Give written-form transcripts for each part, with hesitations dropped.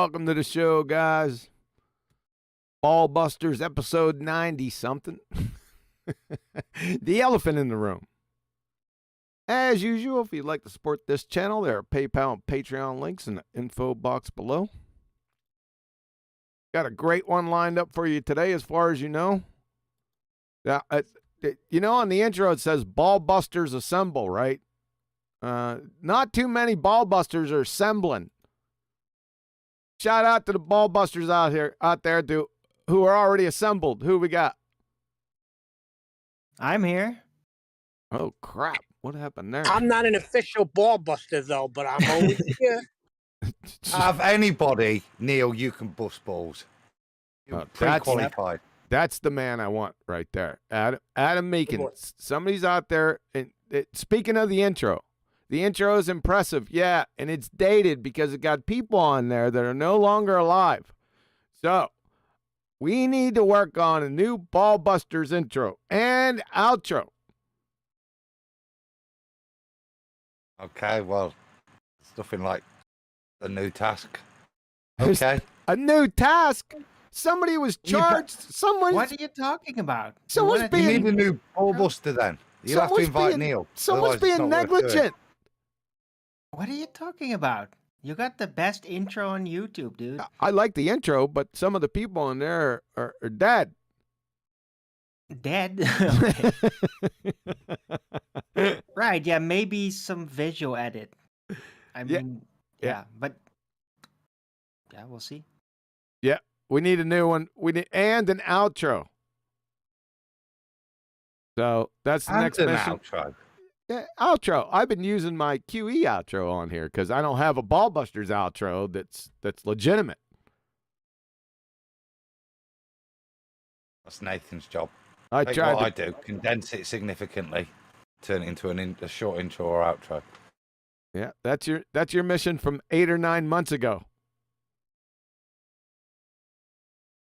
Welcome to the show, guys. Ballbusters episode 90-something. The elephant in the room. As usual, if you'd like to support this channel, there are PayPal and Patreon links in the info box below. Got a great one lined up for you today, as far as you know. Now, you know, on the intro it says Ballbusters Assemble, right? Not too many Ballbusters are assembling. Shout out to the Ballbusters out there who are already assembled. Who we got? I'm here. Oh crap! What happened there? I'm not an official Ballbuster though, but I'm always here. Have anybody, Neil? You can bust balls. You're pre-qualified. That's the man I want right there. Adam Meakin. Somebody's out there. And speaking of the intro is impressive. Yeah, and it's dated because it got people on there that are no longer alive. So we need to work on a new Ballbusters intro and outro. Okay, well, it's nothing like a new task. Okay. A new task? Somebody was charged. What are you talking about? Someone's You being... need a new Ballbuster then. You'll have to invite Neil. Someone's being negligent. What are you talking about? You got the best intro on YouTube, dude. I like the intro, but some of the people in there are dead. Dead? Right, yeah, maybe some visual edit. I mean, yeah, but yeah, we'll see. Yeah, we need a new one. And an outro. So that's the next mission. Outro. Yeah, outro. I've been using my QE outro on here because I don't have a Ballbusters outro that's legitimate. That's Nathan's job. I do. Condense it significantly. Turn it into a short intro or outro. Yeah, that's your mission from 8 or 9 months ago.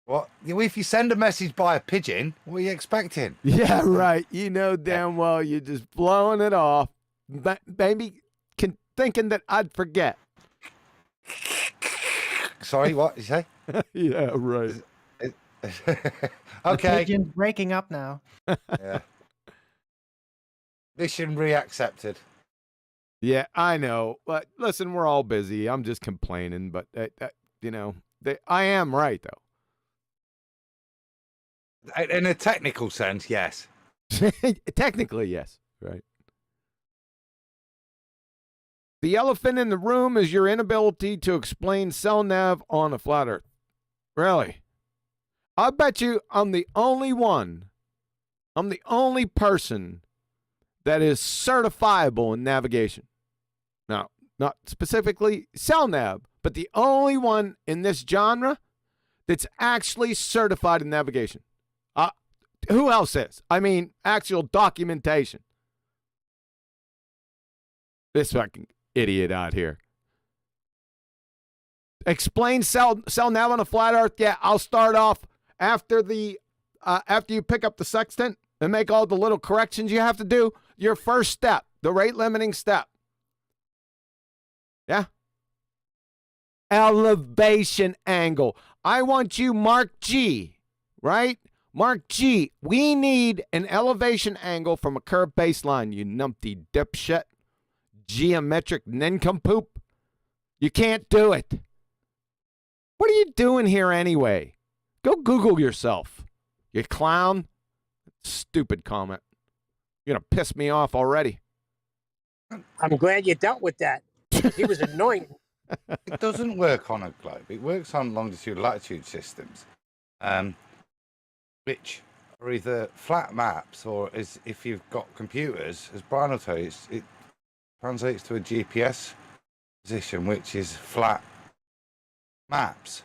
What? If you send a message by a pigeon, what are you expecting? Yeah, right. You know damn well you're just blowing it off. Maybe thinking that I'd forget. Sorry, what did you say? Yeah, right. Okay. The pigeon's breaking up now. Yeah. Mission reaccepted. Yeah, I know. But listen, we're all busy. I'm just complaining, but you know, I am right though. In a technical sense, yes. Technically, yes. Right. The elephant in the room is your inability to explain cell nav on a flat Earth. Really? I bet you I'm the only person that is certifiable in navigation. Now, not specifically cell nav, but the only one in this genre that's actually certified in navigation. Who else is? I mean, actual documentation. This fucking idiot out here. Explain cell nav on a flat Earth. Yeah, I'll start off after you pick up the sextant and make all the little corrections you have to do. Your first step, the rate limiting step. Yeah. Elevation angle. I want you, Mark G, right? Mark G, we need an elevation angle from a curved baseline, you numpty dipshit. Geometric nincompoop. You can't do it. What are you doing here anyway? Go Google yourself, you clown. Stupid comment. You're going to piss me off already. I'm glad you dealt with that. He was annoying. It doesn't work on a globe. It works on longitude latitude systems, which are either flat maps or, as if you've got computers, as Brian will tell you, it translates to a GPS position, which is flat maps.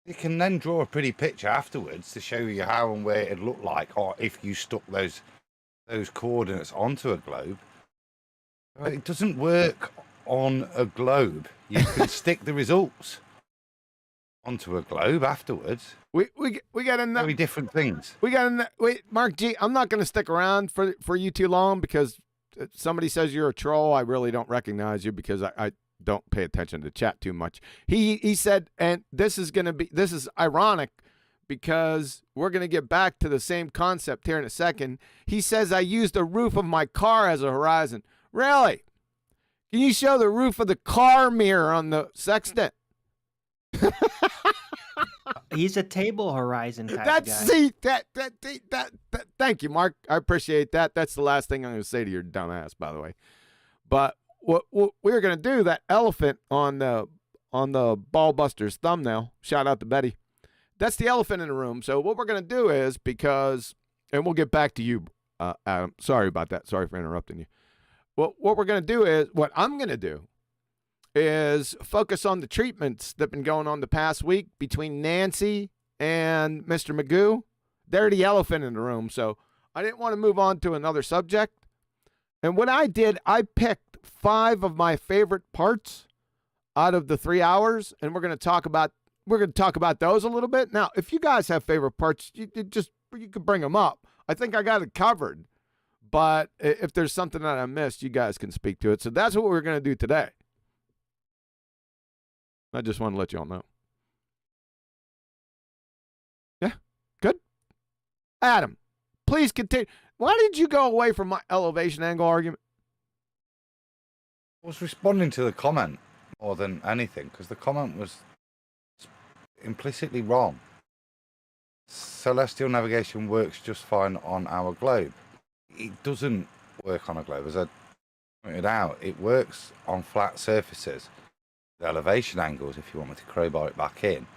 You can then draw a pretty picture afterwards to show you how and where it'd look like, or if you stuck those coordinates onto a globe. But it doesn't work on a globe. You can stick the results onto a globe afterwards. We got enough very different things. We got enough. Wait, Mark G, I'm not going to stick around for you too long because somebody says you're a troll. I really don't recognize you because I don't pay attention to chat too much. He said, and this is ironic because we're going to get back to the same concept here in a second. He says, I used the roof of my car as a horizon. Really? Can you show the roof of the car mirror on the sextant? He's a table horizon type That's guy. that. Thank you, Mark. I appreciate that. That's the last thing I'm going to say to your dumb ass, by the way. But what we're going to do, that elephant on the BALLBUSTERS thumbnail, shout out to Betty. That's the elephant in the room. So what we're going to do is, and we'll get back to you, Adam. Sorry about that. Sorry for interrupting you. What we're going to do is, what I'm going to do is focus on the treatments that have been going on the past week between Nancy and Mr. Magoo. They're the elephant in the room. So I didn't want to move on to another subject. And what I did, I picked 5 of my favorite parts out of the 3 hours, and we're going to talk about those a little bit. Now, if you guys have favorite parts, you could bring them up. I think I got it covered. But if there's something that I missed, you guys can speak to it. So that's what we're going to do today. I just want to let you all know. Yeah, good. Adam, please continue. Why did you go away from my elevation angle argument? I was responding to the comment more than anything because the comment was implicitly wrong. Celestial navigation works just fine on our globe. It doesn't work on a globe. As I pointed out, it works on flat surfaces, the elevation angles, if you want me to crowbar it back in,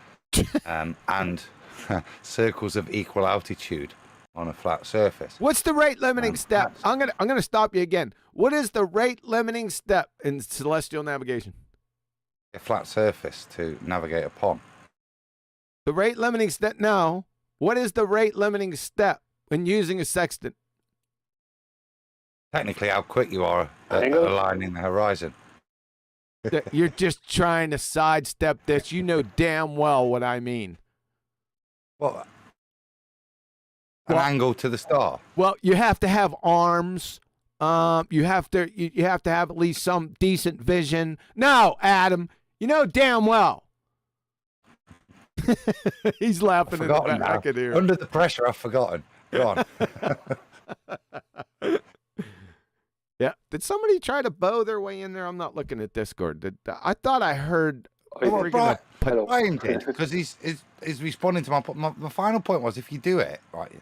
and circles of equal altitude on a flat surface. What's the rate limiting step? I'm gonna stop you again. What is the rate limiting step in celestial navigation? A flat surface to navigate upon. The rate limiting step. No. What is the rate limiting step when using a sextant? Technically, how quick you are at aligning the horizon. You're just trying to sidestep this. You know damn well what I mean. Well, an angle to the star. Well, you have to have arms. You have to have at least some decent vision. No, Adam, you know damn well. He's laughing in the back of here. Under the pressure, I've forgotten. Go on. Yeah. Did somebody try to bow their way in there? I'm not looking at Discord. I thought I heard. Brian did, because he's responding to my final point was, if you do it right,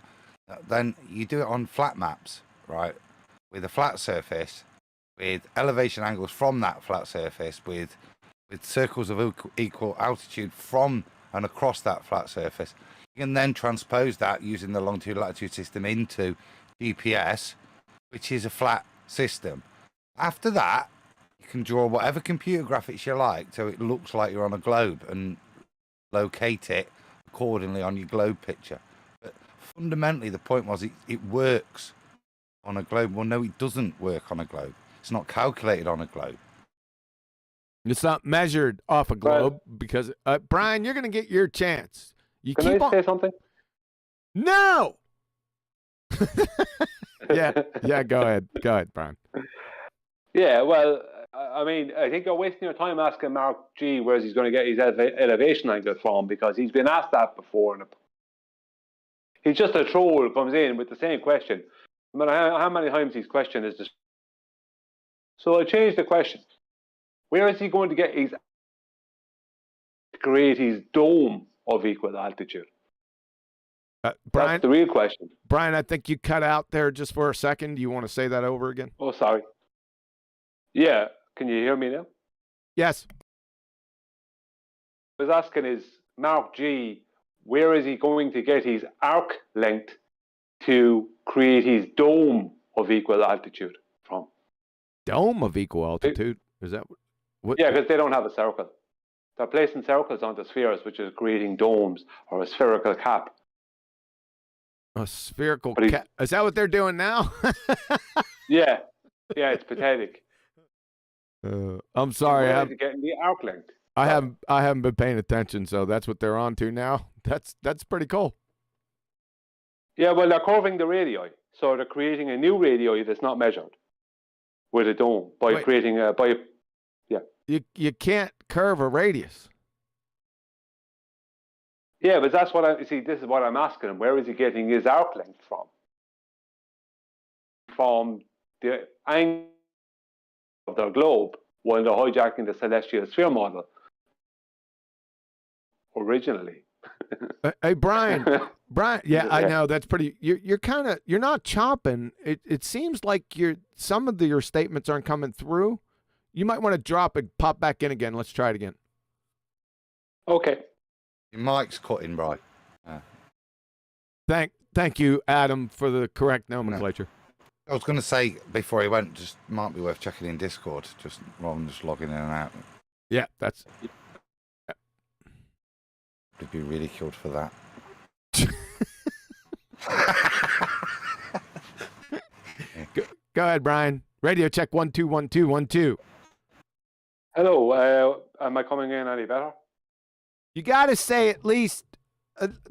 then you do it on flat maps, right, with a flat surface, with elevation angles from that flat surface, with circles of equal altitude from and across that flat surface. You can then transpose that using the longitude latitude system into GPS, which is a flat system. After that, you can draw whatever computer graphics you like so it looks like you're on a globe and locate it accordingly on your globe picture. But fundamentally, the point was it works on a globe. Well, no, it doesn't work on a globe. It's not calculated on a globe. It's not measured off a globe because, Brian, you're going to get your chance. Can I say something? No! Yeah, go ahead, Brian. Yeah, well, I mean, I think you're wasting your time asking Mark G where he's going to get his elevation angle from, because he's been asked that before. And he's just a troll who comes in with the same question. No matter how many times his question is just. So I changed the question. Where is he going to get create his dome of equal altitude? Brian, that's the real question. Brian, I think you cut out there just for a second. Do you want to say that over again? Oh, sorry. Yeah, can you hear me now? Yes. I was asking is Mark G, where is he going to get his arc length to create his dome of equal altitude from? Dome of equal altitude? Is that what? Yeah, because they don't have a circle. They're placing circles onto spheres, which is creating domes or a spherical cap. A spherical cap. Is that what they're doing now? Yeah, it's pathetic. I'm sorry. Getting the arc length. I haven't been paying attention, so that's what they're on to now. That's pretty cool. Yeah, well, they're curving the radii, so they're creating a new radii that's not measured with a dome by creating a you can't curve a radius. Yeah, but that's what I see. This is what I'm asking him. Where is he getting his arc length from? From the angle of the globe while they're hijacking the celestial sphere model originally. Hey, Brian. Brian, yeah, I know that's pretty. You're kind of you're not chopping. It seems like some of your statements aren't coming through. You might want to drop it, pop back in again. Let's try it again. Okay. Your mic's cutting, right? Thank you, Adam, for the correct nomenclature. I was going to say before he went, just might be worth checking in Discord, just rather than just logging in and out. Yeah, that's. Would be ridiculed for that. Go ahead, Brian. Radio check 1 2 1 2 1 2. Hello. Am I coming in any better? You got to say at least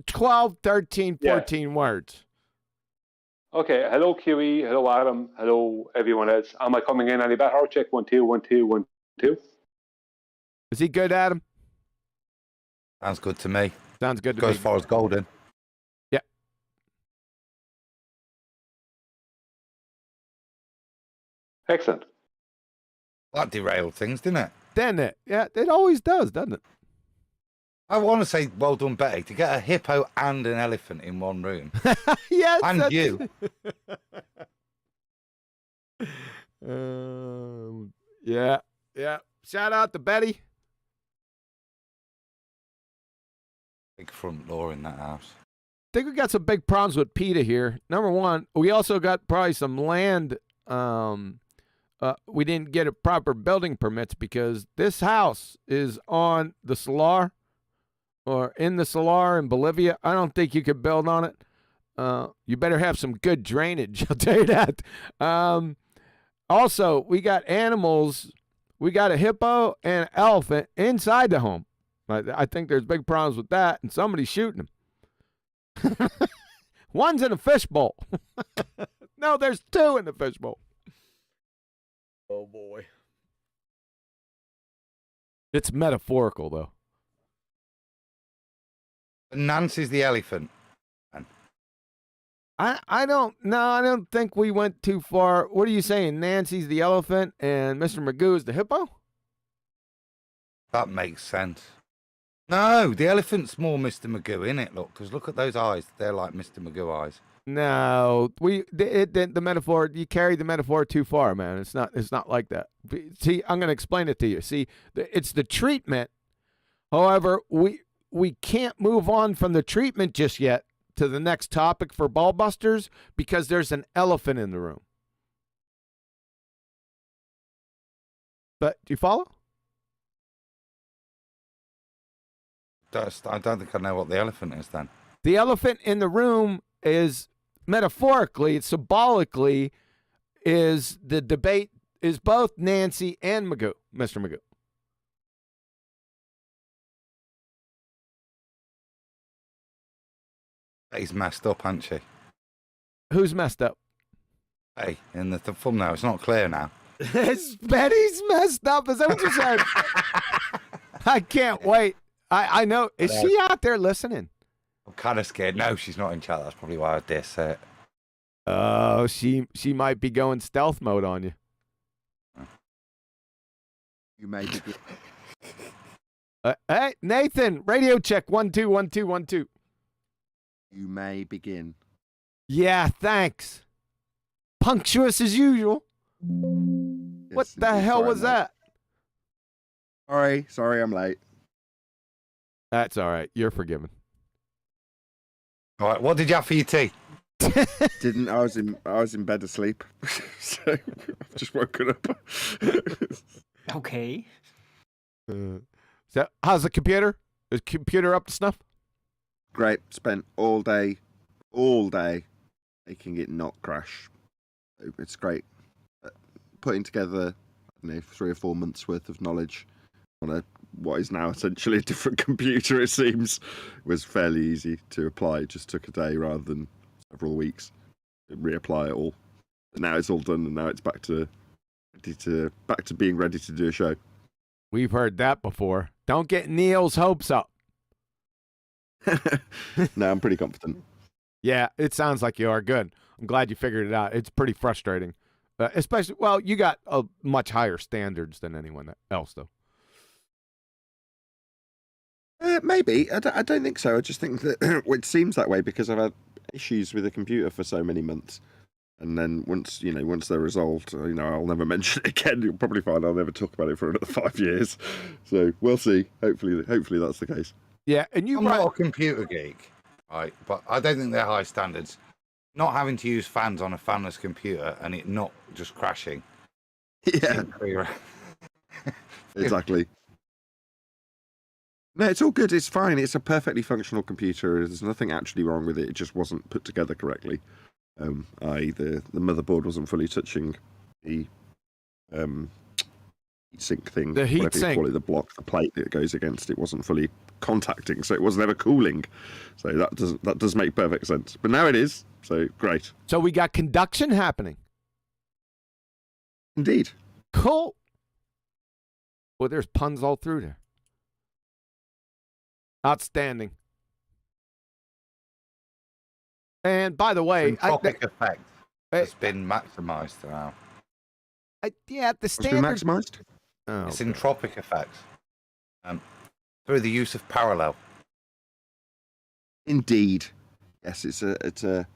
12, 13, 14 words. Okay. Hello, QE. Hello, Adam. Hello, everyone else. Am I coming in any better? Check 1 2 1 2 1 2. Is he good, Adam? Sounds good to me. Sounds good to Go me. as far as golden. Yeah. Excellent. That derailed things, didn't it? Didn't it? Yeah, it always does, doesn't it? I want to say well done, Betty, to get a hippo and an elephant in one room. Yes. And you. Yeah. Shout out to Betty. Big front door in that house. I think we got some big problems with PETA here. Number one, we also got probably some land. We didn't get a proper building permits because this house is on the Salar or in the Salar in Bolivia. I don't think you could build on it. You better have some good drainage. I'll tell you that. Also, we got animals. We got a hippo and an elephant inside the home. I think there's big problems with that, and somebody's shooting them. One's in a fishbowl. No, there's two in the fishbowl. Oh, boy. It's metaphorical, though. Nancy's the elephant. I don't think we went too far. What are you saying? Nancy's the elephant and Mr. Magoo is the hippo? That makes sense. No, the elephant's more Mr. Magoo, isn't it? Look, because look at those eyes. They're like Mr. Magoo eyes. No, the metaphor. You carry the metaphor too far, man. It's not like that. See, I'm going to explain it to you. See, it's the treatment. However, we can't move on from the treatment just yet to the next topic for Ballbusters because there's an elephant in the room. But do you follow? I don't think I know what the elephant is then. The elephant in the room is metaphorically, symbolically, is the debate is both Nancy and Magoo, Mr. Magoo. Betty's messed up, hasn't she? Who's messed up? Hey, in the thumbnail, it's not clear now. Betty's messed up. Is that what you said? I can't wait. I know. Is she out there listening? I'm kind of scared. No, she's not in chat. That's probably why I dare say it. Oh, she might be going stealth mode on you. You may begin. Hey, Nathan, radio check 1 2 1 2 1 2. You may begin. Yeah, thanks. Punctuous as usual. Yes, What the indeed. hell Sorry, was I'm late. that? Sorry, I'm late. That's all right. You're forgiven. All right, what did you have for your tea? Didn't I was in bed asleep, so I've just woken up. Okay. So, how's the computer? Is the computer up to snuff? Great. Spent all day making it not crash. It's great. Putting together, I don't know, 3 or 4 months worth of knowledge on what is now essentially a different computer, it seems, was fairly easy to apply. It just took a day rather than several weeks to reapply it all. But now it's all done, and now it's back to being ready to do a show. We've heard that before. Don't get Neil's hopes up. No, I'm pretty confident. Yeah, it sounds like you are. Good. I'm glad you figured it out. It's pretty frustrating. Especially, well, you got much higher standards than anyone else, though. Maybe. I don't think so. I just think that it seems that way because I've had issues with the computer for so many months. And then once they're resolved, I'll never mention it again. You'll probably find I'll never talk about it for another 5 years. So we'll see. Hopefully that's the case. Yeah, and I'm not a computer geek, right? But I don't think they're high standards. Not having to use fans on a fanless computer and it not just crashing. Yeah. Exactly. No, it's all good. It's fine. It's a perfectly functional computer. There's nothing actually wrong with it. It just wasn't put together correctly. The motherboard wasn't fully touching the heatsink thing. The heat sink. Call it, the block, the plate that goes against it wasn't fully contacting, so it was never cooling. So that does make perfect sense. But now it is. So great. So we got conduction happening. Indeed. Cool. Well, there's puns all through there. Outstanding. And by the way, Entropic effect has been maximized now. Yeah, the It's been standard. maximized. Oh, It's okay. entropic effects through the use of parallel. Indeed. Yes, it's a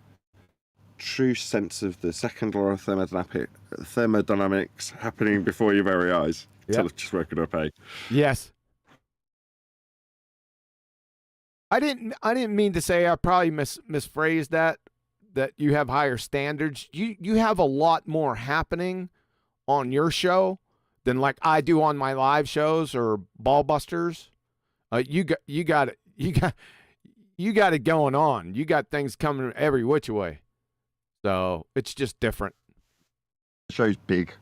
true sense of the second law of thermodynamics happening before your very eyes. Yep. Until it's just woken up, eh? Yes. I didn't mean to say. I probably misphrased that you have higher standards. You have a lot more happening on your show than like I do on my live shows or BALLBUSTERS. You got it going on. You got things coming every which way. So it's just different. The show's big.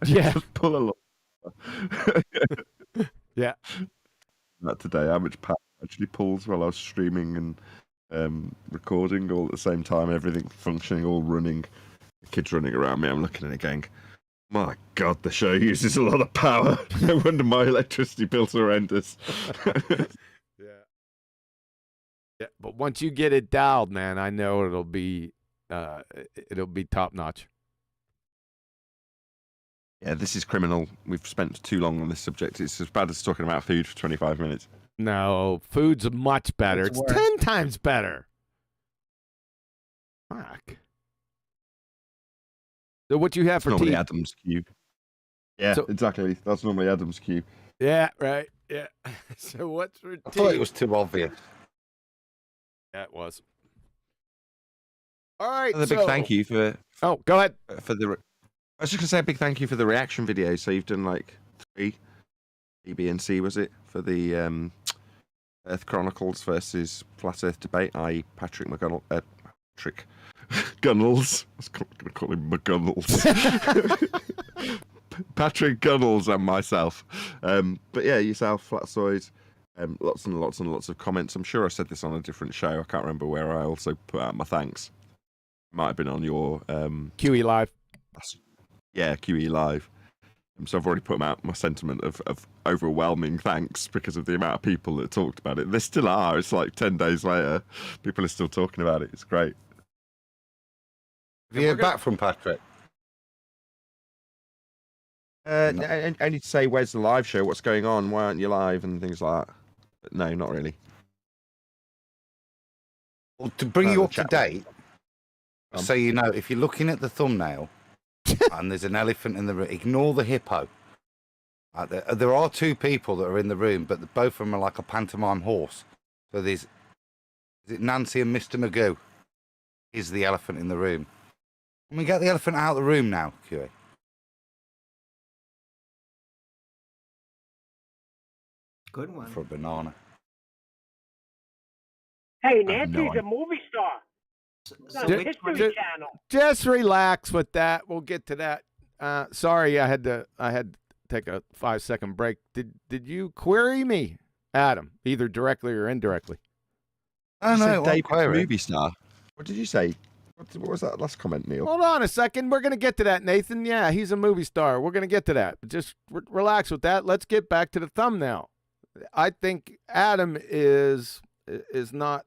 Yeah. Just pull a lot. Yeah. Not today. How much power actually pulls while I was streaming and recording all at the same time, everything functioning, all running. The kids running around me. I'm looking at it going, my God, the show uses a lot of power. No wonder my electricity bill's horrendous. Yeah. Yeah. But once you get it dialed, man, I know it'll be top notch. Yeah, this is criminal. We've spent too long on this subject. It's as bad as talking about food for 25 minutes. No, food's much better. It's worse. 10 times better. Fuck. So what you have It's for normally tea? Adam's cube. Yeah, So- exactly. That's normally Adam's cube. Yeah, right. Yeah. So what's for tea? I thought it was too obvious. Yeah, it was. All right. A big thank you for Oh, go ahead. the. I was just gonna say a big thank you for the reaction video. So you've done like 3, A, B, and C, was it, for the Earth Chronicles versus Flat Earth debate? I.e., Patrick Patrick Gunnels. I was gonna call him McGunnels. Patrick Gunnels and myself. But yeah, yourself, Flatsoid. Lots and lots and lots of comments. I'm sure I said this on a different show. I can't remember where I also put out my thanks. Might have been on your QE Live. Yeah, QE Live. So I've already put out my sentiment of overwhelming thanks because of the amount of people that talked about it. There still are. It's like 10 days later. People are still talking about it. It's great. Have you heard back from Patrick? I need to say, where's the live show? What's going on? Why aren't you live? And things like that. But no, not really. Well, to bring you the up to chat date, so you know, if you're looking at the thumbnail and there's an elephant in the room, ignore the hippo. There are 2 people that are in the room, but both of them are like a pantomime horse. So is it Nancy and Mr. Magoo? Is the elephant in the room? Can we get the elephant out of the room now, QA? Good one. For a banana. Hey, I have no Nancy's idea. a movie star. So It's on Ju- the which History ju- Channel. Just relax with that. We'll get to that. Sorry, I had to take a 5-second break. Did you query me, Adam, either directly or indirectly? Oh You said no, David query. movie star. What did you say? What was that last comment, Neil? Hold on a second. We're going to get to that, Nathan. Yeah, he's a movie star. We're going to get to that. Just relax with that. Let's get back to the thumbnail. I think Adam is not.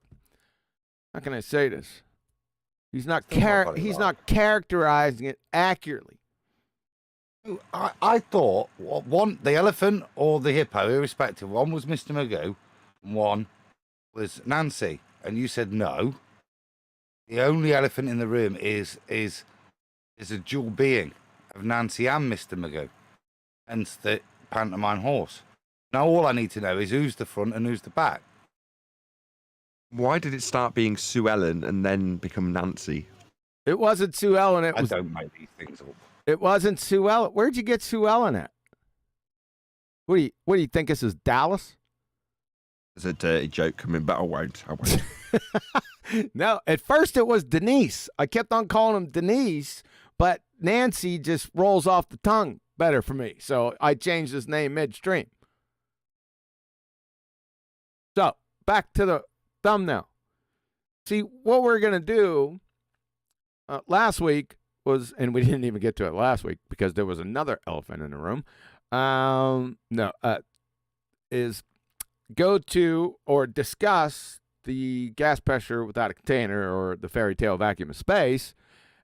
How can I say this? He's not characterizing it accurately. I thought one, the elephant or the hippo, irrespective. One was Mr. Magoo, and one was Nancy, and you said no. The only elephant in the room is a dual being of Nancy and Mr. Magoo, hence the pantomime horse. Now all I need to know is who's the front and who's the back. Why did it start being Sue Ellen and then become Nancy? It wasn't Sue Ellen. I don't make these things up. It wasn't Sue Ellen. Where'd you get Sue Ellen at? What do you think this is, Dallas? There's a dirty joke coming, but I won't. No, at first it was Denise. I kept on calling him Denise, but Nancy just rolls off the tongue better for me. So I changed his name midstream. So back to the thumbnail. See, what we're going to do last week was, and we didn't even get to it last week because there was another elephant in the room, is go to or discuss the gas pressure without a container or the fairy tale vacuum of space.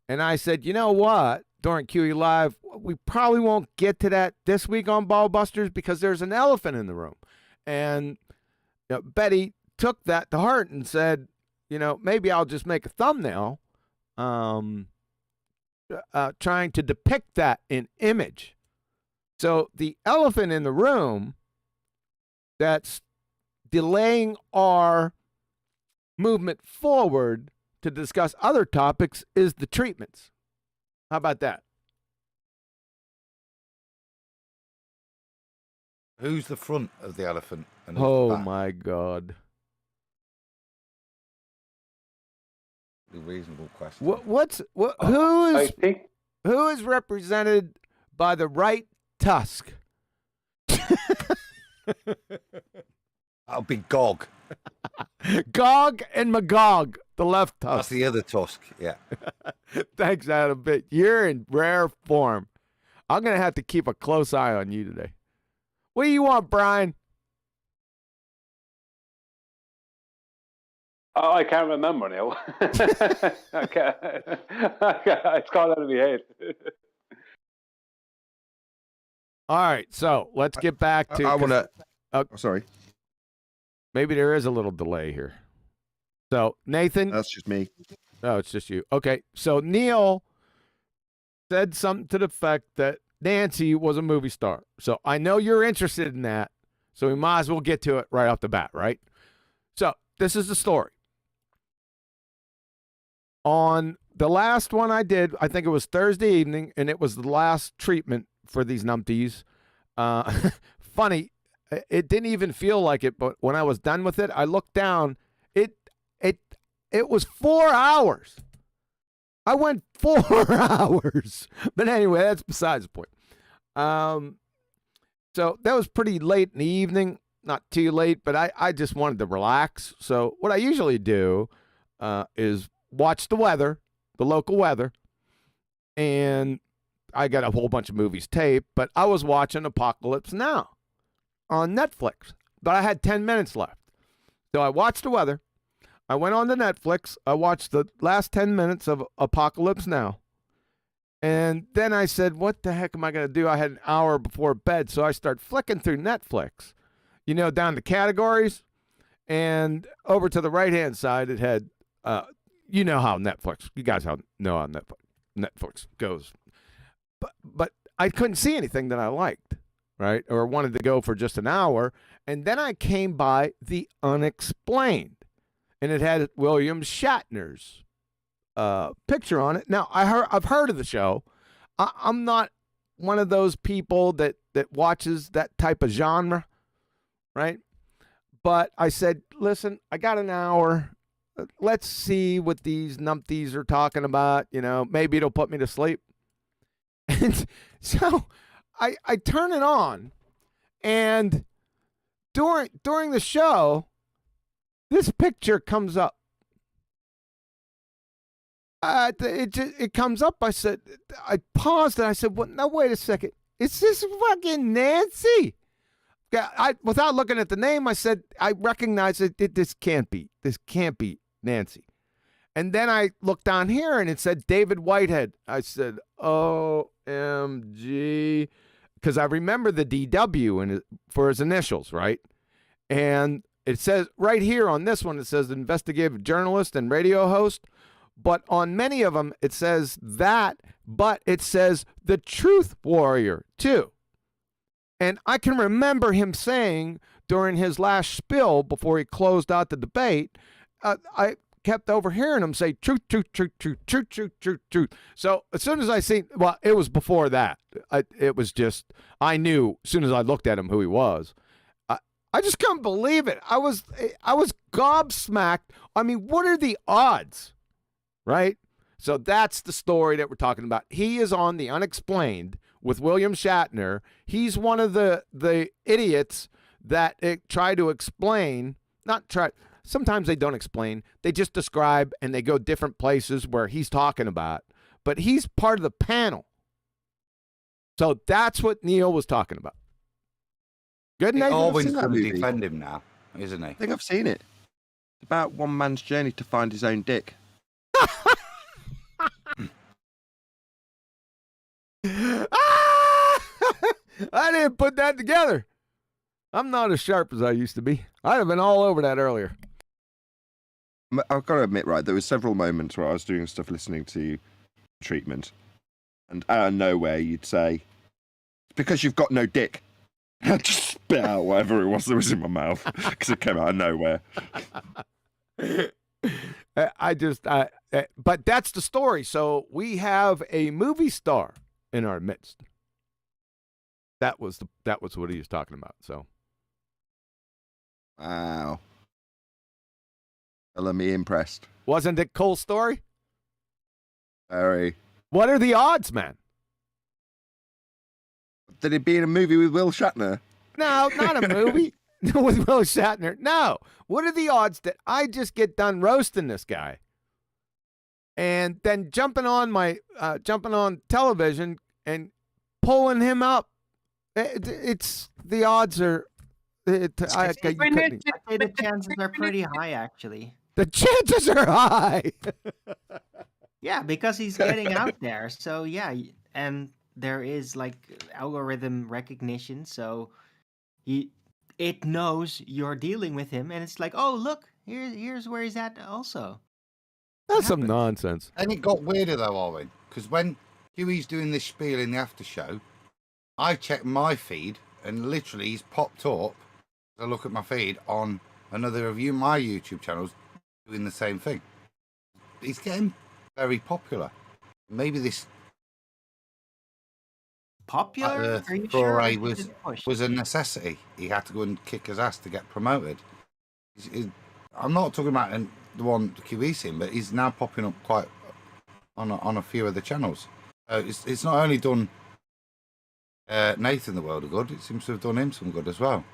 And I said, you know what, during QE Live, we probably won't get to that this week on BALLBUSTERS because there's an elephant in the room. And Betty took that to heart and said, maybe I'll just make a thumbnail trying to depict that in image. So the elephant in the room that's delaying our movement forward to discuss other topics is the treatments. How about that? Who's the front of the elephant? And who's the Oh back? my God. A reasonable question. Who is represented by the right tusk? That'll be Gog. Gog and Magog, the left That's tusk. the other tusk. Yeah. Thanks, Adam. But you're in rare form. I'm going to have to keep a close eye on you today. What do you want, Brian? Oh, I can't remember now. It's gone out of my head. All right, so let's get back to. I want to. Sorry. Maybe there is a little delay here. So, Nathan. That's just me. Oh, it's just you. Okay, so Neil said something to the effect that Nancy was a movie star. So I know you're interested in that. So we might as well get to it right off the bat, right? So this is the story. On the last one I did, I think it was Thursday evening, and it was the last treatment for these numpties. Funny, it didn't even feel like it, but when I was done with it, I looked down. It was 4 hours. I went 4 hours. But anyway, that's besides the point. So that was pretty late in the evening. Not too late, but I just wanted to relax. So what I usually do is watch the weather, the local weather, and I got a whole bunch of movies taped, but I was watching Apocalypse Now on Netflix, but I had 10 minutes left. So I watched the weather. I went on to Netflix. I watched the last 10 minutes of Apocalypse Now. And then I said, what the heck am I going to do? I had an hour before bed, so I start flicking through Netflix, down to categories. And over to the right-hand side, it had, how Netflix, you guys know how Netflix goes. But I couldn't see anything that I liked, right? Or wanted to go for just an hour. And then I came by The Unexplained. And it had William Shatner's picture on it. Now, I've heard of the show. I'm not one of those people that watches that type of genre, right? But I said, listen, I got an hour. Let's see what these numpties are talking about. Maybe it'll put me to sleep. And so I turn it on, and during the show, this picture comes up. it comes up. I paused and I said, "What? No, wait a second. It's this fucking Nancy." Without looking at the name, I said, I recognize it. This can't be Nancy. And then I looked down here and it said David Whitehead. I said, OMG. Because I remember the DW for his initials, right? And it says right here on this one, it says investigative journalist and radio host. But on many of them, it says that, but it says the truth warrior, too. And I can remember him saying during his last spill before he closed out the debate, I kept overhearing him say, truth, truth, truth, truth, truth, truth, truth, truth. So as soon as I seen, well, it was before that. It was just, I knew as soon as I looked at him who he was. I just couldn't believe it. I was gobsmacked. I mean, what are the odds, right? So that's the story that we're talking about. He is on The Unexplained with William Shatner. He's one of the idiots that try to explain, sometimes they don't explain. They just describe and they go different places where he's talking about. But he's part of the panel. So that's what Neil was talking about. Good night. Alwyn's going to defend him now, isn't he? I think I've seen it. It's about one man's journey to find his own dick. I didn't put that together. I'm not as sharp as I used to be. I'd have been all over that earlier. I've got to admit, right, there were several moments where I was doing stuff listening to treatment, and out of nowhere you'd say, "It's because you've got no dick." I just spit out whatever it was that was in my mouth because it came out of nowhere. But that's the story. So we have a movie star in our midst. That was what he was talking about. So, wow, let me impressed. Wasn't it Cole's story? Very. What are the odds, man? Did it be in a movie with Will Shatner? No, not a movie with Will Shatner. No. What are the odds that I just get done roasting this guy, and then jumping on television and pulling him up? It's the odds are. I'd say the chances are pretty high, actually. The chances are high. Yeah, because he's getting out there. So yeah, and there is like algorithm recognition, so it knows you're dealing with him, and it's like, oh look, here's where he's at also. That's some nonsense. And it got weirder though, Owen, because when Huey's doing this spiel in the after show, I checked my feed and literally he's popped up. I look at my feed on another of my YouTube channels doing the same thing. He's getting very popular. Maybe this popular foray was a necessity. He had to go and kick his ass to get promoted. I'm not talking about the one QE's seen, but he's now popping up quite on a few of the channels. It's not only done Nathan the world of good, it seems to have done him some good as well.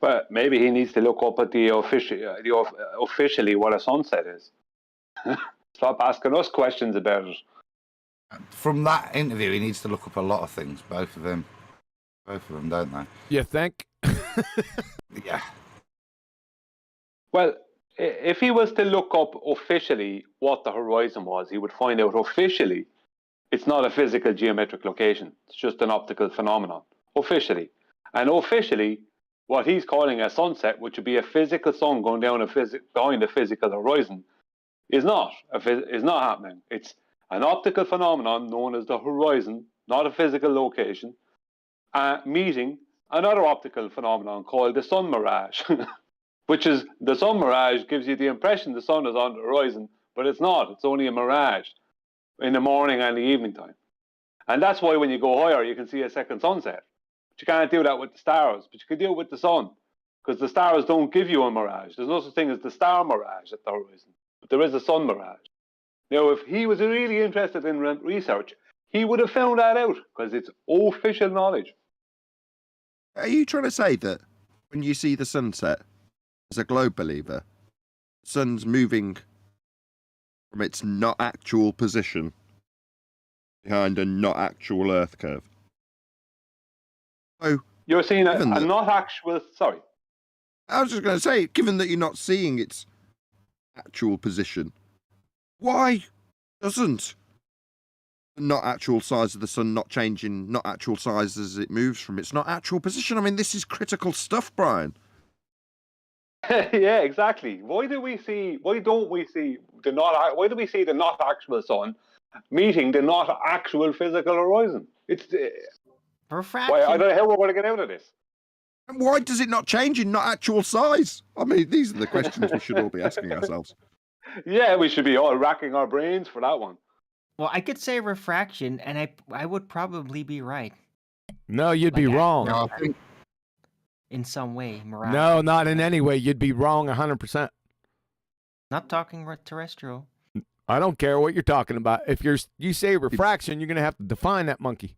But maybe he needs to look up at the officially what a sunset is. Stop asking us questions about it. From that interview, he needs to look up a lot of things. Both of them, don't they? You think? Yeah. Well, if he was to look up officially what the horizon was, he would find out officially it's not a physical geometric location. It's just an optical phenomenon. Officially. And officially, what he's calling a sunset, which would be a physical sun going down behind a physical horizon, is not happening. It's an optical phenomenon known as the horizon, not a physical location, meeting another optical phenomenon called the sun mirage, which is the sun mirage gives you the impression the sun is on the horizon, but it's not. It's only a mirage in the morning and the evening time. And that's why when you go higher, you can see a second sunset. But you can't do that with the stars, but you can do it with the sun, because the stars don't give you a mirage. There's no such thing as the star mirage at the horizon, but there is a sun mirage. Now, if he was really interested in research, he would have found that out, because it's official knowledge. Are you trying to say that when you see the sunset, as a globe believer, sun's moving from its not actual position behind a not actual Earth curve. So You're seeing a given that- not actual. Sorry. I was just going to say, given that you're not seeing its actual position, why doesn't the not actual size of the sun not changing, not actual size as it moves from its not actual position? I mean, this is critical stuff, Brian. Yeah, exactly. Why don't we see the not actual sun meeting the not actual physical horizon? It's Refraction. I don't know how we're going to get out of this. And why does it not change in not actual size? I mean, these are the questions we should all be asking ourselves. Yeah, we should be all racking our brains for that one. Well, I could say refraction, and I would probably be right No, you'd be Like, wrong. No, I think in some way. No, not in any way. You'd be wrong 100%. Not talking terrestrial. I don't care what you're talking about. If you say refraction, you're going to have to define that monkey.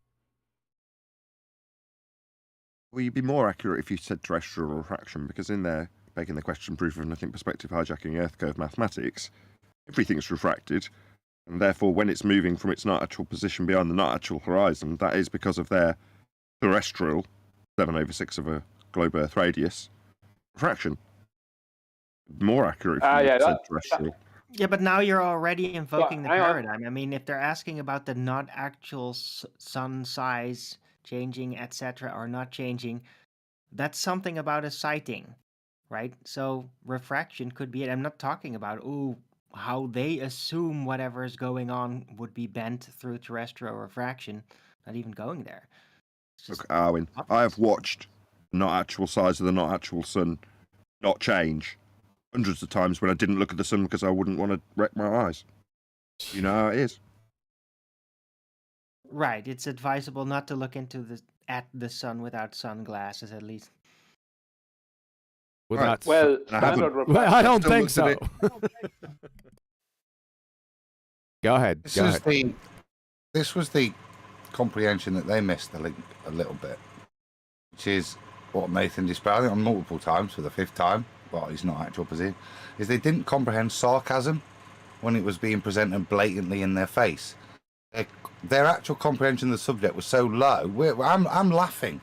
well, you'd be more accurate if you said terrestrial refraction, because in there, begging the question, proof of nothing, perspective hijacking Earth curve mathematics, everything's refracted, and therefore when it's moving from its not actual position beyond the not actual horizon, that is because of their terrestrial 7/6 of a globe Earth radius refraction. More accurate if you said terrestrial. Yeah, but now you're already invoking the hang on. paradigm. I mean, if they're asking about the not actual sun size changing, etc., or not changing, that's something about a sighting, right? So refraction could be it. I'm not talking about how they assume whatever is going on would be bent through terrestrial refraction. Not even going there. It's just Look, Arwin, I have watched the not actual size of the not actual sun not change hundreds of times when I didn't look at the sun because I wouldn't want to wreck my eyes. You know how it is. right. It's advisable not to look at the sun without sunglasses, at least. Without, Well, I haven't. standard Well, refraction. I don't Still think looked at so. Go ahead. This Go is ahead. this was the comprehension that they missed a little bit, which is what Nathan displayed on multiple times for the fifth time. Well, he's not actual position. Is they didn't comprehend sarcasm when it was being presented blatantly in their face. Their actual comprehension of the subject was so low. I'm laughing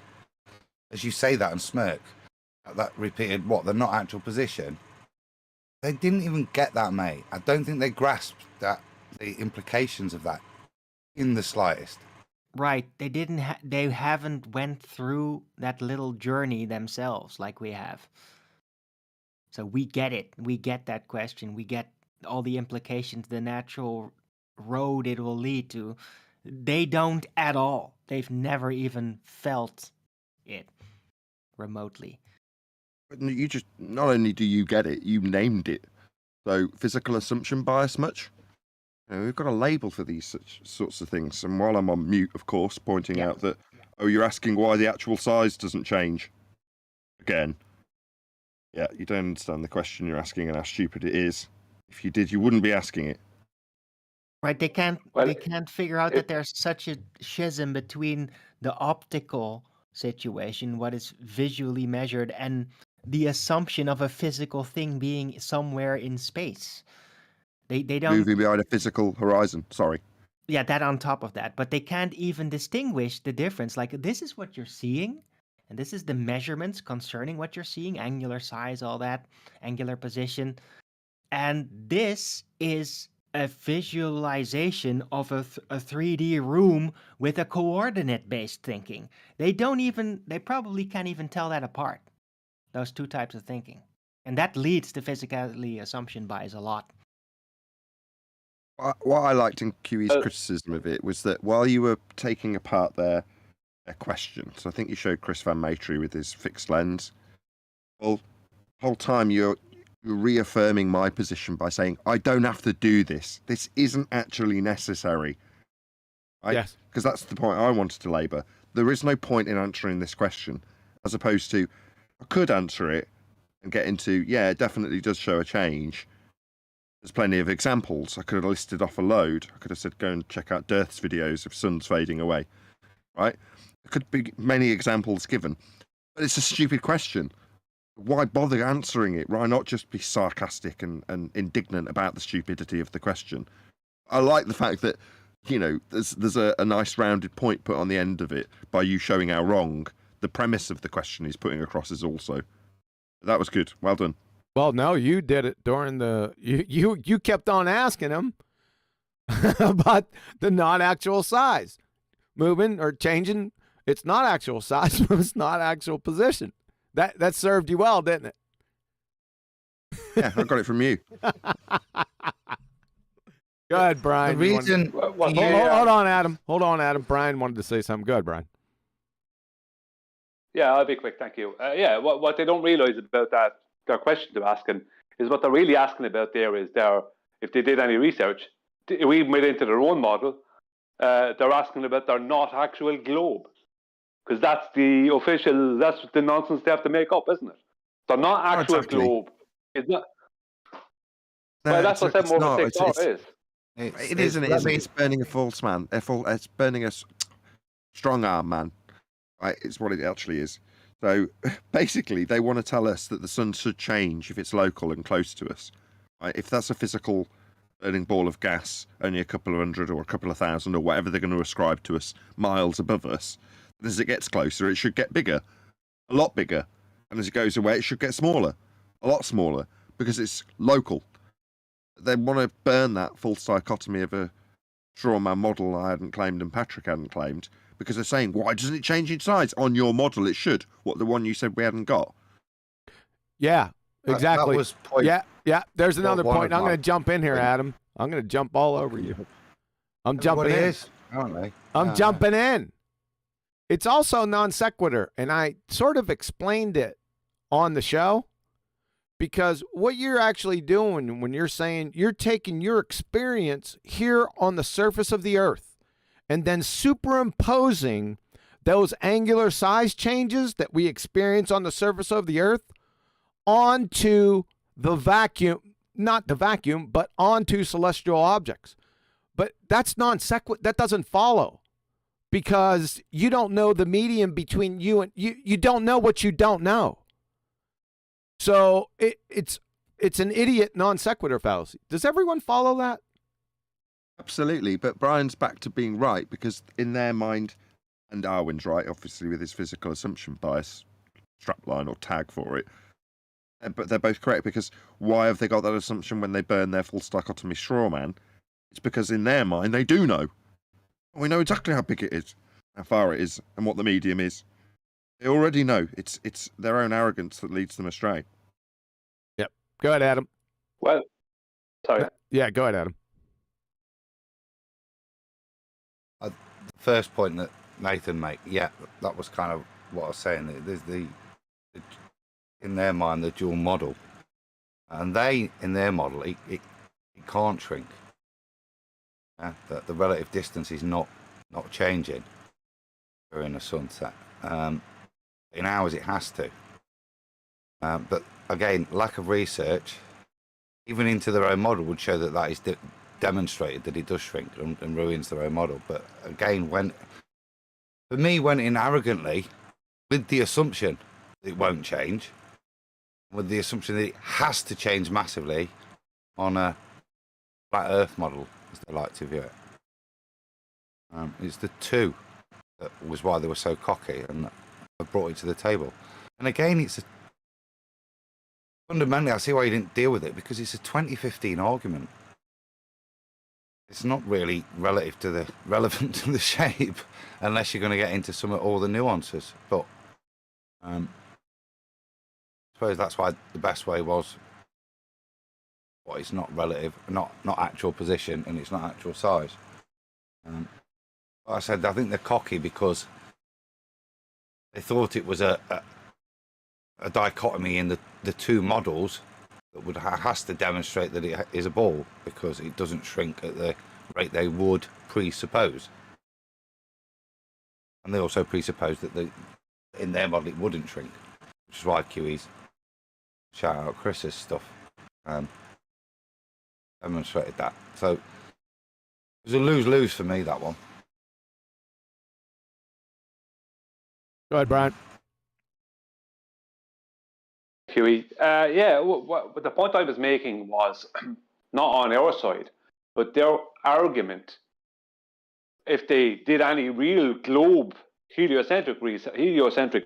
as you say that and smirk at that repeated they're not actual position. They didn't even get that, mate. I don't think they grasped that the implications of that in the slightest. Right. They didn't. They haven't went through that little journey themselves like we have. So we get it. We get that question. We get all the implications, the natural road it will lead to. They don't at all. They've never even felt it remotely. But you just, not only do you get it, you named it. So physical assumption bias much? You know, we've got a label for these sorts of things. And while I'm on mute, of course, pointing out that, you're asking why the actual size doesn't change. Again. Yeah, you don't understand the question you're asking and how stupid it is. If you did, you wouldn't be asking it. Right. They can't. Well, they can't figure out that there's such a schism between the optical situation, what is visually measured, and the assumption of a physical thing being somewhere in space. They don't. Moving behind a physical horizon. Sorry. Yeah, that on top of that. But they can't even distinguish the difference. Like, this is what you're seeing, and this is the measurements concerning what you're seeing, angular size, all that, angular position. And this is a visualization of a 3D room with a coordinate-based thinking. They probably can't even tell that apart, those two types of thinking. And that leads to physicality assumption bias a lot. What I liked in QE's criticism of it was that while you were taking apart their questions, I think you showed Chris Van Matry with his fixed lens. Well, the whole time you're reaffirming my position by saying, I don't have to do this. This isn't actually necessary. Right? Yes. Because that's the point I wanted to labour. There is no point in answering this question, as opposed to, I could answer it and get into, it definitely does show a change. There's plenty of examples. I could have listed off a load. I could have said, go and check out Dirth's videos of suns fading away. Right? There could be many examples given. But it's a stupid question. Why bother answering it? Why not just be sarcastic and indignant about the stupidity of the question? I like the fact that, you know, there's a nice rounded point put on the end of it by you showing how wrong the premise of the question he's putting across is also. That was good. Well done. Well, no, you did it during the you kept on asking him about the not actual size. Moving or changing, it's not actual size, but it's not actual position. That served you well, didn't it? Yeah, I got it from you. Go ahead, Brian. The reason Hold on, Adam. Hold on, Adam. Brian wanted to say something. Go ahead, Brian. Yeah, I'll be quick. Thank you. Yeah, what they don't realize about their question they're asking is what they're really asking about there is if they did any research, we made into their own model, they're asking about their not actual globe. Because that's the nonsense they have to make up, isn't it? They're not actual globe. It's not. Well, that's what 7 over 6 is. It isn't it? It's burning a false man. It's burning a strong arm man. Right, it's what it actually is. So basically, they want to tell us that the sun should change if it's local and close to us. Right? If that's a physical burning ball of gas, only a couple of hundred or a couple of thousand or whatever they're going to ascribe to us miles above us, as it gets closer, it should get bigger, a lot bigger. And as it goes away, it should get smaller, a lot smaller, because it's local. They want to burn that false dichotomy of a straw man model I hadn't claimed and Patrick hadn't claimed, because they're saying, why doesn't it change in size? On your model, it should. What, the one you said we hadn't got? Yeah, exactly. That was point. Yeah. There's another point. I'm going to jump in here, Yeah. Adam. I'm going to jump all over you. I'm jumping in. Aren't they? I'm jumping in. It's also non sequitur, and I sort of explained it on the show, because what you're actually doing when you're saying you're taking your experience here on the surface of the earth and then superimposing those angular size changes that we experience on the surface of the earth onto the vacuum, not the vacuum, but onto celestial objects. But that's non sequitur. That doesn't follow, because you don't know the medium between you and you don't know what you don't know. So it's an idiot non sequitur fallacy. Does everyone follow that? Absolutely, but Brian's back to being right, because in their mind, and Darwin's right, obviously, with his physical assumption bias strapline or tag for it, but they're both correct, because why have they got that assumption when they burn their false dichotomy straw man? It's because in their mind, they do know. We know exactly how big it is, how far it is, and what the medium is. They already know. It's their own arrogance that leads them astray. Yep. Go ahead, Adam. Well, sorry. Yeah, go ahead, Adam. The first point that Nathan made, yeah, that was kind of what I was saying. There's in their mind, the dual model, and in their model, it can't shrink. Yeah, the relative distance is not changing during a sunset. In ours, it has to. But again, lack of research, even into their own model, would show that is demonstrated that it does shrink and ruins their own model. But again, went in arrogantly with the assumption it won't change, with the assumption that it has to change massively on a flat Earth model, as they like to view it. It's the two that was why they were so cocky and I brought it to the table. And again, fundamentally, I see why you didn't deal with it, because it's a 2015 argument. It's not really relevant to the shape, unless you're going to get into all the nuances. But I suppose that's why the best way was, well, it's not relative, not actual position, and it's not actual size. Like I said, I think they're cocky because they thought it was a dichotomy in the two models that has to demonstrate that it is a ball, because it doesn't shrink at the rate they would presuppose. And they also presuppose that in their model it wouldn't shrink, which is why QE's, shout out Chris's stuff, demonstrated that. So it was a lose-lose for me, that one. Go ahead, Brian. Huey. Yeah, what the point I was making was not on our side, but their argument, if they did any real globe heliocentric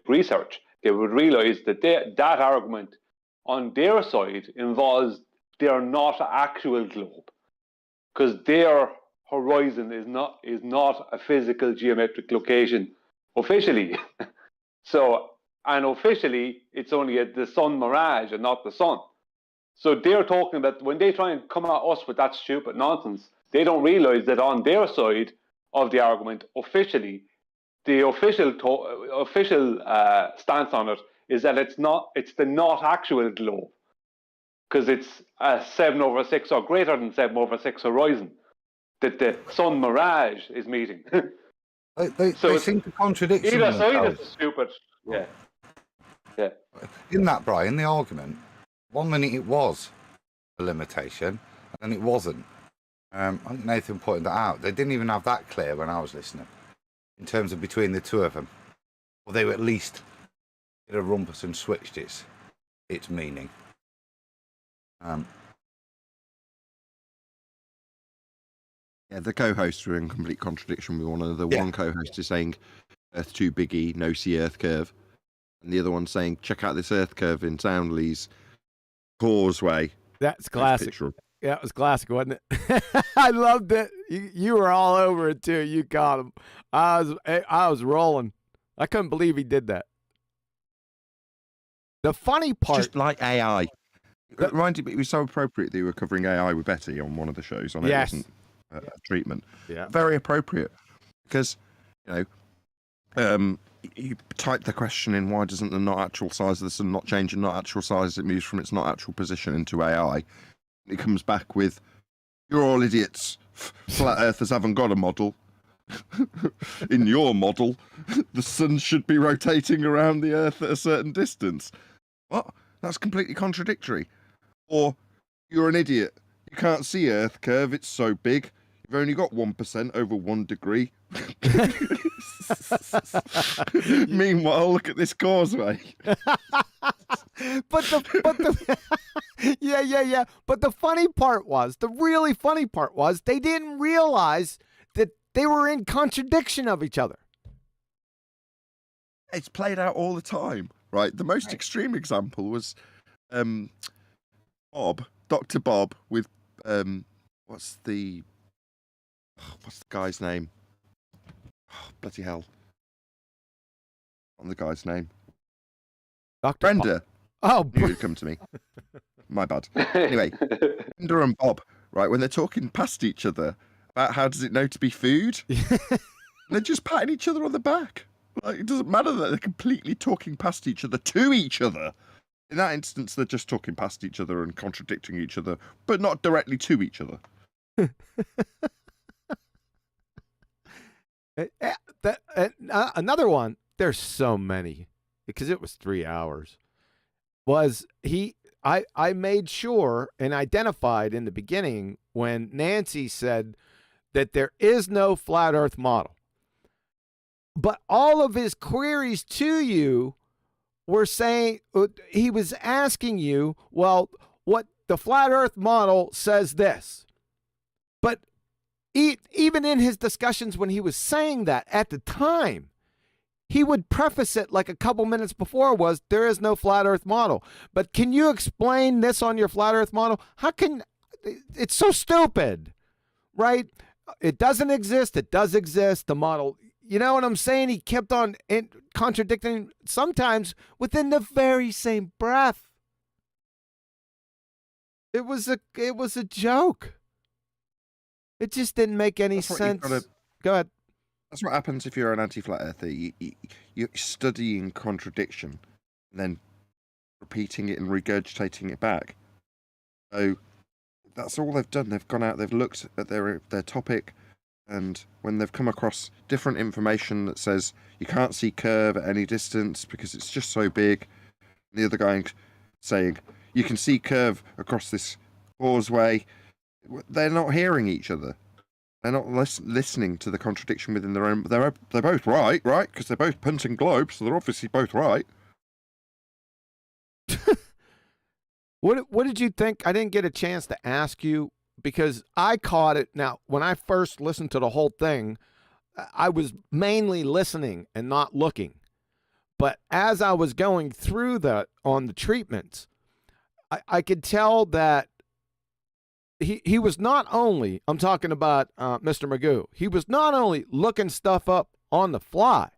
research, they would realize that that argument on their side involves they're not an actual globe, because their horizon is not a physical geometric location officially. So, and officially, it's only the sun mirage and not the sun. So they're talking about, when they try and come at us with that stupid nonsense, they don't realize that on their side of the argument, officially, the official stance on it is that it's the not actual globe, because it's a 7/6 or greater than 7/6 horizon that the sun mirage is meeting. They seem to contradict Either side themselves. is stupid. Yeah. Yeah. In that, Brian, the argument, one minute it was a limitation, and then it wasn't. I think Nathan pointed that out. They didn't even have that clear when I was listening, in terms of between the two of them. Or they were at least did a rumpus and switched its meaning. Yeah, the co-hosts were in complete contradiction with one another. Yeah. One co-host is saying Earth too biggie, no see Earth curve. And the other one saying, check out this Earth curve in Townley's causeway. That's classic. Picture. Yeah, it was classic, wasn't it? I loved it. You were all over it too. You caught him. I was rolling. I couldn't believe he did that. The funny part, Just like AI. It reminded me, it was so appropriate that you were covering AI with Betty on one of the shows. I know Yes. it wasn't a treatment. Yeah. Very appropriate. Because, you know, you type the question in, why doesn't the not actual size of the sun not change in not actual size as it moves from its not actual position into AI? It comes back with, you're all idiots. Flat earthers haven't got a model. In your model, the sun should be rotating around the earth at a certain distance. What? That's completely contradictory. Or, you're an idiot. You can't see Earth curve, it's so big. You've only got 1% over 1 degree. Meanwhile, look at this causeway. but the yeah. But the funny part was, the really funny part was, they didn't realize that they were in contradiction of each other. It's played out all the time, right? The most extreme example was Dr. Bob with what's the guy's name? Oh, bloody hell. On the guy's name. Dr. Brenda. Oh, Knew it'd come to me. My bad. Anyway, Brenda and Bob, right, when they're talking past each other about how does it know to be food, they're just patting each other on the back. Like, it doesn't matter that they're completely talking past each other to each other. In that instance, they're just talking past each other and contradicting each other, but not directly to each other. Another one, there's so many, because it was 3 hours, was I made sure and identified in the beginning when Nancy said that there is no flat earth model. But all of his queries to you were saying, he was asking you, well, what the flat earth model says this. But even in his discussions when he was saying that at the time, he would preface it like a couple minutes before was, there is no flat earth model. But can you explain this on your flat earth model? It's so stupid, right? It doesn't exist. It does exist. The model, you know what I'm saying? He kept on contradicting, sometimes within the very same breath. It was a joke. It just didn't make any sense. Go ahead. That's what happens if you're an anti-flat earther. You're studying contradiction and then repeating it and regurgitating it back. So that's all they've done. They've gone out, they've looked at their topic, and when they've come across different information that says you can't see curve at any distance because it's just so big, the other guy saying you can see curve across this causeway, they're not hearing each other. They're not listening to the contradiction within their own. They're both right? Because they're both punting globes, so they're obviously both right. What did you think? I didn't get a chance to ask you because I caught it. Now, when I first listened to the whole thing, I was mainly listening and not looking. But as I was going through that on the treatments, I could tell that he was not only, I'm talking about Mr. Magoo, he was not only looking stuff up on the fly,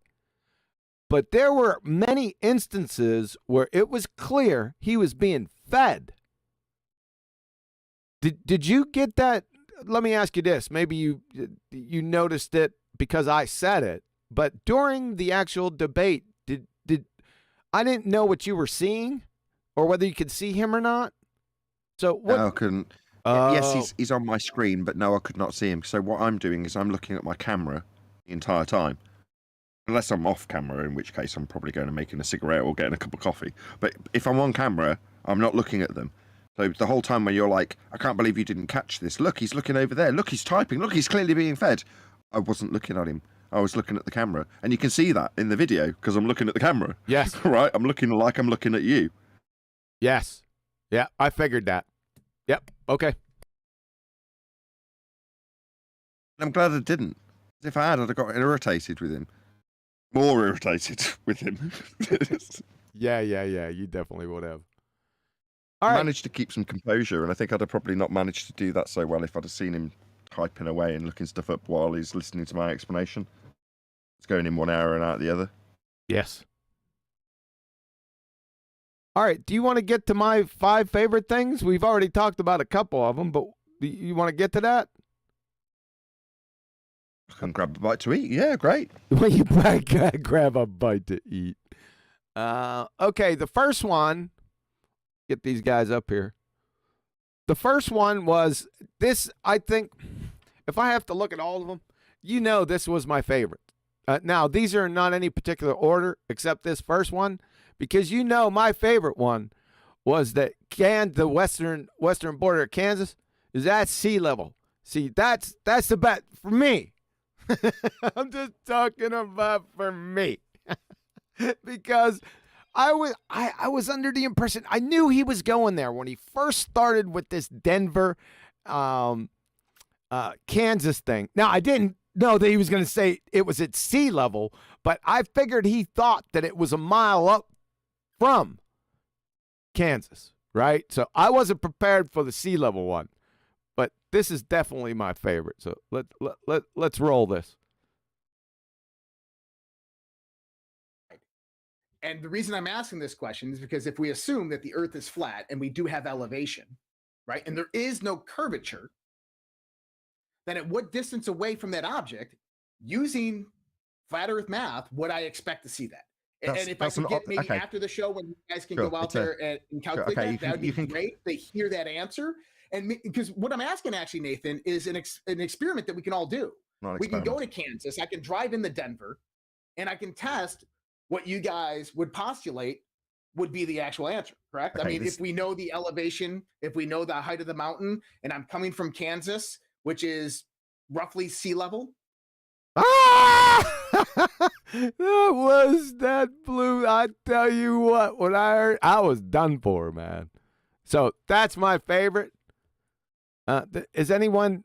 but there were many instances where it was clear he was being fed. Did you get that? Let me ask you this. Maybe you noticed it because I said it, but during the actual debate, did I didn't know what you were seeing or whether you could see him or not. So what? No, I couldn't. Yes, he's on my screen, but no, I could not see him. So what I'm doing is I'm looking at my camera the entire time. Unless I'm off camera, in which case I'm probably going to making a cigarette or getting a cup of coffee. But if I'm on camera, I'm not looking at them. So the whole time when you're like, I can't believe you didn't catch this. Look, he's looking over there. Look, he's typing. Look, he's clearly being fed. I wasn't looking at him. I was looking at the camera. And you can see that in the video because I'm looking at the camera. Yes. Right? I'm looking like I'm looking at you. Yes. Yeah, I figured that. Yep. Okay. I'm glad I didn't. If I had, I'd have got irritated with him. More irritated with him. Yeah. You definitely would have. I All right. managed to keep some composure, and I think I'd have probably not managed to do that so well if I'd have seen him typing away and looking stuff up while he's listening to my explanation. It's going in one ear and out the other. Yes. All right. Do you want to get to my 5 favorite things? We've already talked about a couple of them, but do you want to get to that? I can grab a bite to eat. Yeah, great. Well, you grab a bite to eat. Okay, the first one. Get these guys up here. The first one was this. I think if I have to look at all of them, this was my favorite. Now, these are not any particular order except this first one, because my favorite one was that the western border of Kansas is at sea level. See, that's the bet for me. I'm just talking about for me. Because I was under the impression, I knew he was going there when he first started with this Denver, Kansas thing. Now, I didn't know that he was going to say it was at sea level, but I figured he thought that it was a mile up from Kansas, right? So I wasn't prepared for the sea level one, but this is definitely my favorite. So let's roll this. And the reason I'm asking this question is because if we assume that the Earth is flat and we do have elevation, right, and there is no curvature, then at what distance away from that object, using flat Earth math, would I expect to see that? And if I can get maybe after the show when you guys can go out there and calculate that would be great to hear that answer. And because what I'm asking actually, Nathan, is an experiment that we can all do. We can go to Kansas. I can drive into Denver, and I can test what you guys would postulate would be the actual answer, correct? Okay, I mean, if we know the elevation, if we know the height of the mountain, and I'm coming from Kansas, which is roughly sea level. That blew. I tell you what, when I heard, I was done for, man. So that's my favorite. Does anyone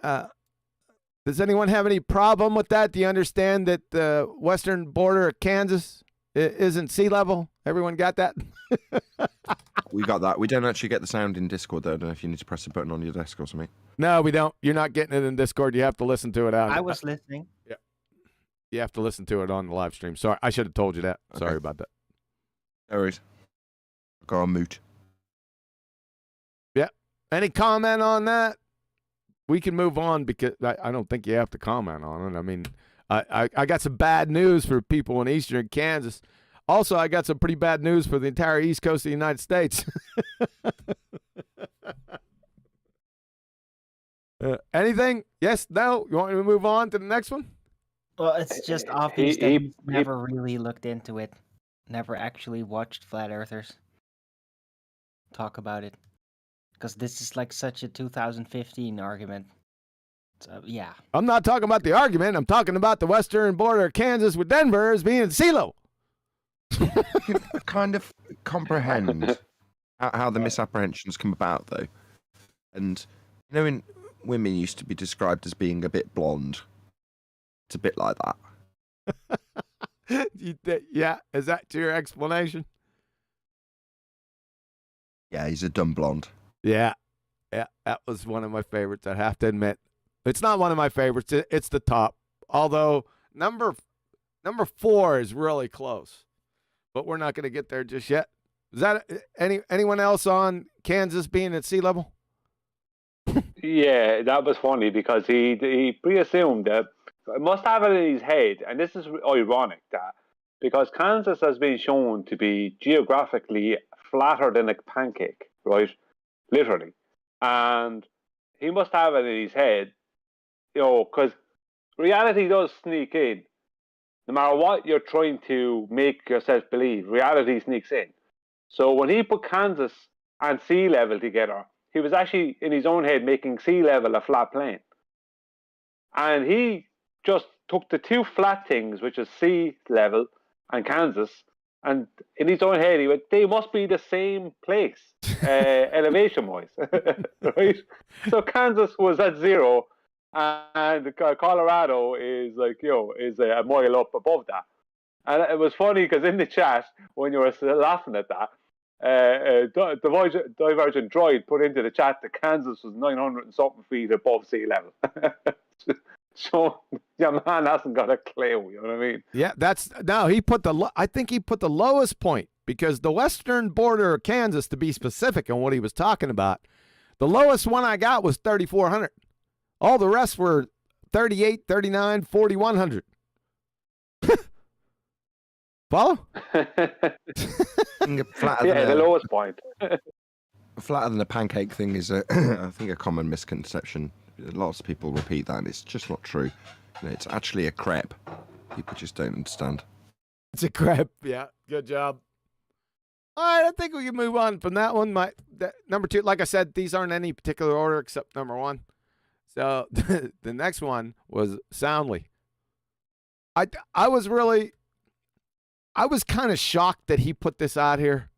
have any problem with that? Do you understand that the western border of Kansas isn't sea level? Everyone got that? We got that. We don't actually get the sound in Discord, though. I don't know if you need to press a button on your desk or something. No, we don't. You're not getting it in Discord. You have to listen to it out. I was listening. Yeah. You have to listen to it on the live stream. Sorry, I should have told you that. Okay. Sorry about that. No worries. Go on mute. Yeah. Any comment on that? We can move on because I don't think you have to comment on it. I mean, I got some bad news for people in eastern Kansas. Also, I got some pretty bad news for the entire east coast of the United States. Anything? Yes? No? You want me to move on to the next one? Well, it's just obvious that he's never really looked into it. Never actually watched Flat Earthers talk about it. Because this is like such a 2015 argument. So, yeah. I'm not talking about the argument. I'm talking about the western border of Kansas with Denver as being sea level. I can kind of comprehend how the misapprehensions come about, though. And you know, when women used to be described as being a bit blonde, it's a bit like that. Yeah, is that your explanation? Yeah, he's a dumb blonde. Yeah, that was one of my favorites. I have to admit, it's not one of my favorites. It's the top. Although number 4 is really close, but we're not going to get there just yet. Is that anyone else on Kansas being at sea level? Yeah, that was funny because he pre-assumed that must have it in his head, and this is ironic that because Kansas has been shown to be geographically flatter than a pancake, right? Literally, and he must have it in his head, because reality does sneak in. No matter what you're trying to make yourself believe, reality sneaks in. So when he put Kansas and sea level together, he was actually in his own head making sea level a flat plane. And he just took the 2 flat things, which is sea level and Kansas, and in his own head he went, they must be the same place, elevation wise. Right? So Kansas was at 0 and Colorado is is a mile up above that. And it was funny because in the chat, when you were laughing at that, Divergent Droid put into the chat that Kansas was 900 and something feet above sea level. So your man hasn't got a clue, you know what I mean? Yeah, I think he put the lowest point because the western border of Kansas, to be specific on what he was talking about, the lowest one I got was 3,400. All the rest were 38, 39, 4,100. Follow? The lowest point. Flatter than a pancake thing is, I think, a common misconception. Lots of people repeat that, and it's just not true. It's actually a crepe. People just don't understand. It's a crepe. Yeah, good job. All right, I think we can move on from that one. Number 2, like I said, these aren't any particular order except number 1. So the next one was Soundly. I was kind of shocked that he put this out here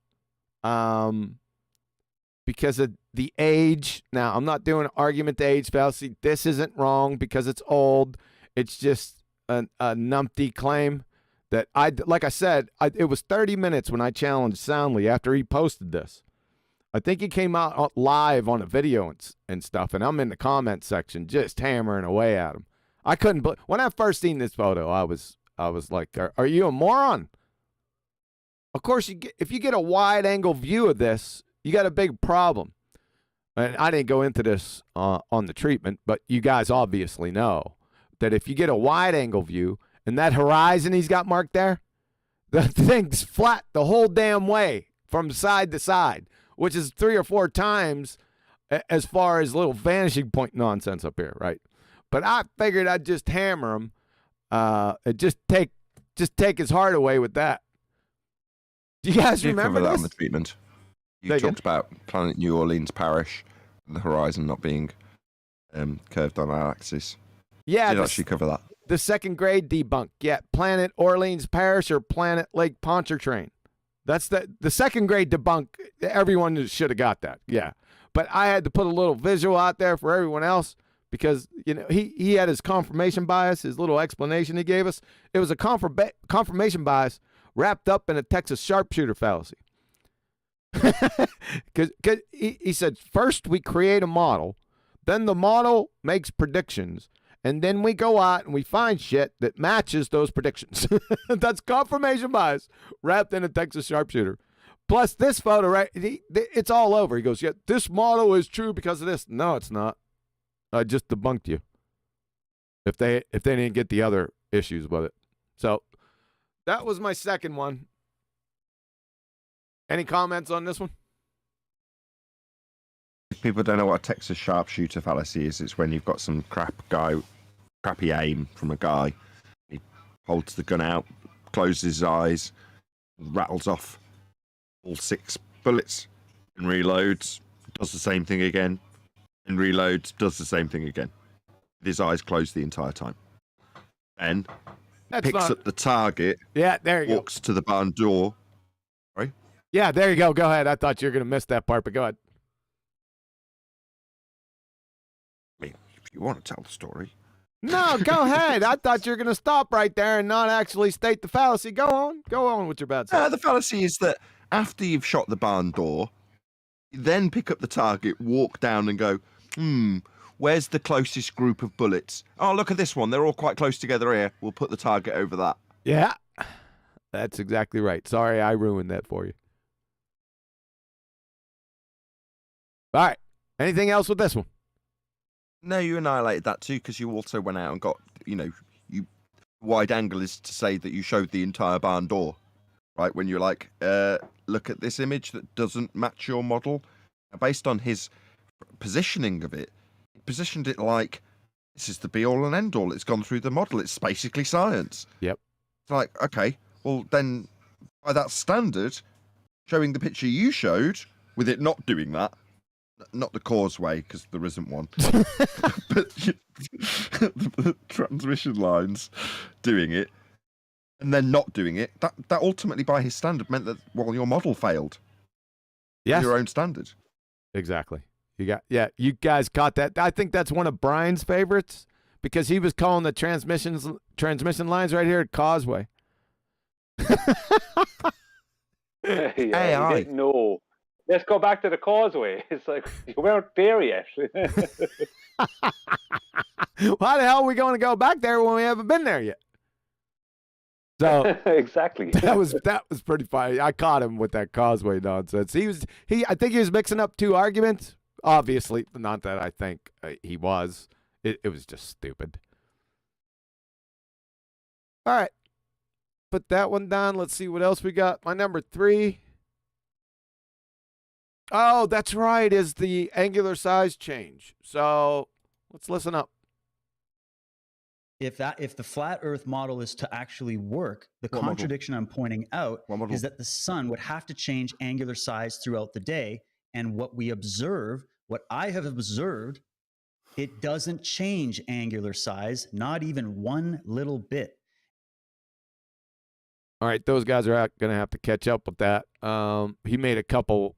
because of the age. Now, I'm not doing an argument to age fallacy. This isn't wrong because it's old. It's just a numpty claim that like I said, it was 30 minutes when I challenged Soundly after he posted this. I think he came out live on a video and stuff, and I'm in the comment section just hammering away at him. I couldn't believe when I first seen this photo. I was like, "Are you a moron?" Of course, if you get a wide angle view of this, you got a big problem. And I didn't go into this on the treatment, but you guys obviously know that if you get a wide angle view and that horizon he's got marked there, the thing's flat the whole damn way from side to side, which is 3 or 4 times as far as little vanishing point nonsense up here, right? But I figured I'd just hammer him, just take his heart away with that. Do you guys remember cover that this? on the treatment? You talked about Planet New Orleans Parish, the horizon not being curved on our axis. Yeah, Did actually cover that? The 2nd grade debunk. Yeah, Planet Orleans Parish or Planet Lake Pontchartrain. That's the 2nd grade debunk. Everyone should have got that. Yeah, but I had to put a little visual out there for everyone else because he had his confirmation bias, his little explanation he gave us. It was a confirmation bias wrapped up in a Texas sharpshooter fallacy. Because he said, first we create a model, then the model makes predictions, and then we go out and we find shit that matches those predictions. That's confirmation bias wrapped in a Texas sharpshooter. Plus this photo, right? It's all over. He goes, yeah, this model is true because of this. No, it's not. I just debunked you. If they didn't get the other issues with it. So that was my second one. Any comments on this one? If people don't know what a Texas sharpshooter fallacy is, it's when you've got some crappy aim from a guy. He holds the gun out, closes his eyes, rattles off all 6 bullets, and reloads, does the same thing again, and reloads, does the same thing again. With his eyes closed the entire time. Then picks up the target, yeah, there you walks to the barn door. Right? Yeah, there you go. Go ahead. I thought you were going to miss that part, but go ahead. I mean, if you want to tell the story. No, go ahead. I thought you were going to stop right there and not actually state the fallacy. Go on. Go on with your bad side. The fallacy is that after you've shot the barn door, you then pick up the target, walk down and go, where's the closest group of bullets? Oh, look at this one. They're all quite close together here. We'll put the target over that. Yeah, that's exactly right. Sorry, I ruined that for you. All right. Anything else with this one? No, you annihilated that too, because you also went out and got, you wide angle is to say that you showed the entire barn door, right? When you're like, look at this image that doesn't match your model. Based on his positioning of it, he positioned it like, this is the be-all and end-all. It's gone through the model. It's basically science. Yep. It's like, okay, well then, by that standard, showing the picture you showed, with it not doing that, not the causeway, because there isn't one, but the transmission lines doing it, and then not doing it, that ultimately, by his standard, meant that, well, your model failed. Yes. Your own standard. Exactly. You guys caught that. I think that's one of Brian's favorites because he was calling the transmission lines right here at Causeway. Yeah, AI. he didn't know. Let's go back to the causeway. It's like, you weren't there yet. Why the hell are we going to go back there when we haven't been there yet? So exactly. that was pretty funny. I caught him with that Causeway nonsense. I think he was mixing up two arguments. Obviously, not that I think he was. It was just stupid. All right. Put that one down. Let's see what else we got. My number 3. Oh, that's right, is the angular size change. So let's listen up. If the flat Earth model is to actually work, the contradiction I'm pointing out is that the sun would have to change angular size throughout the day. And what I have observed, it doesn't change angular size, not even one little bit. All right, those guys are going to have to catch up with that. He made a couple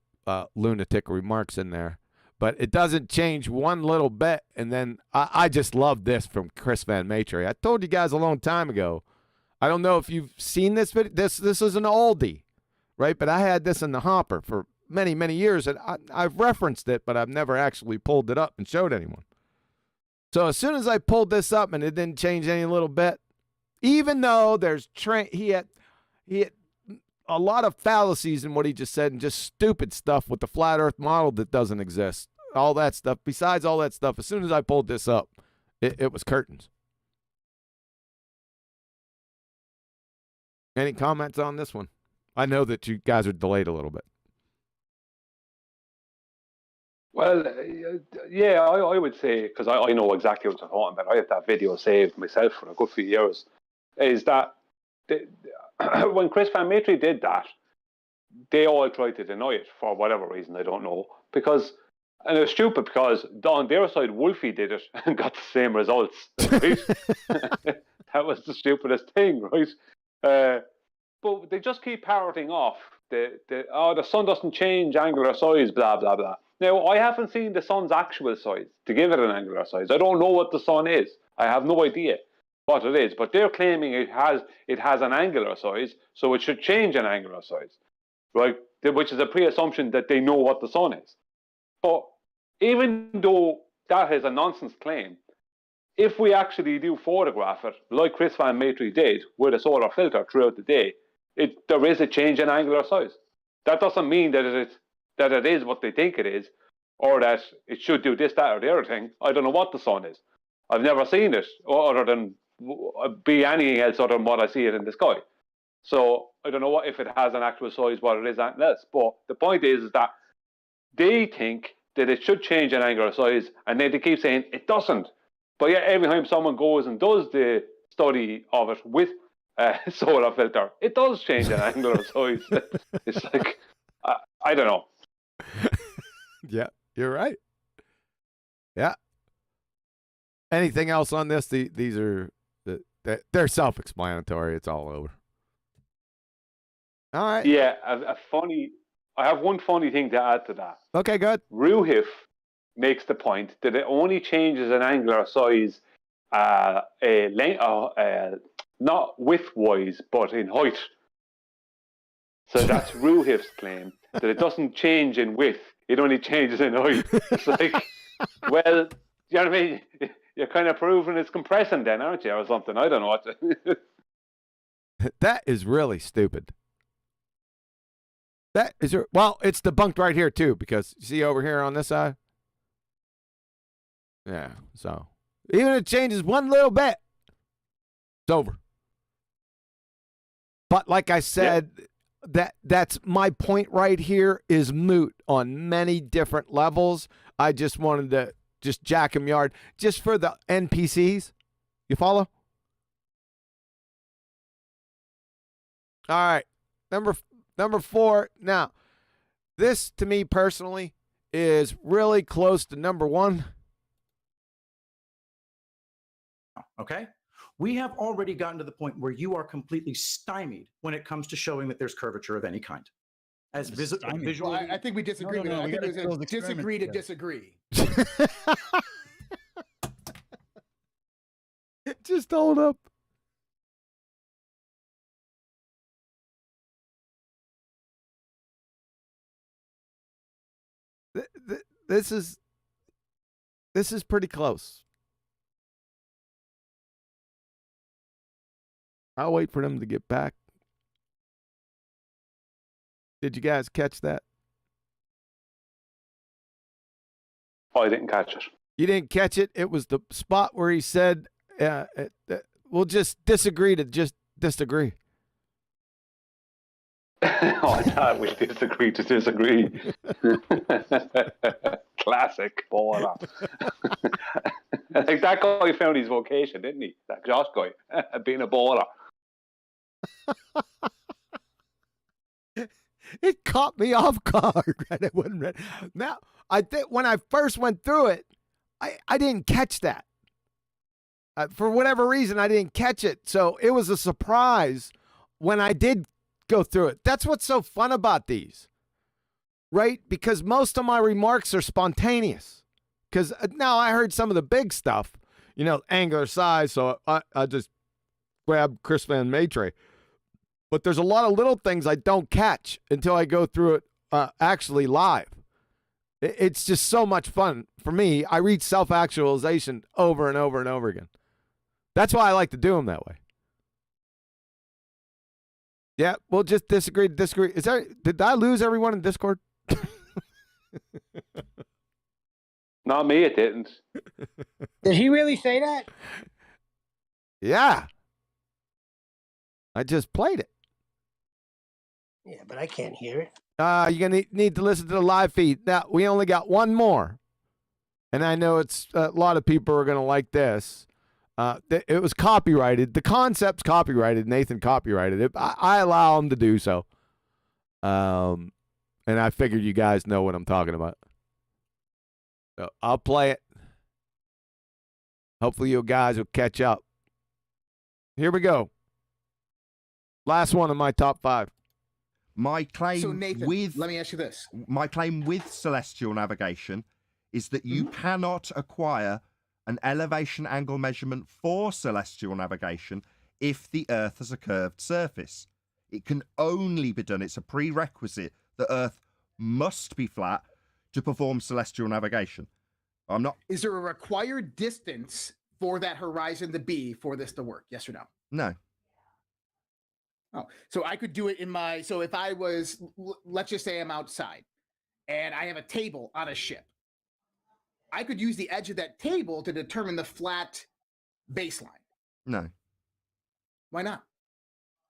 lunatic remarks in there, but it doesn't change one little bit. And then I just love this from Chris Van Matre. I told you guys a long time ago. I don't know if you've seen this video. This is an oldie, right? But I had this in the hopper for many, many years, and I've referenced it, but I've never actually pulled it up and showed anyone. So as soon as I pulled this up and it didn't change any little bit, even though he had a lot of fallacies in what he just said and just stupid stuff with the flat Earth model that doesn't exist. All that stuff. Besides all that stuff, as soon as I pulled this up, it was curtains. Any comments on this one? I know that you guys are delayed a little bit. Well, yeah, I would say, because I know exactly what you're talking about. I have that video saved myself for a good few years. Is that when Chris Van Matre did that, they all tried to deny it for whatever reason, I don't know. And it was stupid because on their side, Wolfie did it and got the same results. Right? That was the stupidest thing, right? But they just keep parroting off the sun doesn't change angular size, blah, blah, blah. Now, I haven't seen the sun's actual size to give it an angular size. I don't know what the sun is. I have no idea what it is, but they're claiming it has an angular size, so it should change an angular size, right? Which is a pre-assumption that they know what the sun is. But even though that is a nonsense claim, if we actually do photograph it, like Chris Van Matre did with a solar filter throughout the day, there is a change in angular size. That doesn't mean that it is what they think it is, or that it should do this, that, or the other thing. I don't know what the sun is. I've never seen it other than be anything else other than what I see it in the sky. So I don't know if it has an actual size, what it is, anything else. But the point is that they think that it should change in angular size, and then they keep saying it doesn't. But yet every time someone goes and does the study of it with a solar filter, it does change in angular size. It's like, I don't know. Yeah, you're right. Yeah. Anything else on this? These are they're self-explanatory. It's all over. All right. Yeah, a funny I have one funny thing to add to that. Okay, good. Ruhif makes the point that it only changes an angular size not width-wise, but in height. So that's Ruhif's claim, that it doesn't change in width, it only changes in height. It's like, well, you know what I mean? You're kind of proving it's compressing then, aren't you, or something? I don't know what to... That is really stupid. That is well, it's debunked right here too, because you see over here on this side? Yeah, so even if it changes one little bit, it's over. But like I said, that's my point right here is moot on many different levels. I just wanted to just jack him yard just for the NPCs. You follow? All right. Number 4. Now, this to me personally is really close to number 1. Okay? We have already gotten to the point where you are completely stymied when it comes to showing that there's curvature of any kind. As visually, Well, I think we disagree with that. I think it was a disagree to disagree. Just hold up. This is pretty close. I'll wait for them to get back. Did you guys catch that? Oh, I didn't catch it. You didn't catch it? It was the spot where he said, we'll just disagree to just disagree. Oh, I thought we disagree to disagree. Classic baller. Like that guy found his vocation, didn't he? That Josh guy, being a baller. It caught me off guard. It wasn't ready. Now, I think when I first went through it, I didn't catch that. For whatever reason, I didn't catch it. So it was a surprise when I did go through it. That's what's so fun about these, right? Because most of my remarks are spontaneous. Because now I heard some of the big stuff, angular size, so I just grabbed Chris Van Maitre. But there's a lot of little things I don't catch until I go through it actually live. It's just so much fun for me. I read self-actualization over and over and over again. That's why I like to do them that way. Yeah, we'll just disagree. Did I lose everyone in Discord? Not me, it didn't. Did he really say that? Yeah. I just played it. Yeah, but I can't hear it. You're going to need to listen to the live feed. Now, we only got one more. And I know it's a lot of people are going to like this. It was copyrighted. The concept's copyrighted. Nathan copyrighted it. I allow him to do so. And I figured you guys know what I'm talking about. So I'll play it. Hopefully you guys will catch up. Here we go. Last one of my top 5. My claim So Nathan, let me ask you this. My claim with celestial navigation is that you cannot acquire an elevation angle measurement for celestial navigation if the Earth has a curved surface. It can only be done, it's a prerequisite, the Earth must be flat to perform celestial navigation. Is there a required distance for that horizon to be for this to work? Yes or no? No. Oh, so I could do it so if I was, let's just say I'm outside and I have a table on a ship. I could use the edge of that table to determine the flat baseline. No. Why not?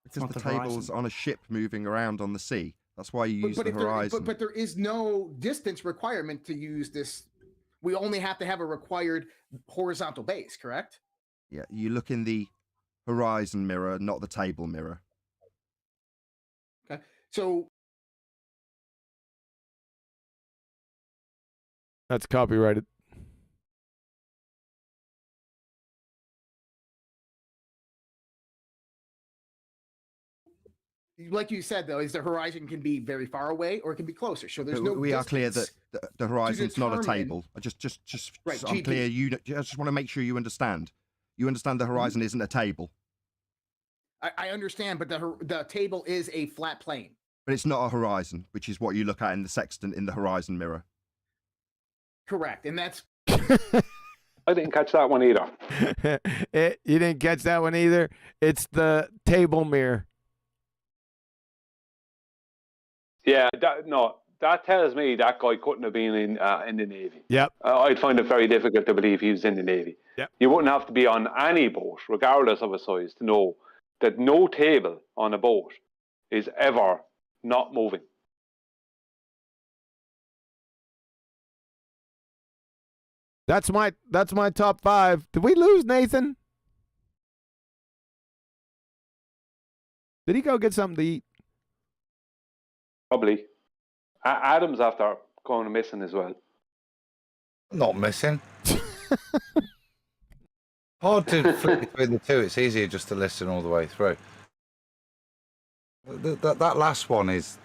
Because the table's on a ship moving around on the sea. That's why you use the horizon. But there is no distance requirement to use this. We only have to have a required horizontal base, correct? Yeah, you look in the horizon mirror, not the table mirror. Okay. So that's copyrighted. like you said, though, is the horizon can be very far away or it can be closer. So there's no. We are clear that the horizon's not a determine- table. Just Right, so I'm GP. clear. I just want to make sure you understand. You understand the horizon isn't a table, I understand, but the table is a flat plane. but it's not a horizon, which is what you look at in the sextant in the horizon mirror. Correct, and that's. I didn't catch that one either. You didn't catch that one either. It's the table mirror. Yeah, that tells me that guy couldn't have been in the Navy. Yep. I'd find it very difficult to believe he was in the Navy. Yep. You wouldn't have to be on any boat, regardless of its size, to know that no table on a boat is ever not moving. That's my top 5. Did we lose Nathan? Did he go get something to eat? Probably. Adam's after going missing as well. Not missing. Hard to flip between the two. It's easier just to listen all the way through. That last one is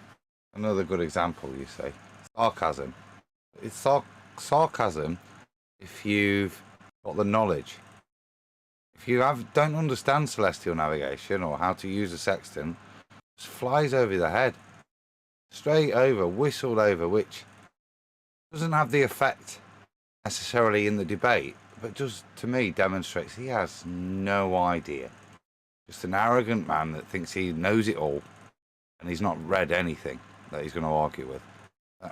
another good example, you say. Sarcasm. It's sarcasm if you've got the knowledge. If you don't understand celestial navigation or how to use a sextant, it just flies over the head. Straight over, whistled over, which doesn't have the effect necessarily in the debate, but just to me demonstrates he has no idea. Just an arrogant man that thinks he knows it all and he's not read anything that he's going to argue with.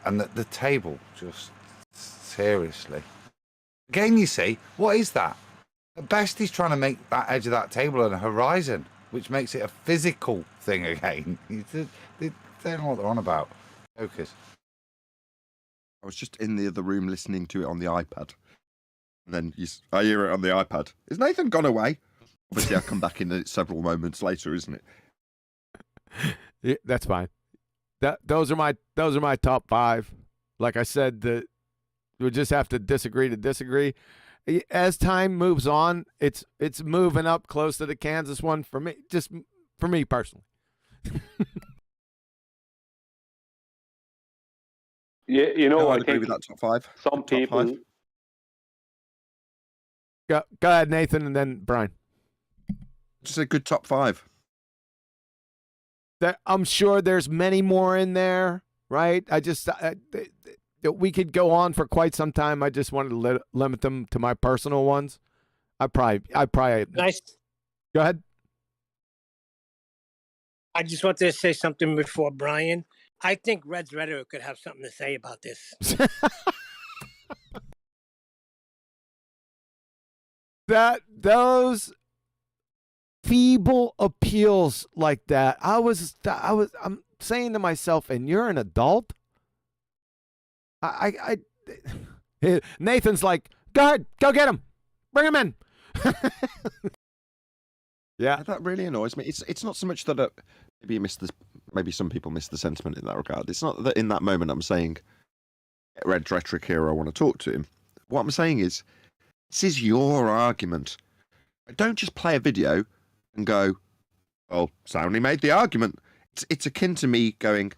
And the table, just seriously. Again, you see, what is that? At best, he's trying to make that edge of that table a horizon, which makes it a physical thing again. They don't know what they're on about. Focus. I was just in the other room listening to it on the iPad. And then I hear it on the iPad. Is Nathan gone away? Obviously, I come back in it several moments later, isn't it? Yeah, that's fine. Those are my top 5. Like I said, we'll just have to disagree to disagree. As time moves on, it's moving up close to the Kansas one for me. Just for me personally. Yeah, I I agree think with that top 5. some people. Go ahead, Nathan, and then Brian. Just a good top 5. I'm sure there's many more in there, right? We could go on for quite some time. I just wanted to limit them to my personal ones. I probably. Nice. Go ahead. I just wanted to say something before Brian. I think Red's Rhetoric could have something to say about this. Those feeble appeals like that. I'm saying to myself, and you're an adult. Nathan's like, go ahead, go get him, bring him in. Yeah, that really annoys me. It's not so much that maybe some people miss the sentiment in that regard. It's not that in that moment I'm saying, Red's rhetoric here, I want to talk to him. What I'm saying is, this is your argument. Don't just play a video and go, well, Soundly made the argument. It's akin to me going,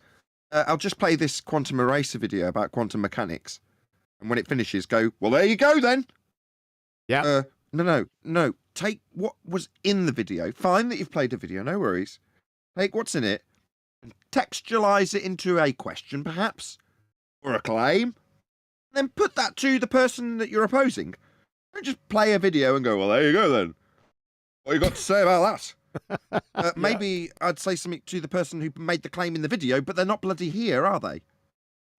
I'll just play this quantum eraser video about quantum mechanics. And when it finishes, go, well, there you go then. Yeah. No. Take what was in the video. Fine that you've played a video, no worries. Take what's in it and textualize it into a question, perhaps, or a claim. Then put that to the person that you're opposing. Don't just play a video and go, well, there you go then. What you got to say about that? Maybe I'd say something to the person who made the claim in the video, but they're not bloody here, are they?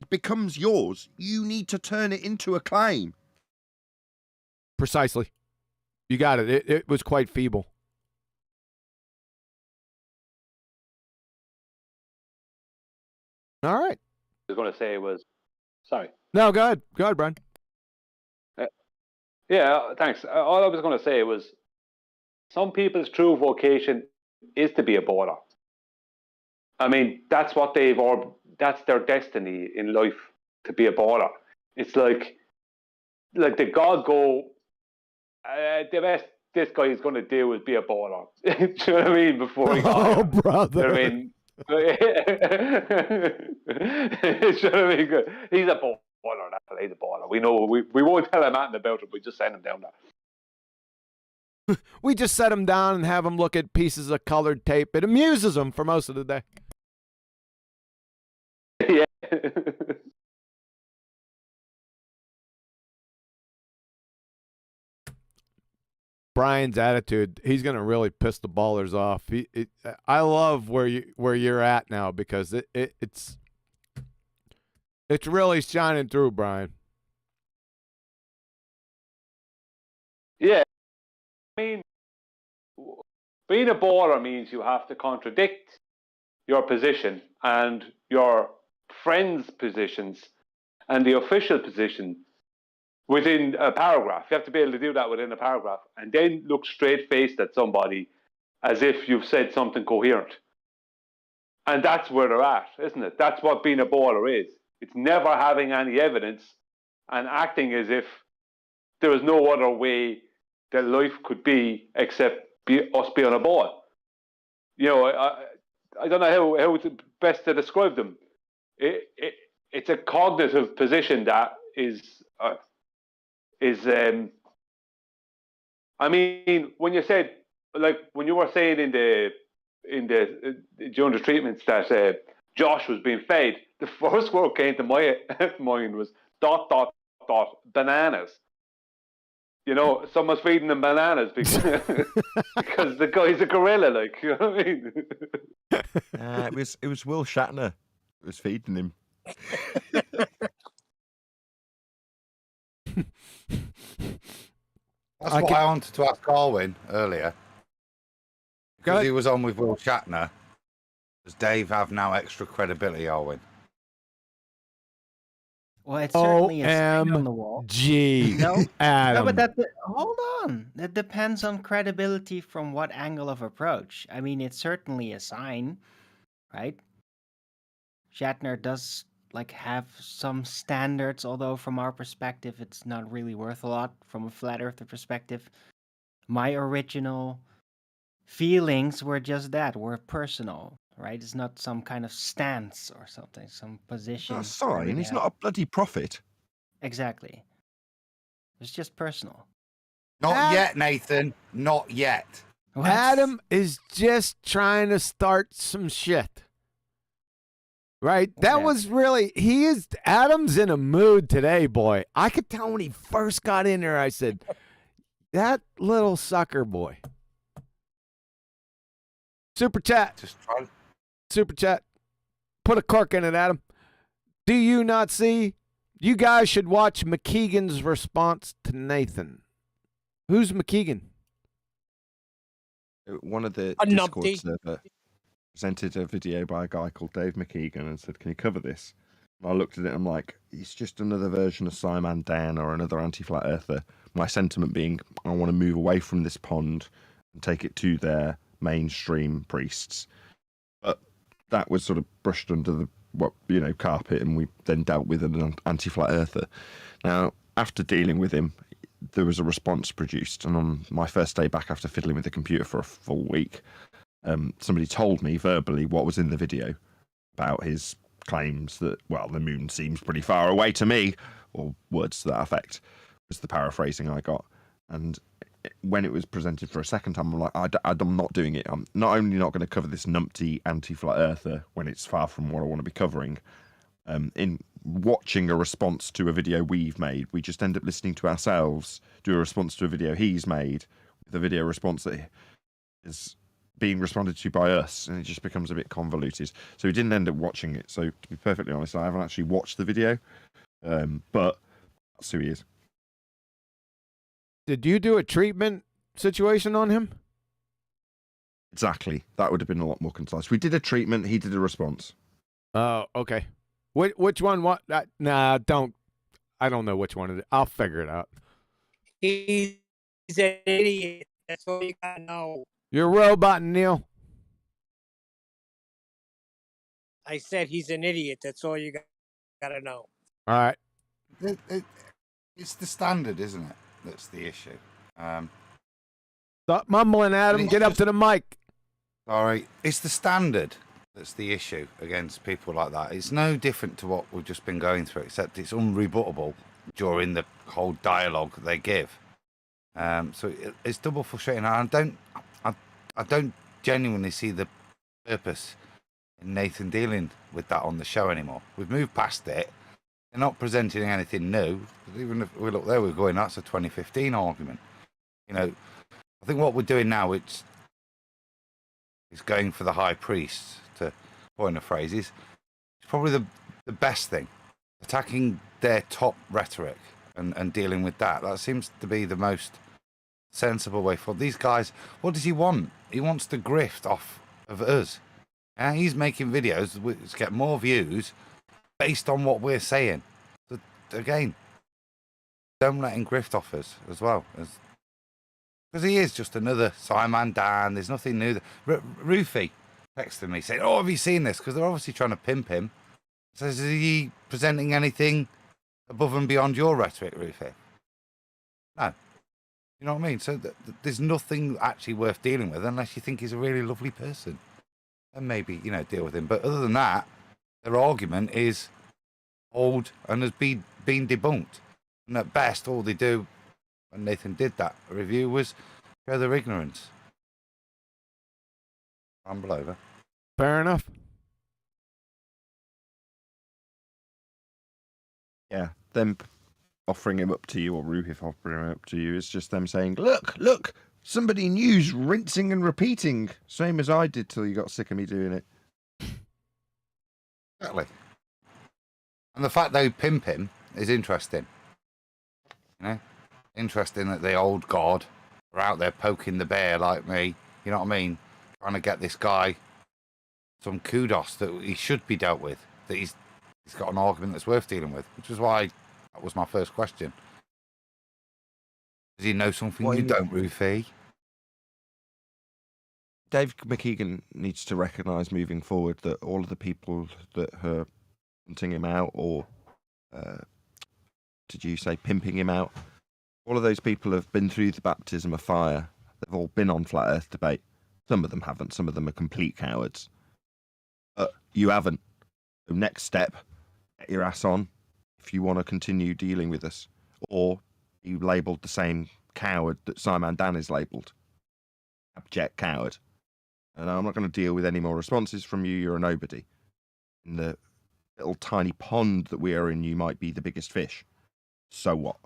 It becomes yours. You need to turn it into a claim. Precisely. You got it. It was quite feeble. All right. I was going to say was, sorry. No, go ahead. Go ahead, Brian. Yeah, thanks. All I was going to say was, some people's true vocation is to be a baller. I mean, that's what that's their destiny in life, to be a baller. It's like the God go, the best this guy is going to do is be a baller. Do you know what I mean? Before he got brother. You know what I mean? It should have been good. He's a baller. He's a baller. We know. We won't tell him anything about it. We just send him down there. We just set him down and have him look at pieces of colored tape. It amuses him for most of the day. Yeah. Brian's attitude, he's going to really piss the ballers off. I love where you're at now because it's really shining through, Brian. Yeah. I mean, being a baller means you have to contradict your position and your friends' positions and the official position within a paragraph. You have to be able to do that within a paragraph and then look straight-faced at somebody as if you've said something coherent. And that's where they're at, isn't it? That's what being a baller is. It's never having any evidence and acting as if there is no other way that life could be except us being on a ball. You know, I don't know how it's best to describe them. It's a cognitive position that is I mean, when you said, like, when you were saying during the treatments that Josh was being fed, the first word came to my mind was ... bananas. You know, someone's feeding them bananas because because the guy's a gorilla, like, you know what I mean? It was Will Shatner who was feeding him. That's what I wanted to ask Carwin earlier. Because he was on with Will Shatner. Does Dave have now extra credibility, Arwin? Well, it's certainly a sign on the wall. G. No, Adam. no, but hold on. That depends on credibility from what angle of approach. I mean, it's certainly a sign, right? Shatner does like have some standards, although from our perspective, it's not really worth a lot from a flat earther perspective. My original feelings were just that, were personal, right? It's not some kind of stance or something, some position. That's a sign. He's not a bloody prophet. Exactly. It's just personal. Not yet, Nathan. Not yet. What? Adam is just trying to start some shit. Right? That was really, Adam's in a mood today, boy. I could tell when he first got in there, I said, that little sucker boy. Super chat. Just try. Super chat. Put a cork in it, Adam. Do you not see? You guys should watch McKeegan's response to Nathan. Who's McKeegan? One of the A Discord numpty. server presented a video by a guy called Dave McKeegan and said, "Can you cover this?" And I looked at it and I'm like, it's just another version of Simon Dan or another anti-flat earther. My sentiment being, I want to move away from this pond and take it to their mainstream priests. But that was sort of brushed under the carpet, and we then dealt with an anti-flat earther. Now, after dealing with him, there was a response produced, and on my first day back after fiddling with the computer for a full week, somebody told me verbally what was in the video about his claims that, well, the moon seems pretty far away to me, or words to that effect, was the paraphrasing I got. And when it was presented for a second time, I'm like, I'm not doing it. I'm not only not going to cover this numpty anti-flat earther when it's far from what I want to be covering. In watching a response to a video we've made, we just end up listening to ourselves do a response to a video he's made, the video response that is being responded to by us, and it just becomes a bit convoluted. So we didn't end up watching it. So to be perfectly honest, I haven't actually watched the video, but that's who he is. Did you do a treatment situation on him? Exactly. That would have been a lot more concise. We did a treatment. He did a response. Oh, okay. Which one? What? Nah, don't. I don't know which one it is. I'll figure it out. He's an idiot. That's all you gotta know. You're a robot, Neil. I said he's an idiot. That's all you gotta know. All right. It's the standard, isn't it? That's the issue. Stop mumbling, Adam. Get up to the mic. Sorry. It's the standard. that's the issue against people like that. It's no different to what we've just been going through, except it's unrebuttable during the whole dialogue they give. So it's double frustrating. I don't genuinely see the purpose in Nathan dealing with that on the show anymore. We've moved past it. They're not presenting anything new. Even if we look there, we're going, that's a 2015 argument. You know, I think what we're doing now, is going for the high priest, to coin a phrase, is probably the best thing. Attacking their top rhetoric and dealing with that. That seems to be the most sensible way forward. These guys, what does he want? He wants to grift off of us. And he's making videos which get more views based on what we're saying. So again, don't let him grift off us as well. Because he is just another Simon Dan. There's nothing new. Rufy texted me saying, "Oh, have you seen this?" Because they're obviously trying to pimp him. Says, "Is he presenting anything above and beyond your rhetoric, Rufy?" No. You know what I mean? So there's nothing actually worth dealing with unless you think he's a really lovely person. And maybe, you know, deal with him. But other than that, their argument is old and has been debunked. And at best, all they do, when Nathan did that review, was show their ignorance. Ramble over. Fair enough. Yeah, them offering him up to you, or Ruhif offering him up to you, is just them saying, look, somebody new's rinsing and repeating, same as I did till you got sick of me doing it. Exactly. And the fact they pimp him is interesting. You know? Interesting that the old god are out there poking the bear like me, you know what I mean? Trying to get this guy some kudos that he should be dealt with, that he's got an argument that's worth dealing with, which is why that was my first question. Does he know something you don't, Rufy? Dave McKeegan needs to recognise moving forward that all of the people that are hunting him out, or did you say pimping him out? All of those people have been through the baptism of fire. They've all been on Flat Earth debate. Some of them haven't. Some of them are complete cowards. But you haven't. So next step, get your ass on if you want to continue dealing with us. Or you labelled the same coward that Simon Dan is labelled. Abject coward. And I'm not going to deal with any more responses from you. You're a nobody. In the little tiny pond that we are in, you might be the biggest fish. So what?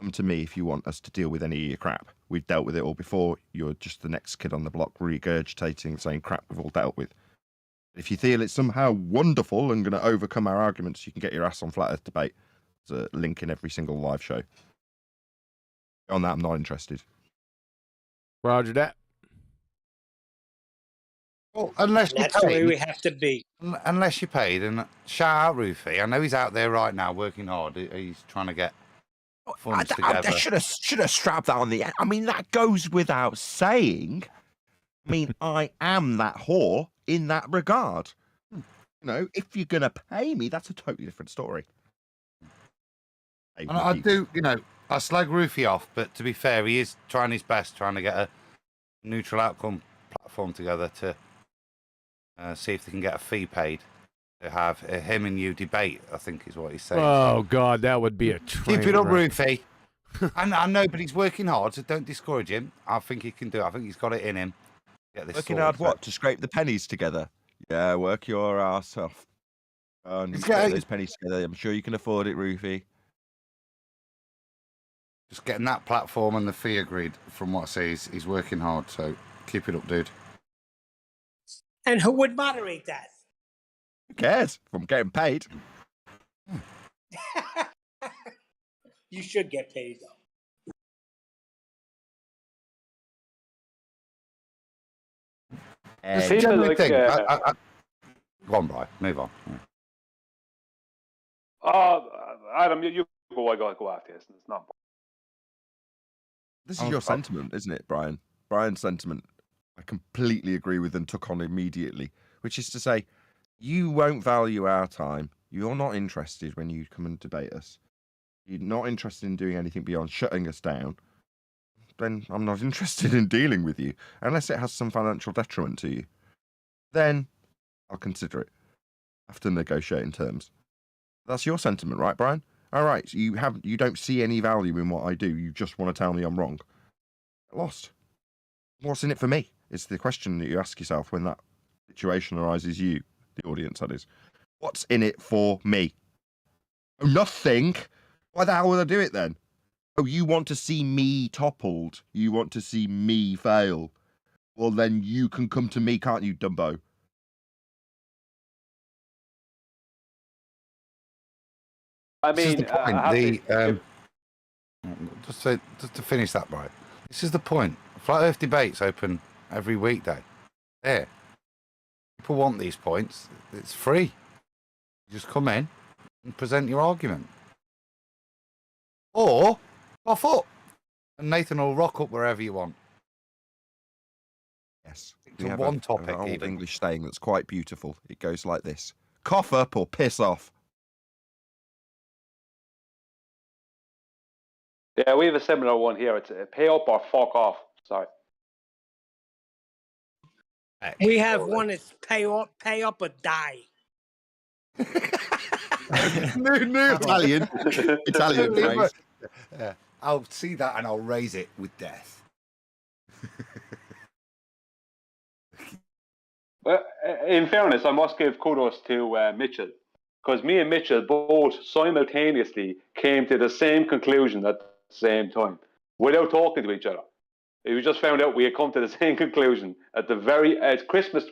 Come to me if you want us to deal with any of your crap. We've dealt with it all before. You're just the next kid on the block regurgitating the same crap we've all dealt with. If you feel it's somehow wonderful and going to overcome our arguments, you can get your ass on Flat Earth debate. There's a link in every single live show. On that, I'm not interested. Roger that. Well, unless you That's the way we have to be. Unless you're paid, and shout out Rufy. I know he's out there right now working hard. He's trying to get funds together. I should have strapped that on the end. I mean, that goes without saying. I mean, I am that whore in that regard. You know, if you're going to pay me, that's a totally different story. And I do, you know, I slag Rufy off, but to be fair, he is trying his best, trying to get a neutral outcome platform together to see if they can get a fee paid to have him and you debate, I think is what he's saying. Oh, God, that would be a train Keep it up, wreck. Rufy. I know, but he's working hard, so don't discourage him. I think he can do it. I think he's got it in him. Get this Working sorted, hard so. what? To scrape the pennies together? Yeah, work your ass off. And He's get those pennies together. I'm sure you can afford it, Rufy. Just getting that platform and the fee agreed, from what I see, he's working hard, so keep it up, dude. And who would moderate that? Who cares? If I'm getting paid. You should get paid, though. See, People the like, thing. Go on, Brian. Move on. Adam, you go. I go after this. It's not. This is your sentiment, isn't it, Brian? Brian's sentiment, I completely agree with and took on immediately, which is to say, you won't value our time. You're not interested when you come and debate us. You're not interested in doing anything beyond shutting us down. Then I'm not interested in dealing with you, unless it has some financial detriment to you. then I'll consider it after negotiating terms. That's your sentiment, right, Brian? All right, so you don't see any value in what I do. You just want to tell me I'm wrong. Lost. What's in it for me? It's the question that you ask yourself when that situation arises. You, the audience, that is. What's in it for me? Oh, nothing. Why the hell would I do it then? Oh, you want to see me toppled? You want to see me fail? Well, then you can come to me, can't you, Dumbo? I This is mean, the point. Just to finish that, right? This is the point. Flat Earth debates open every weekday. There. People want these points. It's free. You just come in and present your argument. Or off up. And Nathan will rock up wherever you want. Yes. We have one topic. An old English saying that's quite beautiful. It goes like this: cough up or piss off. Yeah, we have a similar one here. It's pay up or fuck off. Sorry. We have one that's pay up or die. new Italian phrase. Yeah, I'll see that and I'll raise it with death. Well, in fairness, I must give kudos to Mitchell, because me and Mitchell both simultaneously came to the same conclusion at the same time, without talking to each other. We just found out we had come to the same conclusion at the very Christmas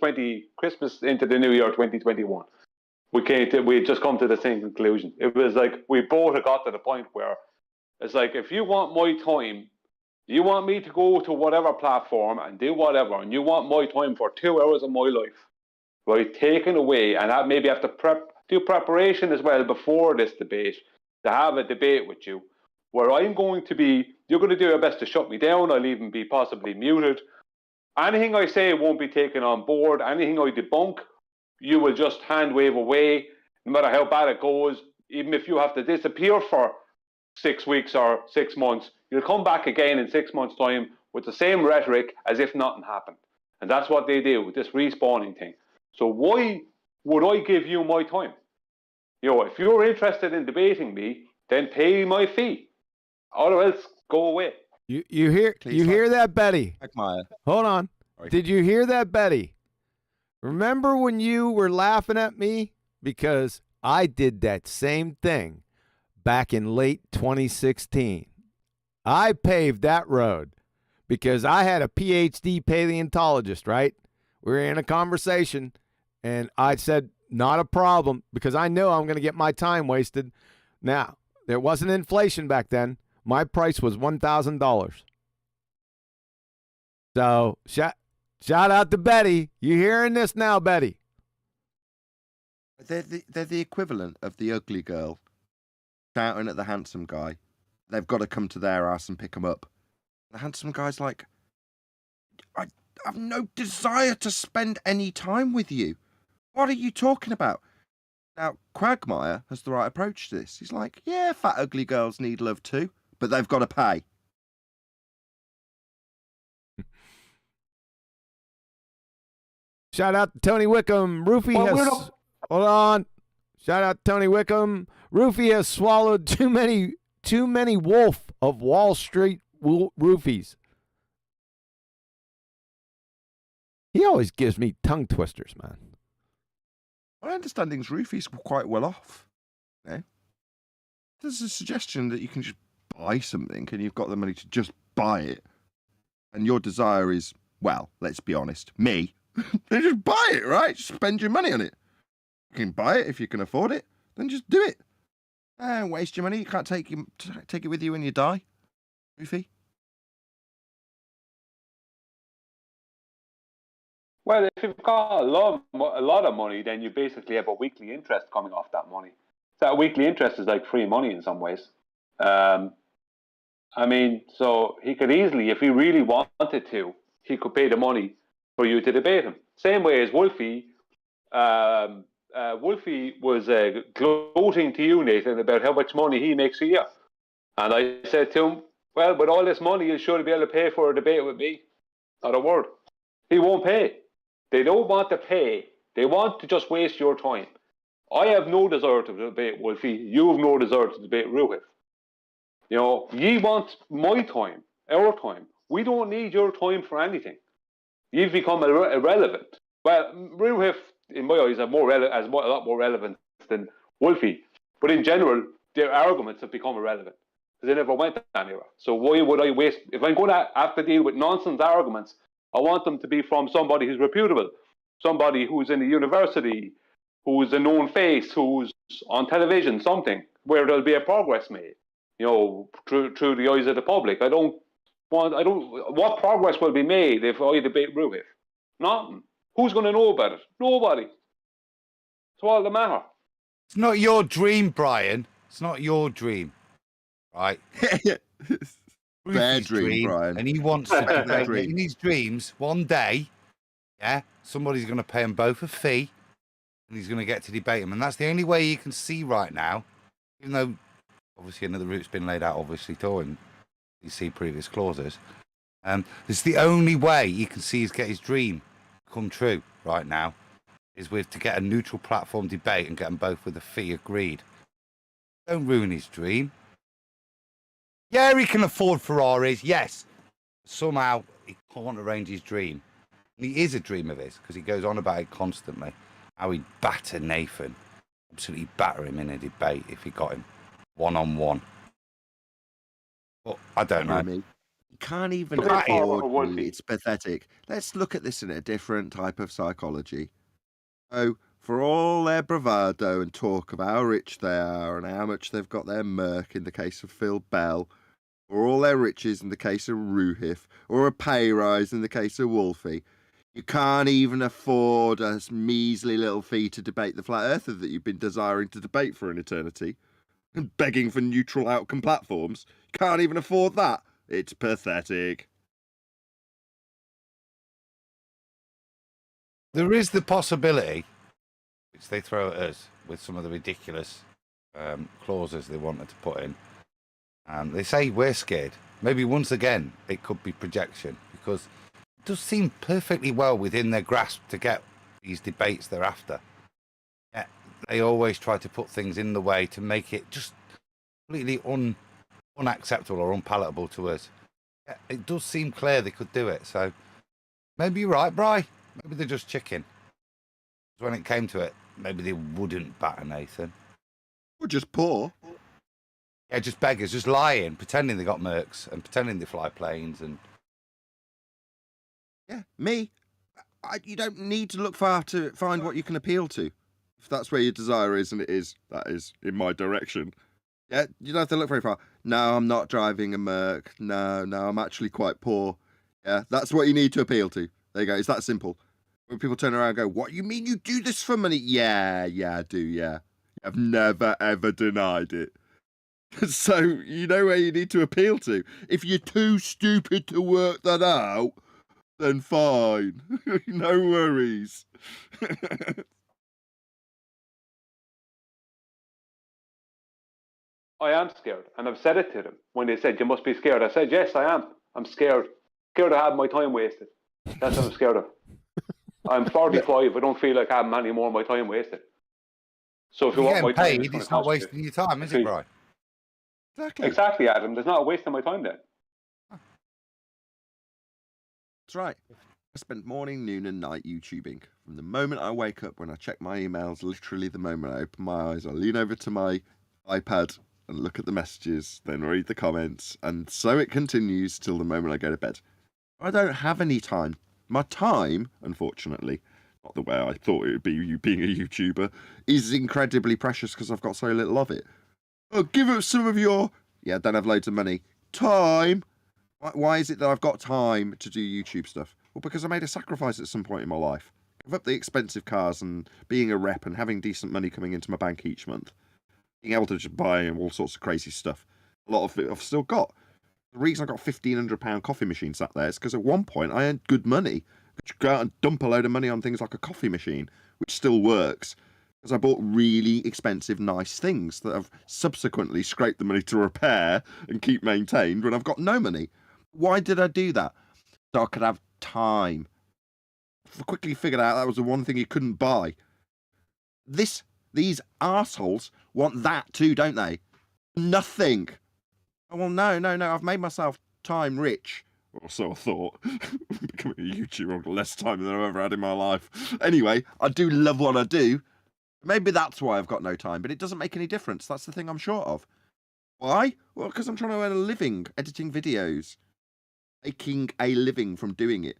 into the New Year 2021. We had just come to the same conclusion. It was like we both had got to the point where it's like, if you want my time, you want me to go to whatever platform and do whatever, and you want my time for 2 hours of my life, right, taken away, and I maybe have to do preparation as well before this debate, to have a debate with you, where you're going to do your best to shut me down. I'll even be possibly muted. Anything I say won't be taken on board. Anything I debunk, you will just hand wave away, no matter how bad it goes. Even if you have to disappear for 6 weeks or 6 months, you'll come back again in 6 months' time with the same rhetoric as if nothing happened. And that's what they do with this respawning thing. So why would I give you my time? If you're interested in debating me, then pay my fee. Or else go away. You hear that, Betty? Hold on. Sorry. Did you hear that, Betty? Remember when you were laughing at me? Because I did that same thing back in late 2016. I paved that road because I had a PhD paleontologist, right? We were in a conversation, and I said, not a problem, because I know I'm going to get my time wasted. Now, there wasn't inflation back then. My price was $1,000. So, shout out to Betty. You hearing this now, Betty? They're the equivalent of the ugly girl shouting at the handsome guy. They've got to come to their house and pick them up. The handsome guy's like, I have no desire to spend any time with you. What are you talking about? Now, Quagmire has the right approach to this. He's like, yeah, fat ugly girls need love too, but they've got to pay. Shout out to Tony Wickham. Hold on. Shout out to Tony Wickham. Roofie has swallowed too many Wolf of Wall Street roofies. He always gives me tongue twisters, man. My understanding is roofies were quite well off. There's a suggestion that you can just buy something and you've got the money to just buy it. And your desire is, well, let's be honest, me. Then just buy it, right? Just spend your money on it. You can buy it if you can afford it. Then just do it. Don't waste your money. You can't take it with you when you die. Roofie. Well, if you've got a lot of money, then you basically have a weekly interest coming off that money. That weekly interest is like free money in some ways. I mean, so he could easily, if he really wanted to, he could pay the money for you to debate him. Same way as Wolfie. Wolfie was gloating to you, Nathan, about how much money he makes a year. And I said to him, well, with all this money, you'll surely be able to pay for a debate with me. Not a word. He won't pay. They don't want to pay. They want to just waste your time. I have no desire to debate Wolfie. You have no desire to debate Ruhif. You know, ye want my time, our time. We don't need your time for anything. You've become irrelevant. Well, Ruhif, in my eyes, has a lot more relevance than Wolfie. But in general, their arguments have become irrelevant because they never went anywhere. So why would I waste? If I'm going to have to deal with nonsense arguments, I want them to be from somebody who's reputable, somebody who's in a university, who's a known face, who's on television, something where there'll be a progress made. You know, through the eyes of the public. What progress will be made if I debate Ruhif? Nothing. Who's going to know about it? Nobody. It's all that matter. It's not your dream, Brian. It's not your dream, right? Their dream, Brian. And he wants to debate it. In his dreams, one day, yeah, somebody's going to pay them both a fee, and he's going to get to debate them. And that's the only way you can see right now, even though obviously another route's been laid out, obviously, too, and you see previous clauses. It's the only way you can see is get his dream come true right now, is to get a neutral platform debate and get them both with a fee agreed. Don't ruin his dream. Yeah, he can afford Ferraris, yes. Somehow he can't arrange his dream. And he is a dream of his, because he goes on about it constantly. How he'd batter Nathan. Absolutely batter him in a debate if he got him one-on-one. But I don't know. You can't even afford me. It's pathetic. Let's look at this in a different type of psychology. So, for all their bravado and talk of how rich they are and how much they've got their Merc in the case of Phil Bell, or all their riches in the case of Ruhif, or a pay rise in the case of Wolfie, you can't even afford a measly little fee to debate the flat earther that you've been desiring to debate for an eternity and begging for neutral outcome platforms. You can't even afford that. It's pathetic. There is the possibility, which they throw at us with some of the ridiculous clauses they wanted to put in. They say we're scared. Maybe once again it could be projection, because it does seem perfectly well within their grasp to get these debates they're after. Yeah, they always try to put things in the way to make it just completely unacceptable or unpalatable to us. Yeah, it does seem clear they could do it. So maybe you're right, Bri. Maybe they're just chicken. When it came to it, maybe they wouldn't batter Nathan. Or just poor. Yeah, just beggars, just lying, pretending they got mercs and pretending they fly planes and. Yeah, me. You don't need to look far to find what you can appeal to. If that's where your desire is, and it is, that is in my direction. Yeah, you don't have to look very far. No, I'm not driving a Merc. No, I'm actually quite poor. Yeah, that's what you need to appeal to. There you go. It's that simple. When people turn around and go, what, you mean you do this for money? Yeah, I do, yeah. I've never, ever denied it. So, you know where you need to appeal to. If you're too stupid to work that out, then fine. No worries. I am scared, and I've said it to them when they said, you must be scared. I said, yes, I am. I'm scared. Scared of having my time wasted. That's what I'm scared of. I'm 45. I don't feel like having any more of my time wasted. So if you want my time, it's not wasting your time, is it, right? Exactly, Adam. There's not a waste of my time then. That's right. I spent morning, noon, and night YouTubing. From the moment I wake up, when I check my emails, literally the moment I open my eyes, I lean over to my iPad and look at the messages, then read the comments, and so it continues till the moment I go to bed. I don't have any time. My time, unfortunately, not the way I thought it would be you being a YouTuber, is incredibly precious because I've got so little of it. Oh, give us some of your... Yeah, I don't have loads of money. Time? Why is it that I've got time to do YouTube stuff? Well, because I made a sacrifice at some point in my life. Give up the expensive cars and being a rep and having decent money coming into my bank each month. Being able to just buy all sorts of crazy stuff. A lot of it I've still got. The reason I got £1,500 coffee machine sat there is because at one point I earned good money. I could go out and dump a load of money on things like a coffee machine, which still works. Because I bought really expensive, nice things that I've subsequently scraped the money to repair and keep maintained when I've got no money. Why did I do that? So I could have time. quickly figured out that was the one thing he couldn't buy. These assholes want that too, don't they? Nothing. Oh, well, no. I've made myself time rich. Or so I thought. Becoming a YouTuber with less time than I've ever had in my life. Anyway, I do love what I do. Maybe that's why I've got no time, but it doesn't make any difference. That's the thing I'm short of. Why? Well, because I'm trying to earn a living editing videos. Making a living from doing it.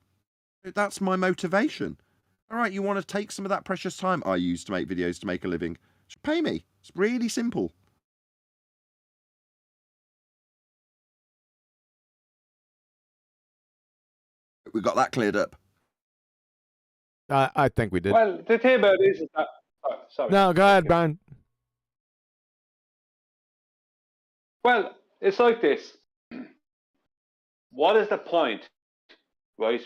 That's my motivation. All right, you want to take some of that precious time I use to make videos to make a living? Just pay me. It's really simple. We got that cleared up. I think we did. Well, the thing about it is that... Oh, sorry. No, go ahead, Brian. Well, it's like this. What is the point, right,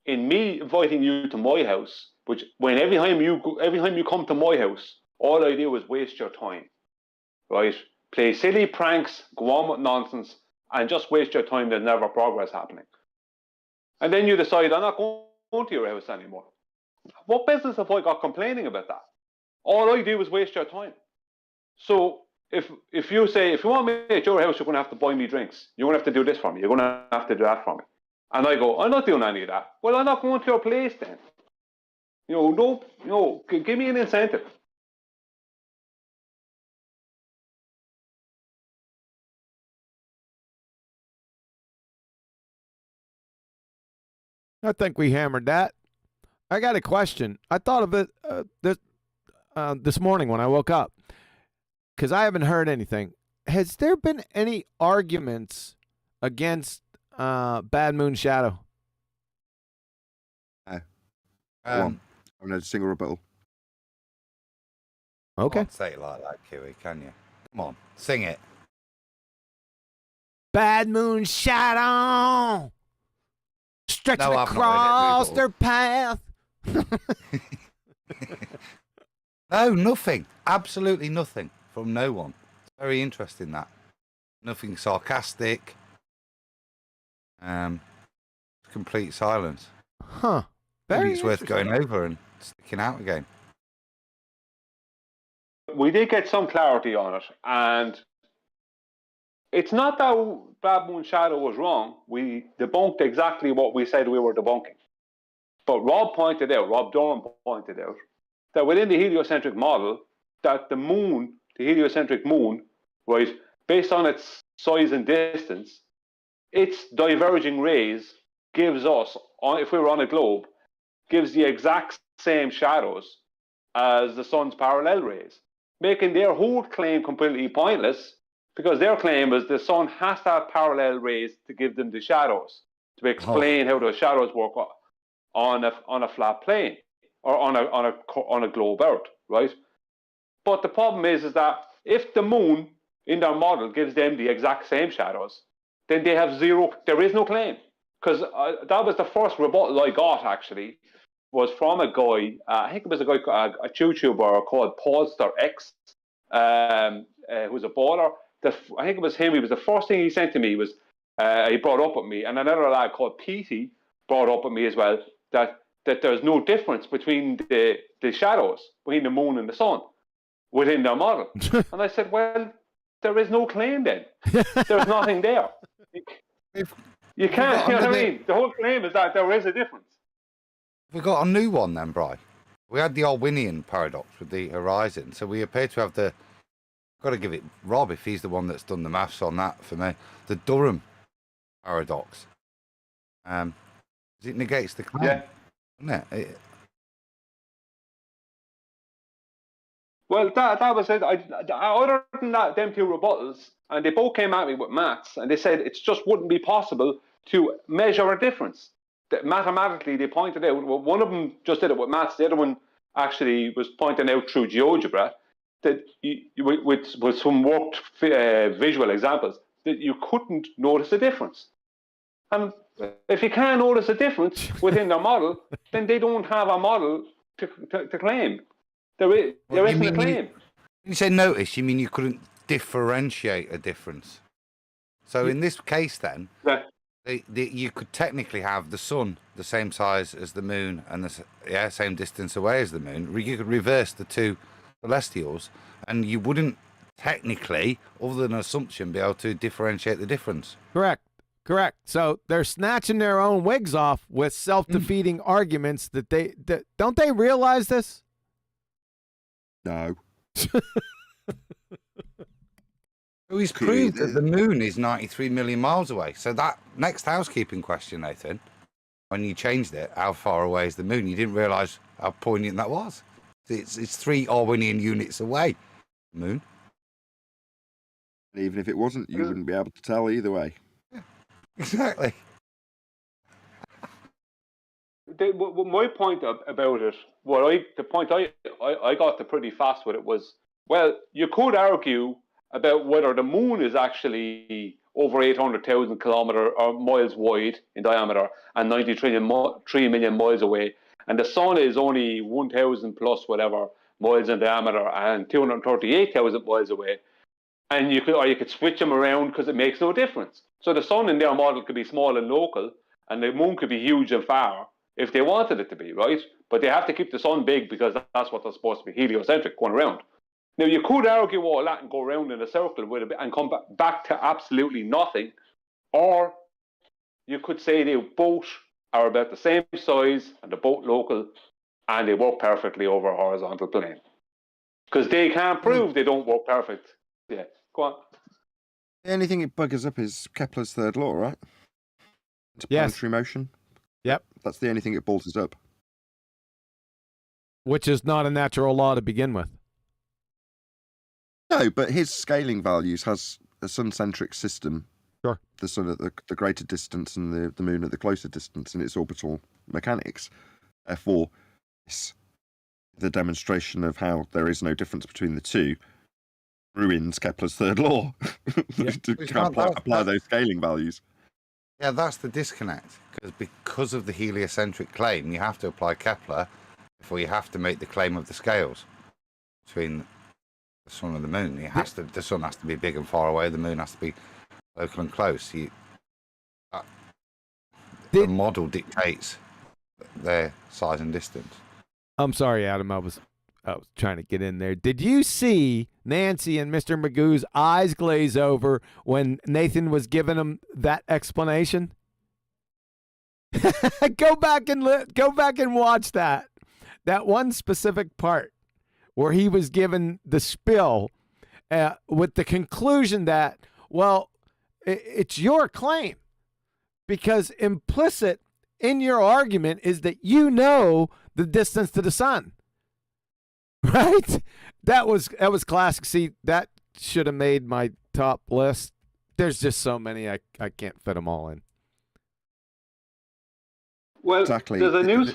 in me inviting you to my house, which when every time you come to my house, all I do is waste your time, right? Play silly pranks, go on with nonsense, and just waste your time. There's never progress happening. And then you decide, I'm not going to your house anymore. What business have I got complaining about that? All I do is waste your time. So if you say, if you want me at your house, you're going to have to buy me drinks. You're going to have to do this for me. You're going to have to do that for me. And I go, I'm not doing any of that. Well, I'm not going to your place then. Give me an incentive. I think we hammered that. I got a question. I thought of it this morning when I woke up, because I haven't heard anything. Has there been any arguments against Bad Moon Shadow? No. I haven't had a single rebuttal. Okay. Can't say it like that, Kiwi, can you? Come on, sing it. Bad Moon Shadow stretching No, I've not heard it, across Google. their path. No, nothing. Absolutely nothing from no one. Very interesting, that. Nothing sarcastic. Complete silence. Huh. Maybe Very it's worth going interesting. over and sticking out again. We did get some clarity on it, and it's not that Bad Moon Shadow was wrong. We debunked exactly what we said we were debunking. But Rob Durham pointed out, that within the heliocentric model, that the moon, the heliocentric moon, right, based on its size and distance, its diverging rays gives us, if we were on a globe, gives the exact same shadows as the sun's parallel rays, making their whole claim completely pointless, because their claim is the sun has to have parallel rays to give them the shadows, to explain how those shadows work on a flat plane or on a globe Earth, right? But the problem is that if the moon in their model gives them the exact same shadows, then they have there is no claim. Because that was the first rebuttal I got, actually, was from a guy, I think it was a YouTuber called Paulster X, who's a baller. I think it was him. He was the first thing he sent to me was, he brought up with me, and another lad called Petey brought up with me as well, that there's no difference between the shadows between the moon and the sun within their model. And I said, well, there is no claim then. There's nothing there. You can't, you know what I mean? The whole claim is that there is a difference. We got a new one then, Bri. We had the Orwinian paradox with the horizon, so we appear to have got to give it Rob if he's the one that's done the maths on that for me. The Durham paradox. It negates the claim, doesn't it? Well, that was it. Other than that, them two rebuttals, and they both came at me with maths, and they said it just wouldn't be possible to measure a difference. That mathematically, they pointed out, well, one of them just did it with maths, the other one actually was pointing out through GeoGebra that with some worked visual examples, that you couldn't notice a difference. And if you can't notice a difference within their model, then they don't have a model to claim. There isn't a claim. When you say notice, you mean you couldn't differentiate a difference. So in this case then, You could technically have the sun the same size as the moon and the same distance away as the moon. You could reverse the two celestials, and you wouldn't technically, other than assumption, be able to differentiate the difference. Correct. So they're snatching their own wigs off with self-defeating arguments that don't they realize this? No. He's proved that the moon is 93 million miles away. So that next housekeeping question, Nathan, when you changed it, how far away is the moon? You didn't realise how poignant that was. It's 3 Orwellian units away, the moon. And even if it wasn't, you wouldn't be able to tell either way. Yeah, exactly. My point about it, the point I got to pretty fast with it was, well, you could argue about whether the moon is actually over 800,000 kilometers or miles wide in diameter and 93 million miles away, and the sun is only 1,000 plus whatever miles in diameter and 238,000 miles away, and you could switch them around because it makes no difference. So the sun in their model could be small and local, and the moon could be huge and far if they wanted it to be, right? But they have to keep the sun big because that's what they're supposed to be, heliocentric, going around. Now, you could argue all that and go around in a circle with it and come back to absolutely nothing, or you could say they both are about the same size and they're both local and they work perfectly over a horizontal plane. Because they can't prove they don't work perfect. Yeah, go on. The only thing it buggers up is Kepler's third law, right? Interplanetary motion. Yep. That's the only thing it bolters up. Which is not a natural law to begin with. No, but his scaling values has a sun-centric system. Sure. The sun at the greater distance and the moon at the closer distance in its orbital mechanics. Therefore, it's the demonstration of how there is no difference between the two ruins Kepler's third law. to apply those scaling values. Yeah, that's the disconnect. Because of the heliocentric claim, you have to apply Kepler before you have to make the claim of the scales between the sun and the moon. The sun has to be big and far away. The moon has to be local and close. The model dictates their size and distance. I'm sorry, Adam. I was trying to get in there. Did you see Nancy and Mr. Magoo's eyes glaze over when Nathan was giving him that explanation? Go back and watch that one specific part where he was given the spill with the conclusion that, well, it's your claim, because implicit in your argument is that you know the distance to the sun. Right? That was classic. See, that should have made my top list. There's just so many, I can't fit them all in. Well, exactly. There's a new...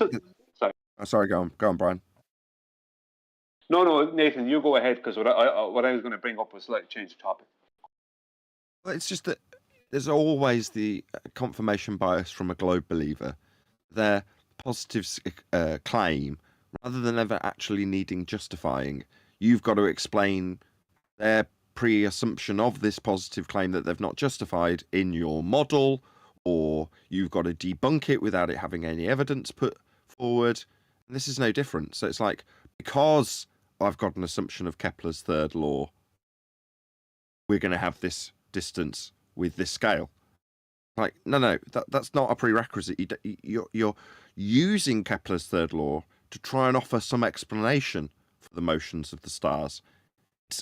Sorry, go on, Brian. No, Nathan, you go ahead, because what I was going to bring up was slightly change the topic. Well, it's just that there's always the confirmation bias from a globe believer. Their positive claim, rather than ever actually needing justifying, you've got to explain their pre-assumption of this positive claim that they've not justified in your model, or you've got to debunk it without it having any evidence put forward. And this is no different. So it's like, because I've got an assumption of Kepler's third law, we're going to have this distance with this scale. Like, no, that's not a prerequisite. You're using Kepler's third law to try and offer some explanation for the motions of the stars.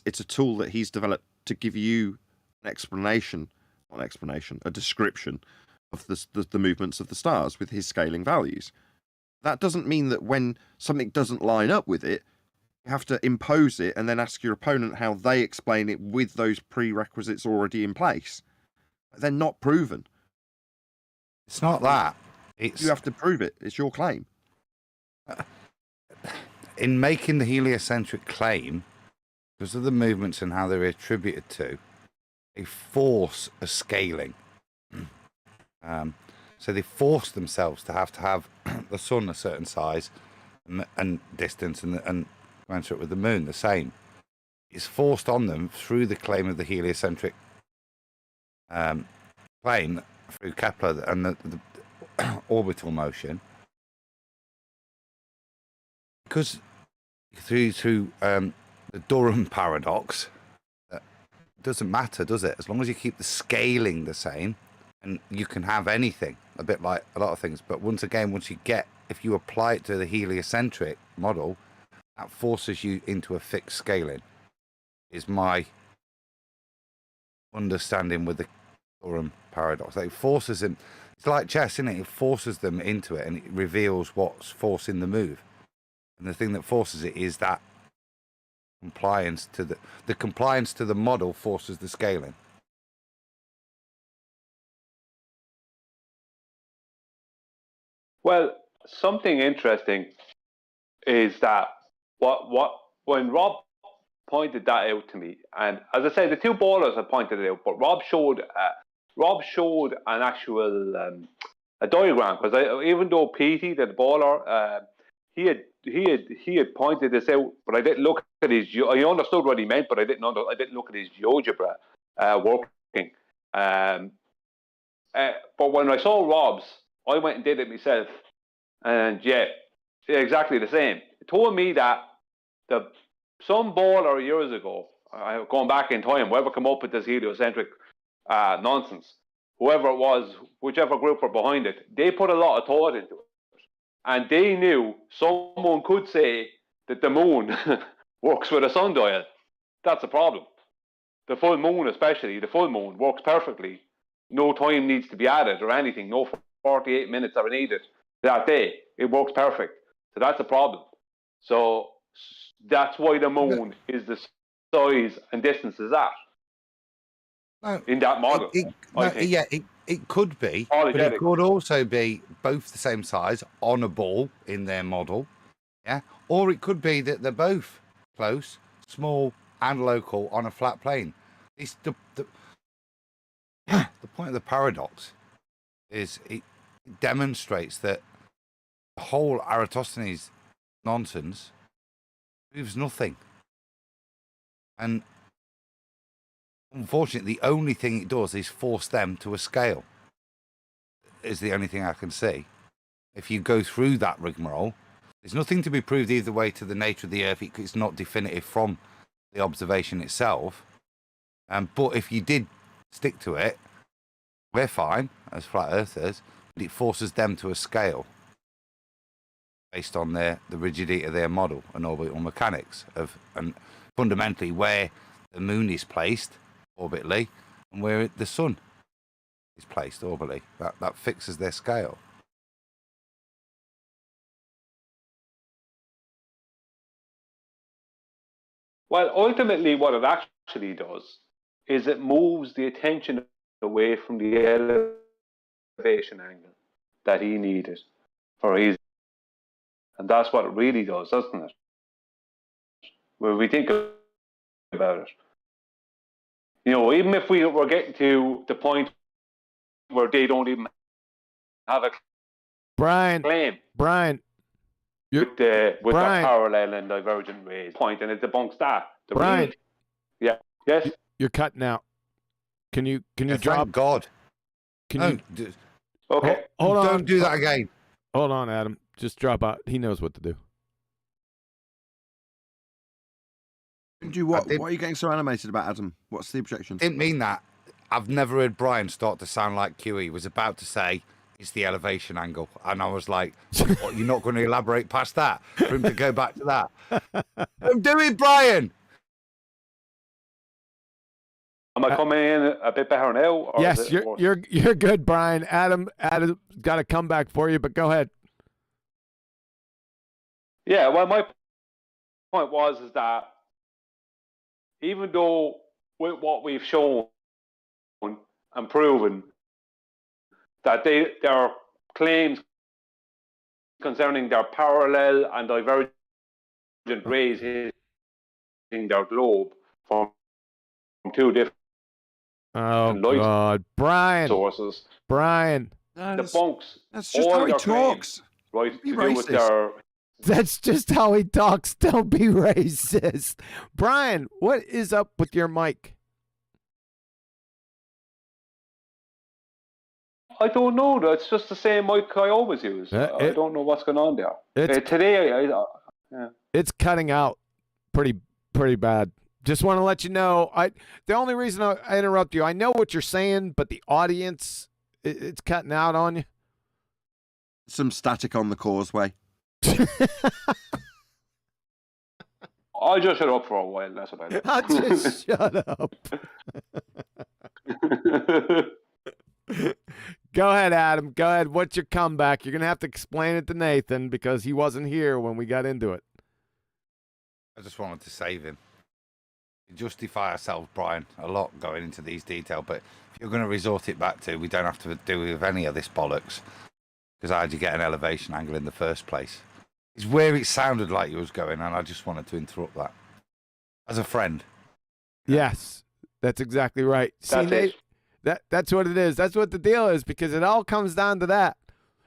It's a tool that he's developed to give you a description of the movements of the stars with his scaling values. That doesn't mean that when something doesn't line up with it, you have to impose it and then ask your opponent how they explain it with those prerequisites already in place. They're not proven. It's not that. You have to prove it. It's your claim. In making the heliocentric claim, because of the movements and how they're attributed to, they force a scaling. So they force themselves to have the sun a certain size and distance and commensurate with the moon the same. It's forced on them through the claim of the heliocentric claim through Kepler and the orbital motion, because through the Durham paradox, it doesn't matter, does it? As long as you keep the scaling the same, and you can have anything, a bit like a lot of things. But once if you apply it to the heliocentric model, that forces you into a fixed scaling, is my understanding with the Durham paradox. Like, it forces them. It's like chess, isn't it? It forces them into it, and it reveals what's forcing the move. And the thing that forces it is that compliance to the compliance to the model forces the scaling. Well, something interesting is that when Rob pointed that out to me, and as I say, the two ballers have pointed it out, but Rob showed an actual a diagram, because even though Petey, the baller, he had pointed this out, but I didn't look at his. I understood what he meant, but I didn't look at his GeoGebra working. But when I saw Rob's, I went and did it myself, and yeah, exactly the same. It told me that some baller years ago, going back in time, whoever came up with this heliocentric nonsense, whoever it was, whichever group were behind it, they put a lot of thought into it. And they knew someone could say that the moon works with a sundial. That's a problem. The full moon, especially, the full moon works perfectly. No time needs to be added or anything. No 48 minutes are needed that day. It works perfect. So that's a problem. So that's why the moon is the size and distance is that. No, in that model. It could be, but it could also be both the same size on a ball in their model, yeah, or it could be that they're both close, small, and local on a flat plane. It's the point of the paradox is it demonstrates that the whole Eratosthenes nonsense proves nothing, and unfortunately, the only thing it does is force them to a scale. Is the only thing I can see. If you go through that rigmarole, there's nothing to be proved either way to the nature of the Earth. It's not definitive from the observation itself. But if you did stick to it, we're fine as flat earthers. But it forces them to a scale based on the rigidity of their model and orbital mechanics and fundamentally where the moon is placed orbitally and where the sun is placed orbitally. That fixes their scale. Well, ultimately what it actually does is it moves the attention away from the elevation angle that he needed for his, and that's what it really does, doesn't it? When we think about it. You know, even if we were getting to the point where they don't even have a claim. Brian. With the parallel and divergent rays point, and it debunks that. Brian. Yes? You're cutting out. Can you drop? Thank God. Can you? Okay. Hold on. Don't do that again. Hold on, Adam. Just drop out. He knows what to do. What are you getting so animated about, Adam? What's the objection? Didn't mean that. I've never heard Brian start to sound like QE. He was about to say it's the elevation angle, and I was like, "What? You're not going to elaborate past that for him to go back to that?" Don't do it, Brian. Am I coming in a bit better now? Or yes, you're good, Brian. Adam got a comeback for you, but go ahead. Yeah, well, my point is that even though with what we've shown and proven that their claims concerning their parallel and divergent rays hitting their globe from two different God, Brian sources. Brian. Debunks. That's just how he talks. Right, Be to do with their. That's just how he talks. Don't be racist. Brian, what is up with your mic? I don't know. That's just the same mic I always use. I don't know what's going on there. Today, yeah. It's cutting out pretty bad. Just want to let you know. The only reason I interrupt you, I know what you're saying, but the audience, it's cutting out on you. Some static on the causeway. I'll just shut up for a while. That's about it. I'll just shut up. Go ahead, Adam. Go ahead. What's your comeback? You're going to have to explain it to Nathan because he wasn't here when we got into it. I just wanted to save him. We justify ourselves, Brian, a lot going into these details, but if you're going to resort it back to, we don't have to do with any of this bollocks, because how did you get an elevation angle in the first place? It's where it sounded like you was going, and I just wanted to interrupt that. As a friend. Yes, that's exactly right. See, Nate, that's what it is. That's what the deal is, because it all comes down to that.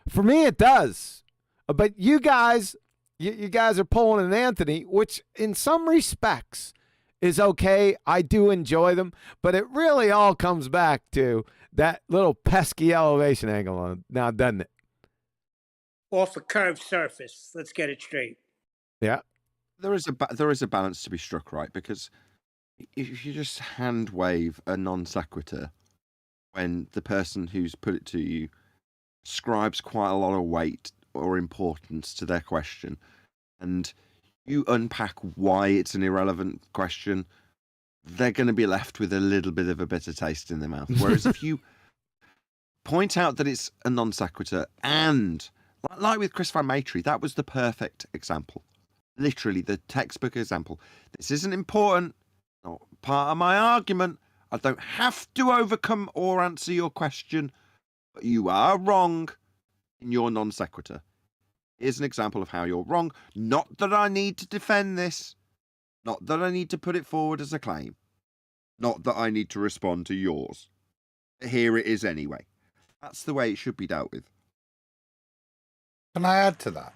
For me, it does. But you guys, you guys are pulling an Anthony, which in some respects is okay. I do enjoy them, but it really all comes back to that little pesky elevation angle now, doesn't it? Off a curved surface. Let's get it straight. Yeah. There is a balance to be struck, right? Because if you just hand wave a non sequitur when the person who's put it to you ascribes quite a lot of weight or importance to their question, and you unpack why it's an irrelevant question, they're going to be left with a little bit of a bitter taste in their mouth. Whereas if you point out that it's a non sequitur, and like with Chris Van Matry, that was the perfect example. Literally the textbook example. This isn't important, not part of my argument. I don't have to overcome or answer your question, but you are wrong in your non sequitur. Here's an example of how you're wrong. Not that I need to defend this. Not that I need to put it forward as a claim. Not that I need to respond to yours. Here it is anyway. That's the way it should be dealt with. Can I add to that?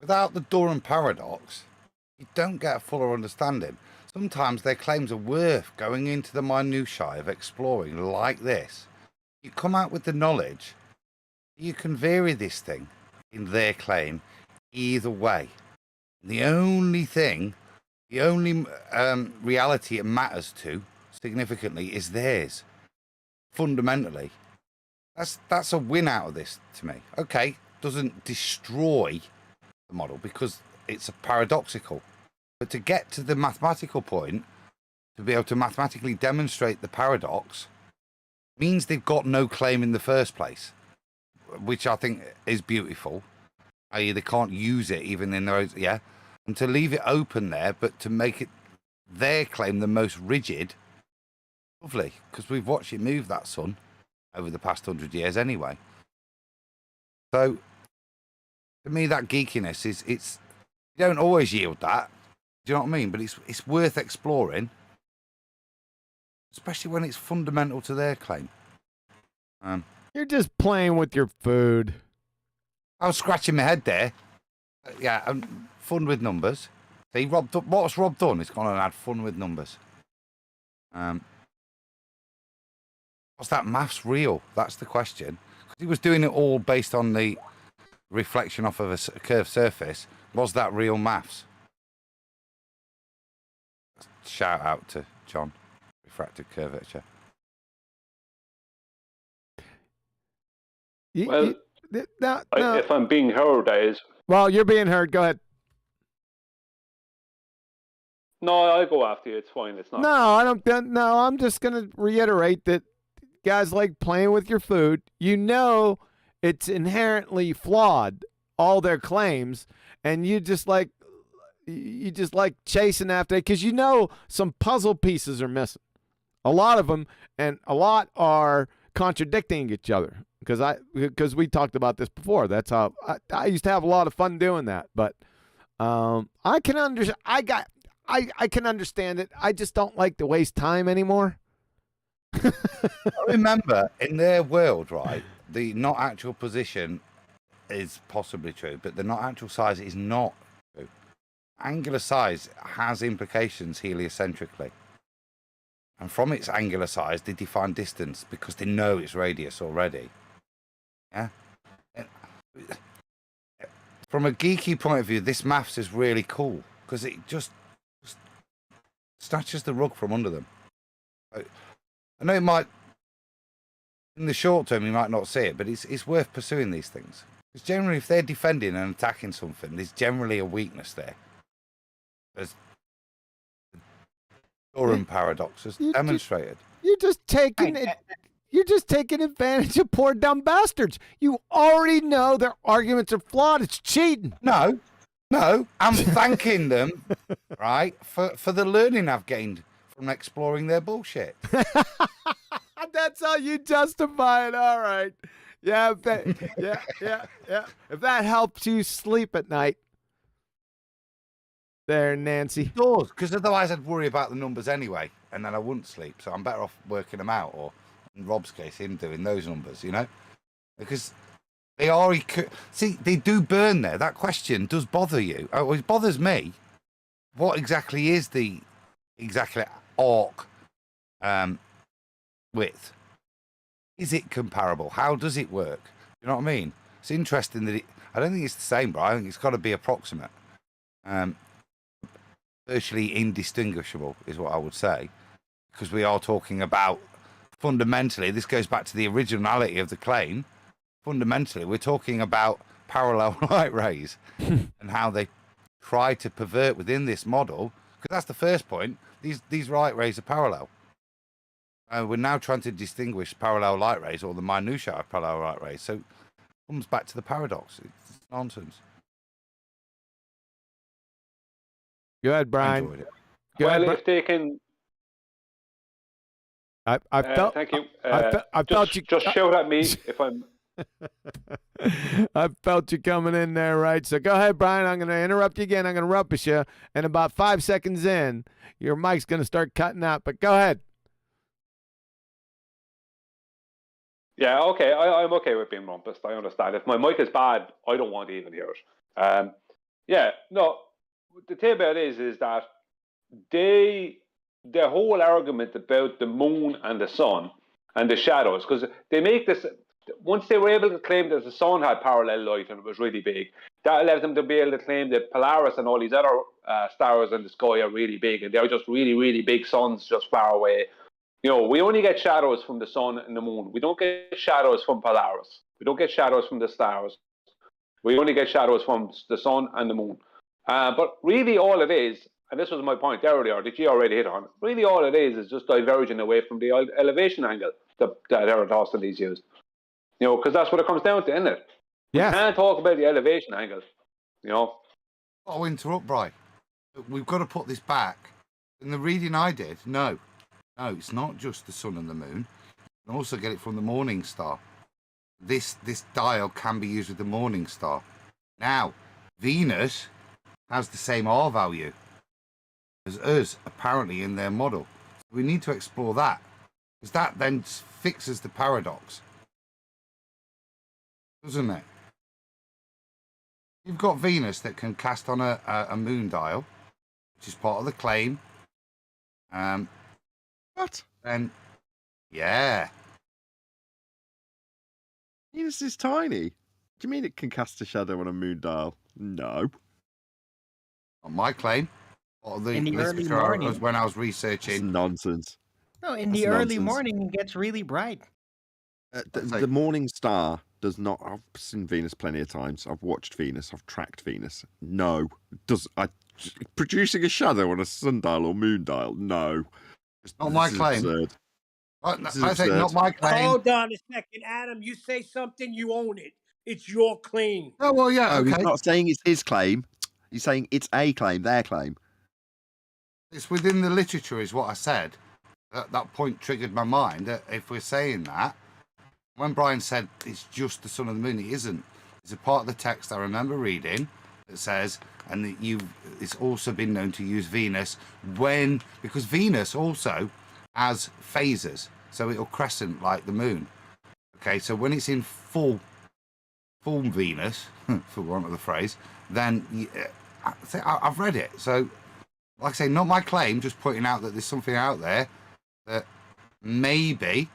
Without the Durham paradox, you don't get a fuller understanding. Sometimes their claims are worth going into the minutiae of exploring like this. You come out with the knowledge. You can vary this thing in their claim either way. The only reality it matters to significantly is theirs. Fundamentally, that's a win out of this to me. Okay, doesn't destroy the model because it's a paradoxical, but to get to the mathematical point, to be able to mathematically demonstrate the paradox, means they've got no claim in the first place, which I think is beautiful. I.e., they can't use it even in their own, and to leave it open there, but to make it their claim the most rigid, lovely, because we've watched it move, that sun, over the past 100 years anyway. So, to me, that geekiness is, you don't always yield that, do you know what I mean? But it's worth exploring, especially when it's fundamental to their claim. You're just playing with your food. I was scratching my head there. Yeah, fun with numbers. See, what's Rob done? He's gone and had fun with numbers. Was that maths real? That's the question. He was doing it all based on the reflection off of a curved surface. Was that real maths? Shout out to John. Refracted curvature. Well, if I'm being heard, that is. Well, you're being heard. Go ahead. No, I'll go after you. It's fine. It's not. No, I don't. No, I'm just going to reiterate that guys like playing with your food. You know it's inherently flawed, all their claims, and you just like chasing after it because you know some puzzle pieces are missing. A lot of them, and a lot are contradicting each other. Because we talked about this before. That's how I used to have a lot of fun doing that. But I can understand. I can understand it. I just don't like to waste time anymore. I remember in their world, right? The not actual position is possibly true, but the not actual size is not true. Angular size has implications heliocentrically. And from its angular size, they define distance because they know its radius already. Yeah. From a geeky point of view, this maths is really cool because it just snatches the rug from under them. I know it might, in the short term, you might not see it, but it's worth pursuing these things. Because generally, if they're defending and attacking something, there's generally a weakness there. As the Durham paradox has demonstrated. You're just taking it. You're just taking advantage of poor dumb bastards. You already know their arguments are flawed. It's cheating. No, I'm thanking them, right, for the learning I've gained from exploring their bullshit. That's how you justify it. All right. Yeah, yeah. If that helps you sleep at night. There, Nancy. It does, because otherwise I'd worry about the numbers anyway, and then I wouldn't sleep. So I'm better off working them out, or in Rob's case, him doing those numbers, because they are. See, they do burn there. That question does bother you. Oh, it bothers me. What exactly is the arc width? Is it comparable? How does it work? You know what I mean? It's interesting that I don't think it's the same, but I think it's got to be approximate. Virtually indistinguishable is what I would say, because we are talking about, fundamentally, this goes back to the originality of the claim. Fundamentally, we're talking about parallel light rays and how they try to pervert within this model, because that's the first point. These light rays are parallel. We're now trying to distinguish parallel light rays, or the minutiae of parallel light rays. So it comes back to the paradox. It's nonsense. Go ahead, Brian. Go well, ahead, if they can... I felt... Thank you. I felt you... Just shout at me if I'm... I felt you coming in there, right? So go ahead, Brian. I'm going to interrupt you again. I'm going to rumpus you. And about 5 seconds in, your mic's going to start cutting out. But go ahead. Yeah, okay. I'm okay with being rumpused. I understand. If my mic is bad, I don't want to even hear it. The thing about it is that the whole argument about the moon and the sun and the shadows, because they make this, once they were able to claim that the sun had parallel light and it was really big, that allowed them to be able to claim that Polaris and all these other stars in the sky are really big, and they're just really, really big suns just far away. We only get shadows from the sun and the moon. We don't get shadows from Polaris. We don't get shadows from the stars. We only get shadows from the sun and the moon. But really all it is, and this was my point earlier that you already hit on, really all it is just diverging away from the elevation angle that Eratosthenes used. Because that's what it comes down to, isn't it? Yeah. We can't talk about the elevation angle, I'll interrupt, Brian. We've got to put this back. In the reading I did, no, it's not just the sun and the moon. You can also get it from the morning star. This dial can be used with the morning star. Now, Venus has the same R value as us, apparently, in their model. So we need to explore that, because that then fixes the paradox, doesn't it? You've got Venus that can cast on a moon dial, which is part of the claim. What? And yeah, Venus is tiny. Do you mean it can cast a shadow on a moon dial? No. on my claim. In the early morning. Was when I was It's researching. nonsense. No, in the That's early nonsense. morning, it gets really bright. The morning star does not. I've seen Venus plenty of times. I've watched Venus. I've tracked Venus. No, producing a shadow on a sundial or moon dial? No. Not my This is claim. absurd. I say absurd. not my claim. Hold on a second, Adam. You say something, you own it. It's your claim. Oh well, yeah, No, okay. he's not saying it's his claim. He's saying it's a claim, their claim. It's within the literature, is what I said. That point triggered my mind. That if we're saying that, when Brian said it's just the sun and the moon, it isn't. It's a part of the text I remember reading that says, and that it's also been known to use Venus because Venus also has phases, so it'll crescent like the moon. Okay, so when it's in full Venus, for want of the phrase, then I've read it. So, like I say, not my claim, just pointing out that there's something out there that maybe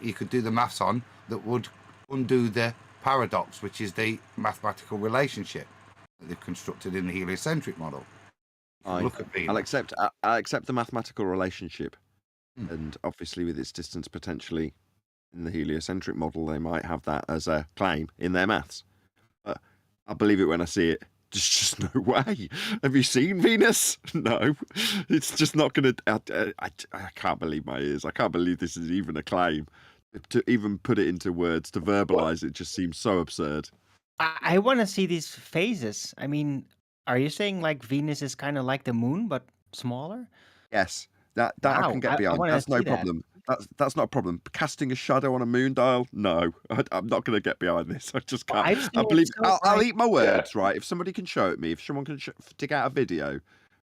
you could do the maths on that would undo the paradox, which is the mathematical relationship that they've constructed in the heliocentric model. Look at Venus. I'll accept the mathematical relationship, and obviously with its distance potentially in the heliocentric model, they might have that as a claim in their maths. But I'll believe it when I see it. There's just no way. Have you seen Venus? No. It's just not going to... I can't believe my ears. I can't believe this is even a claim. To even put it into words, to verbalize it just seems so absurd. I want to see these phases. I mean, are you saying like Venus is kind of like the moon, but smaller? Yes. That I can get behind. That's no problem. That's not a problem. Casting a shadow on a moon dial? No, I'm not going to get behind this. I just can't. I'll eat my words, right? If somebody can show it me, if someone can dig out a video,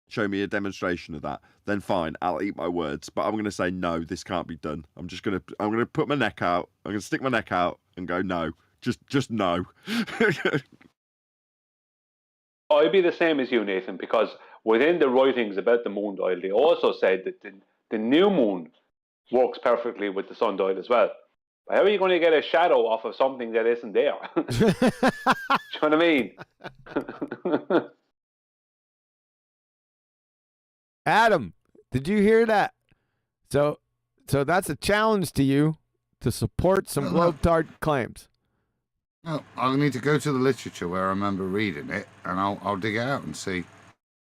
show me a demonstration of that, then fine, I'll eat my words. But I'm going to say no, this can't be done. I'm going to put my neck out. I'm going to stick my neck out and go no. Just no. I'd be the same as you, Nathan, because within the writings about the moon dial, they also said that the new moon works perfectly with the sundial as well. But how are you going to get a shadow off of something that isn't there? Do you know what I mean? Adam, did you hear that? So that's a challenge to you to support some globe-tard claims. No, I'll need to go to the literature where I remember reading it, and I'll dig it out and see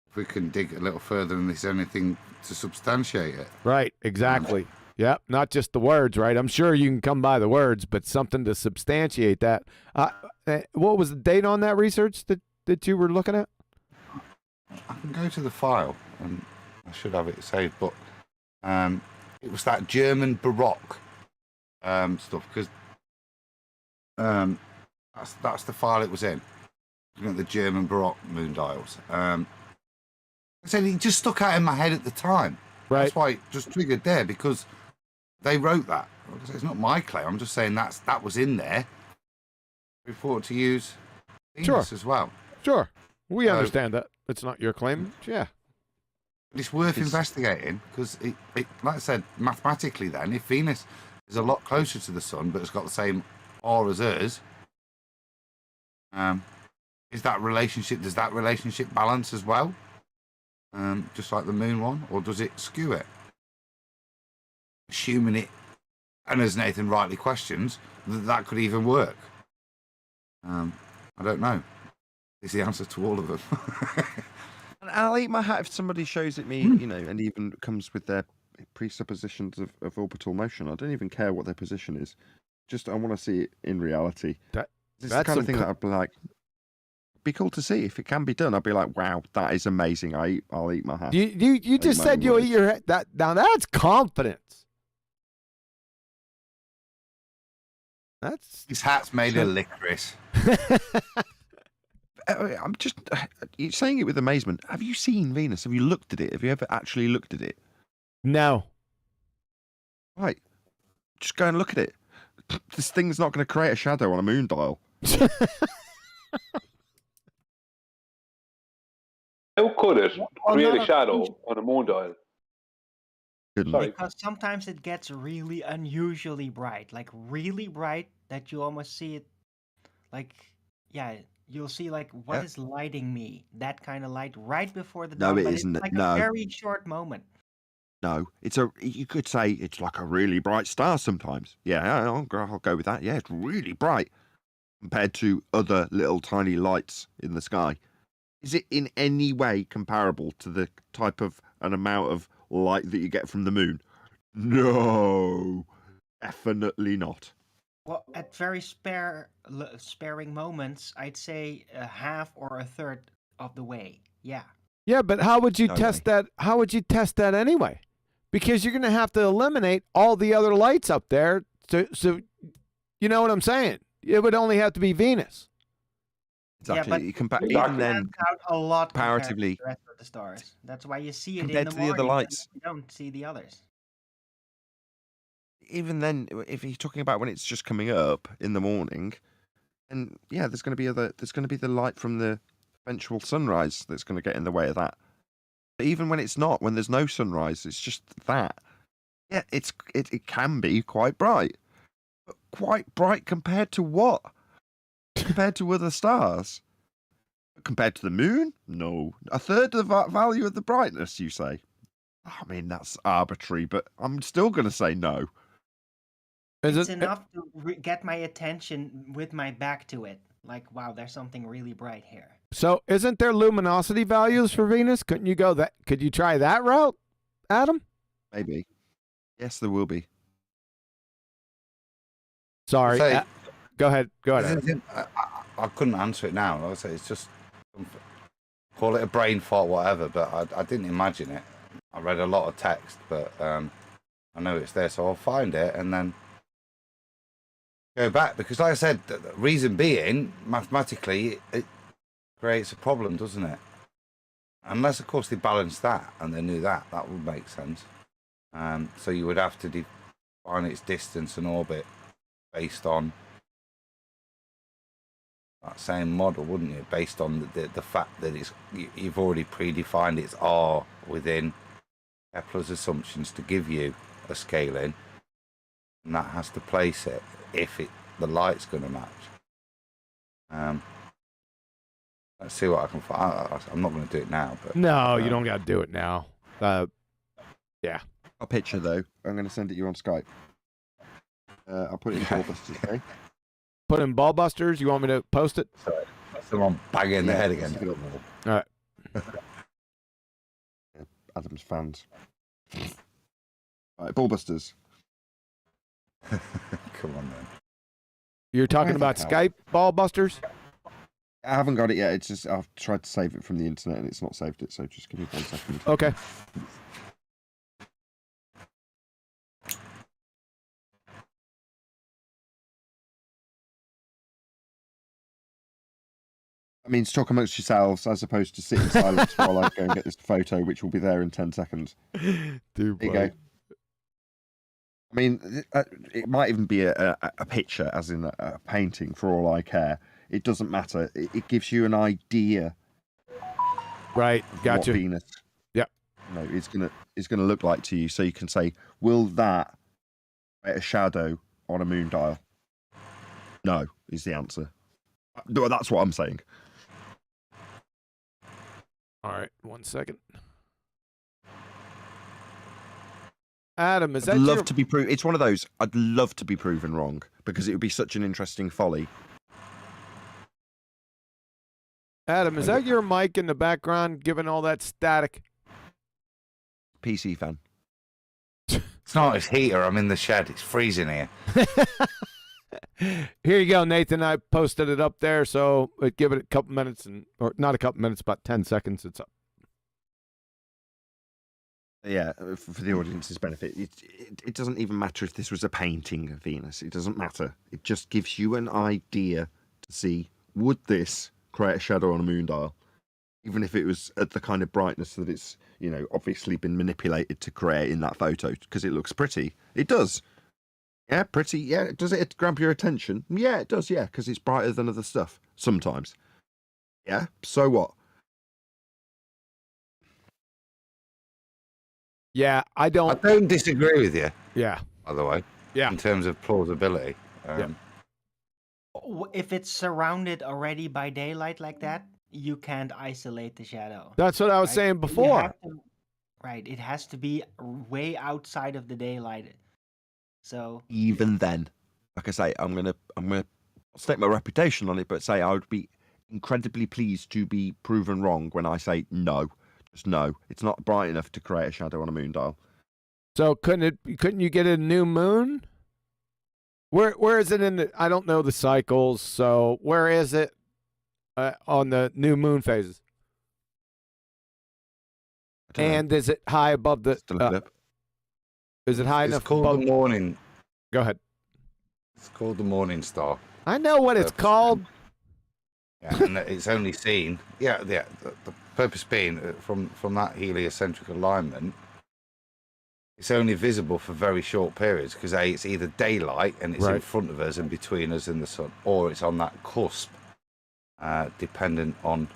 if we can dig a little further and there's anything to substantiate it. Right, exactly. Yep, not just the words, right? I'm sure you can come by the words, but something to substantiate that. What was the date on that research that you were looking at? I can go to the file, and I should have it saved, but it was that German Baroque stuff, because that's the file it was in. Looking at the German Baroque moon dials. I said it just stuck out in my head at the time. Right. That's why it just triggered there, because they wrote that. It's not my claim. I'm just saying that was in there. We thought to use Venus as well. Sure. We understand that. It's not your claim. Yeah. It's worth investigating, because it, like I said, mathematically then, if Venus is a lot closer to the sun, but it's got the same aura as us, does that relationship balance as well? Just like the moon one, or does it skew it? Assuming it, and as Nathan rightly questions, that could even work. I don't know. Is the answer to all of them. And I'll eat my hat if somebody shows it me, and even comes with their presuppositions of orbital motion. I don't even care what their position is. Just I want to see it in reality. That's the kind of thing that I'd be like, be cool to see. If it can be done, I'd be like, wow, that is amazing. I'll eat my hat. You just said you'll eat your hat. Now that's confidence. His hat's made of licorice. I'm just you're saying it with amazement. Have you seen Venus? Have you looked at it? Have you ever actually looked at it? No. Right. Just go and look at it. This thing's not going to create a shadow on a moon dial. How could it create a shadow on a moon dial? Because sometimes it gets really unusually bright, like really bright that you almost see it, like, yeah, you'll see like, what is lighting me? That kind of light right before the dawn. No, it but isn't. It's like No. a very short moment. No, you could say it's like a really bright star sometimes. Yeah, I'll go with that. Yeah, it's really bright compared to other little tiny lights in the sky. Is it in any way comparable to the type of an amount of light that you get from the moon? No, definitely not. Well, at very sparing moments, I'd say a half or a third of the way. Yeah. Yeah, but how would you test that? How would you test that anyway? Because you're going to have to eliminate all the other lights up there. So you know what I'm saying? It would only have to be Venus. Exactly. Yeah, but you even then, out a lot comparatively, compared to the rest of the stars. That's why you see it compared in to the the other morning, lights. and you don't see the others. Even then, if you're talking about when it's just coming up in the morning, and yeah, there's going to be the light from the eventual sunrise that's going to get in the way of that. But even when it's not, when there's no sunrise, it's just that. Yeah, it can be quite bright. But quite bright compared to what? Compared to other stars? Compared to the moon? No. A third of the value of the brightness, you say? I mean, that's arbitrary, but I'm still going to say no. It's enough to get my attention with my back to it. Like, wow, there's something really bright here. So, isn't there luminosity values for Venus? Couldn't you go that? Could you try that route, Adam? Maybe. Yes, there will be. Sorry. Say, go ahead. Go ahead. I couldn't answer it now. Like I say, it's just call it a brain fart, whatever. But I didn't imagine it. I read a lot of text, but I know it's there, so I'll find it and then go back. Because, like I said, the reason being, mathematically, it creates a problem, doesn't it? Unless, of course, they balanced that and they knew that would make sense. So you would have to define its distance and orbit based on that same model, wouldn't you? Based on the fact that you've already predefined its R within Kepler's assumptions to give you a scaling, and that has to place it if the light's going to match. Let's see what I can find. I'm not going to do it now, but no, you don't got to do it now. Yeah. A picture though. I'm going to send it you on Skype. I'll put it in BALLBUSTERS, okay? Put in BALLBUSTERS. You want me to post it? Sorry, someone banging the head again. All right. Adam's fans. All right, BALLBUSTERS. Come on, then. You're talking about Skype BALLBUSTERS? I haven't got it yet. It's just I've tried to save it from the internet and it's not saved it. So just give me 1 second. Okay. That means talk amongst yourselves as opposed to sit in silence while I go and get this photo, which will be there in 10 seconds. Dude, there you go. I mean, it might even be a picture, as in a painting, for all I care. It doesn't matter. It gives you an idea. Right, gotcha. What Venus, it's gonna look like to you, so you can say, will that create a shadow on a moon dial? No, is the answer. That's what I'm saying. All right, 1 second. Adam, is that I'd love to be proven? It's one of those. I'd love to be proven wrong because it would be such an interesting folly. Adam, is that your mic in the background giving all that static? PC fan. It's not his heater. I'm in the shed. It's freezing here. Here you go, Nathan. I posted it up there, so give it a couple minutes, or not a couple minutes, about 10 seconds. It's up. Yeah, for the audience's benefit, it doesn't even matter if this was a painting of Venus. It doesn't matter. It just gives you an idea to see, would this create a shadow on a moon dial? Even if it was at the kind of brightness that it's, obviously been manipulated to create in that photo, because it looks pretty. It does. Yeah, pretty. Yeah, does it grab your attention? Yeah, it does, yeah, because it's brighter than other stuff, sometimes. Yeah, so what? Yeah, I don't disagree with you. Yeah. By the way. Yeah. In terms of plausibility. If it's surrounded already by daylight like that, you can't isolate the shadow. That's what I was saying before. Right. It has to be way outside of the daylight. So even then, like I say, I'm gonna stake my reputation on it, but say I would be incredibly pleased to be proven wrong when I say no. Just no, it's not bright enough to create a shadow on a moon dial. So couldn't you get a new moon? Where is it in the? I don't know the cycles. So where is it on the new moon phases? And is it high above the? Is it high enough? It's called the morning. Go ahead. It's called the morning star. I know what it's called. Yeah, and it's only seen. Yeah. The purpose being from that heliocentric alignment, it's only visible for very short periods because it's either daylight and it's in front of us and between us and the sun, or it's on that cusp, dependent on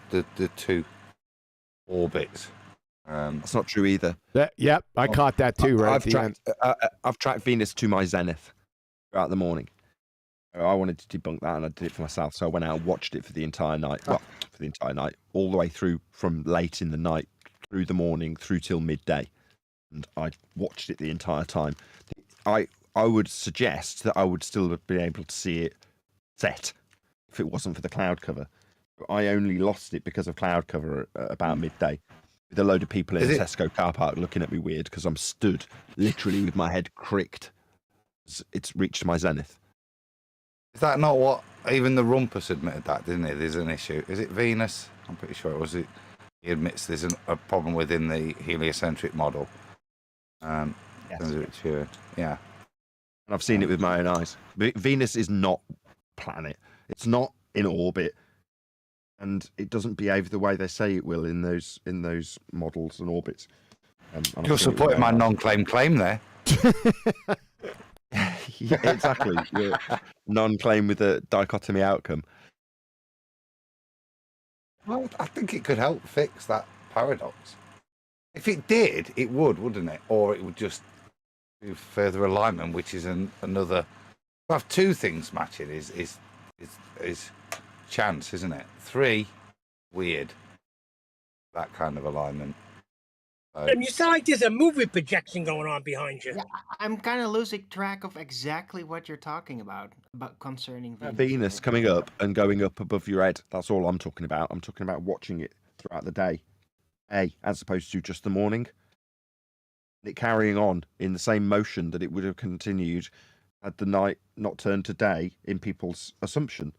the two orbits That's not true either. Yep, I caught that too. Right at the end. I've tracked Venus to my zenith throughout the morning. I wanted to debunk that, and I did it for myself. So I went out and watched it for the entire night. Well, for the entire night, all the way through from late in the night through the morning through till midday, and I watched it the entire time. I would suggest that I would still have been able to see it set if it wasn't for the cloud cover. I only lost it because of cloud cover at about midday, with a load of people in a Tesco car park looking at me weird because I'm stood literally with my head cricked. It's reached my zenith. Is that not what even the Rumpus admitted that, didn't he? There's an issue. Is it Venus? I'm pretty sure it was. He admits there's a problem within the heliocentric model. Yes. Yeah. And I've seen it with my own eyes. Venus is not a planet. It's not in orbit. And it doesn't behave the way they say it will in those models and orbits. You're supporting my non-claim claim there. Yeah, exactly. You're non-claim with a dichotomy outcome. Well, I think it could help fix that paradox. If it did, it would, wouldn't it? Or it would just do further alignment, which is another. To have two things matching is chance, isn't it? 3, weird. That kind of alignment. You sound like there's a movie projection going on behind you. Yeah, I'm kind of losing track of exactly what you're talking about concerning Venus. Venus coming up and going up above your head. That's all I'm talking about. I'm talking about watching it throughout the day, as opposed to just the morning. It carrying on in the same motion that it would have continued had the night not turned to day in people's assumption.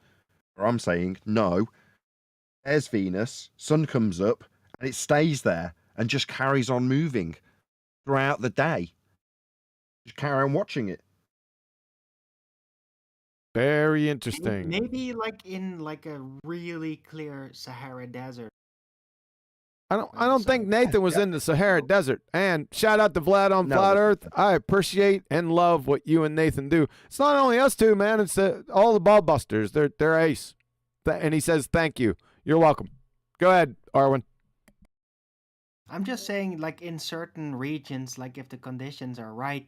Or I'm saying, no, there's Venus, sun comes up, and it stays there and just carries on moving throughout the day. Just carry on watching it. Very interesting. Maybe like in like a really clear Sahara desert. I don't think Nathan was in the Sahara Desert. And shout out to Vlad on Flat Earth. I appreciate and love what you and Nathan do. It's not only us two, man. It's all the ballbusters. They're ace. And he says thank you. You're welcome. Go ahead, Arwen. I'm just saying, like in certain regions, like if the conditions are right,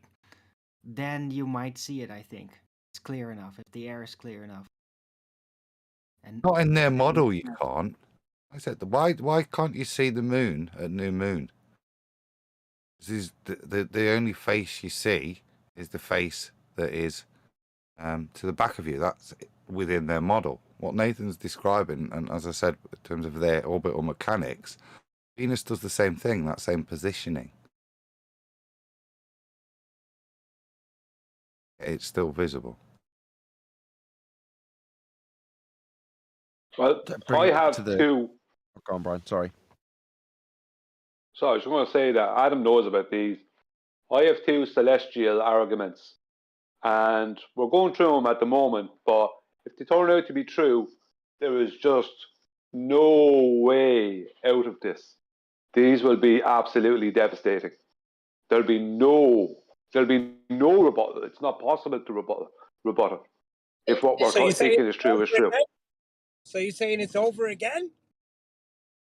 then you might see it. I think it's clear enough if the air is clear enough. And not in their model, you can't. I said, why can't you see the moon at new moon? This is the only face you see is the face that is to the back of you. That's within their model. What Nathan's describing, and as I said, in terms of their orbital mechanics, Venus does the same thing, that same positioning. It's still visible. Well, I have two. Oh, go on, Brian. Sorry. So I just want to say that Adam knows about these. I have 2 celestial arguments, and we're going through them at the moment. But if they turn out to be true, there is just no way out of this. These will be absolutely devastating. There'll be no rebuttal. It's not possible to rebut it. If what we're thinking is true is true. So you're saying it's over again?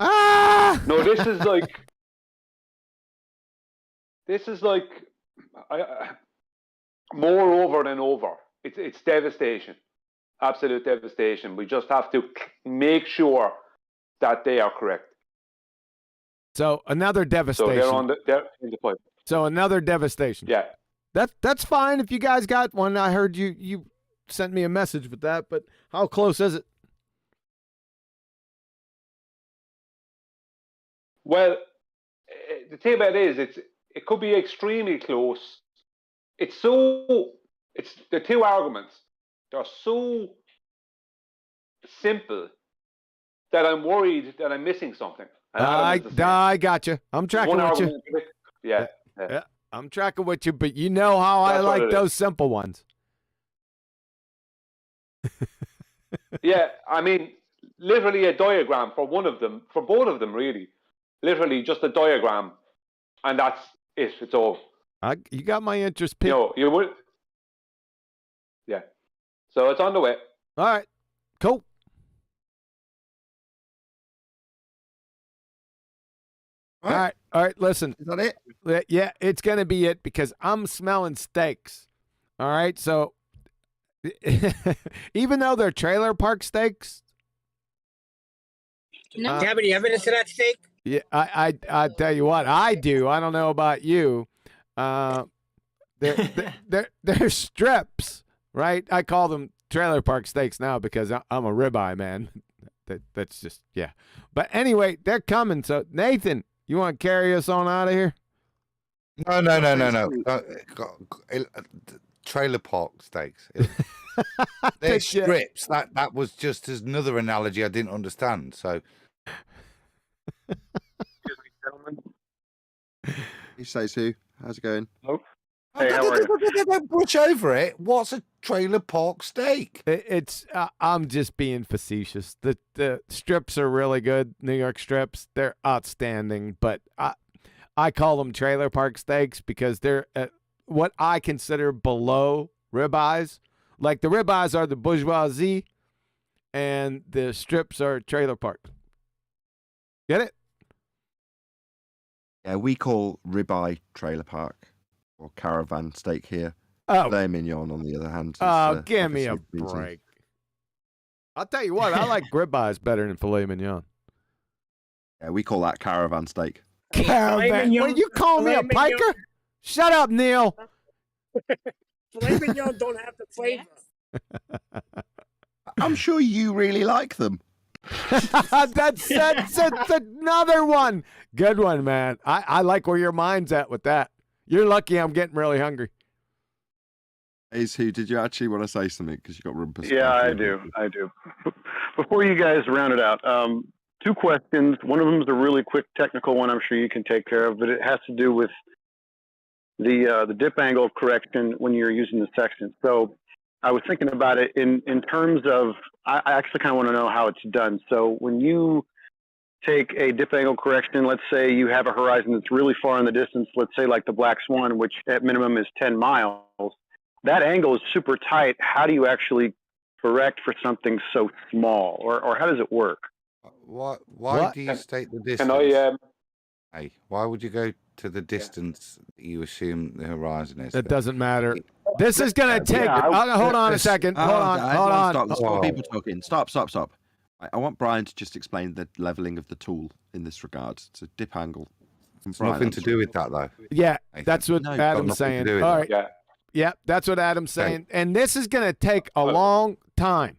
Ah! No, this is like more over than over. It's devastation, absolute devastation. We just have to make sure that they are correct. So another devastation. So they're in the pipe. So another devastation. Yeah. That's fine if you guys got one. I heard you sent me a message with that, but how close is it? Well, the thing about it is, it could be extremely close. It's the 2 arguments. They're so simple that I'm worried that I'm missing something. I got you. I'm tracking with you. Yeah. I'm tracking with you, but you know how I like those simple ones. Yeah, I mean, literally a diagram for one of them, for both of them, really. Literally just a diagram, and that's it. It's all. You got my interest picked. You would. Yeah. So it's on the way. All right. Cool. All right. Listen. Is that it? Yeah, it's gonna be it because I'm smelling steaks. All right, so even though they're trailer park steaks, Do you have any evidence of that steak? yeah, I tell you what, I do. I don't know about you. They're strips, right? I call them trailer park steaks now because I'm a ribeye man. That's just yeah. But anyway, they're coming. So Nathan, you want to carry us on out of here? No. Trailer park steaks. They're strips. That was just another analogy I didn't understand. So, Excuse me, gentlemen. You say, Sue. How's it going? Oh. Hey, how are you? don't brush over it. What's a trailer park steak? It's I'm just being facetious. The strips are really good. New York strips, they're outstanding. But I call them trailer park steaks because they're what I consider below ribeyes. Like the ribeyes are the bourgeoisie, and the strips are trailer park. Get it? Yeah, we call ribeye trailer park or caravan steak here. Oh, filet mignon on the other hand. Oh, give me a break. I'll tell you what, I like ribeyes better than filet mignon. Yeah, we call that caravan steak. Caravan? What, you call me a piker? Shut up, Neil. Filet mignon don't have the flavor. I'm sure you really like them. that's another one. Good one, man. I like where your mind's at with that. You're lucky I'm getting really hungry. Who did you actually want to say something? Because you got room for Yeah, I do. Before you guys round it out, 2 questions. One of them is a really quick technical one I'm sure you can take care of, but it has to do with the dip angle correction when you're using the sextant. So I was thinking about it in terms of, I actually kind of want to know how it's done. So when you take a dip angle correction, let's say you have a horizon that's really far in the distance, let's say like the Black Swan, which at minimum is 10 miles, that angle is super tight. How do you actually correct for something so small, or how does it work? Why do you state the distance? Hey, why would you go to the distance you assume the horizon is? It doesn't matter. This is going to take... hold on a second. Hold on. Stop people talking. Stop. I want Brian to just explain the leveling of the tool in this regard. It's a dip angle. It's nothing to do with that, though. Yeah, that's what Adam's saying. All right. Yeah, that's what Adam's saying. And this is going to take a long time.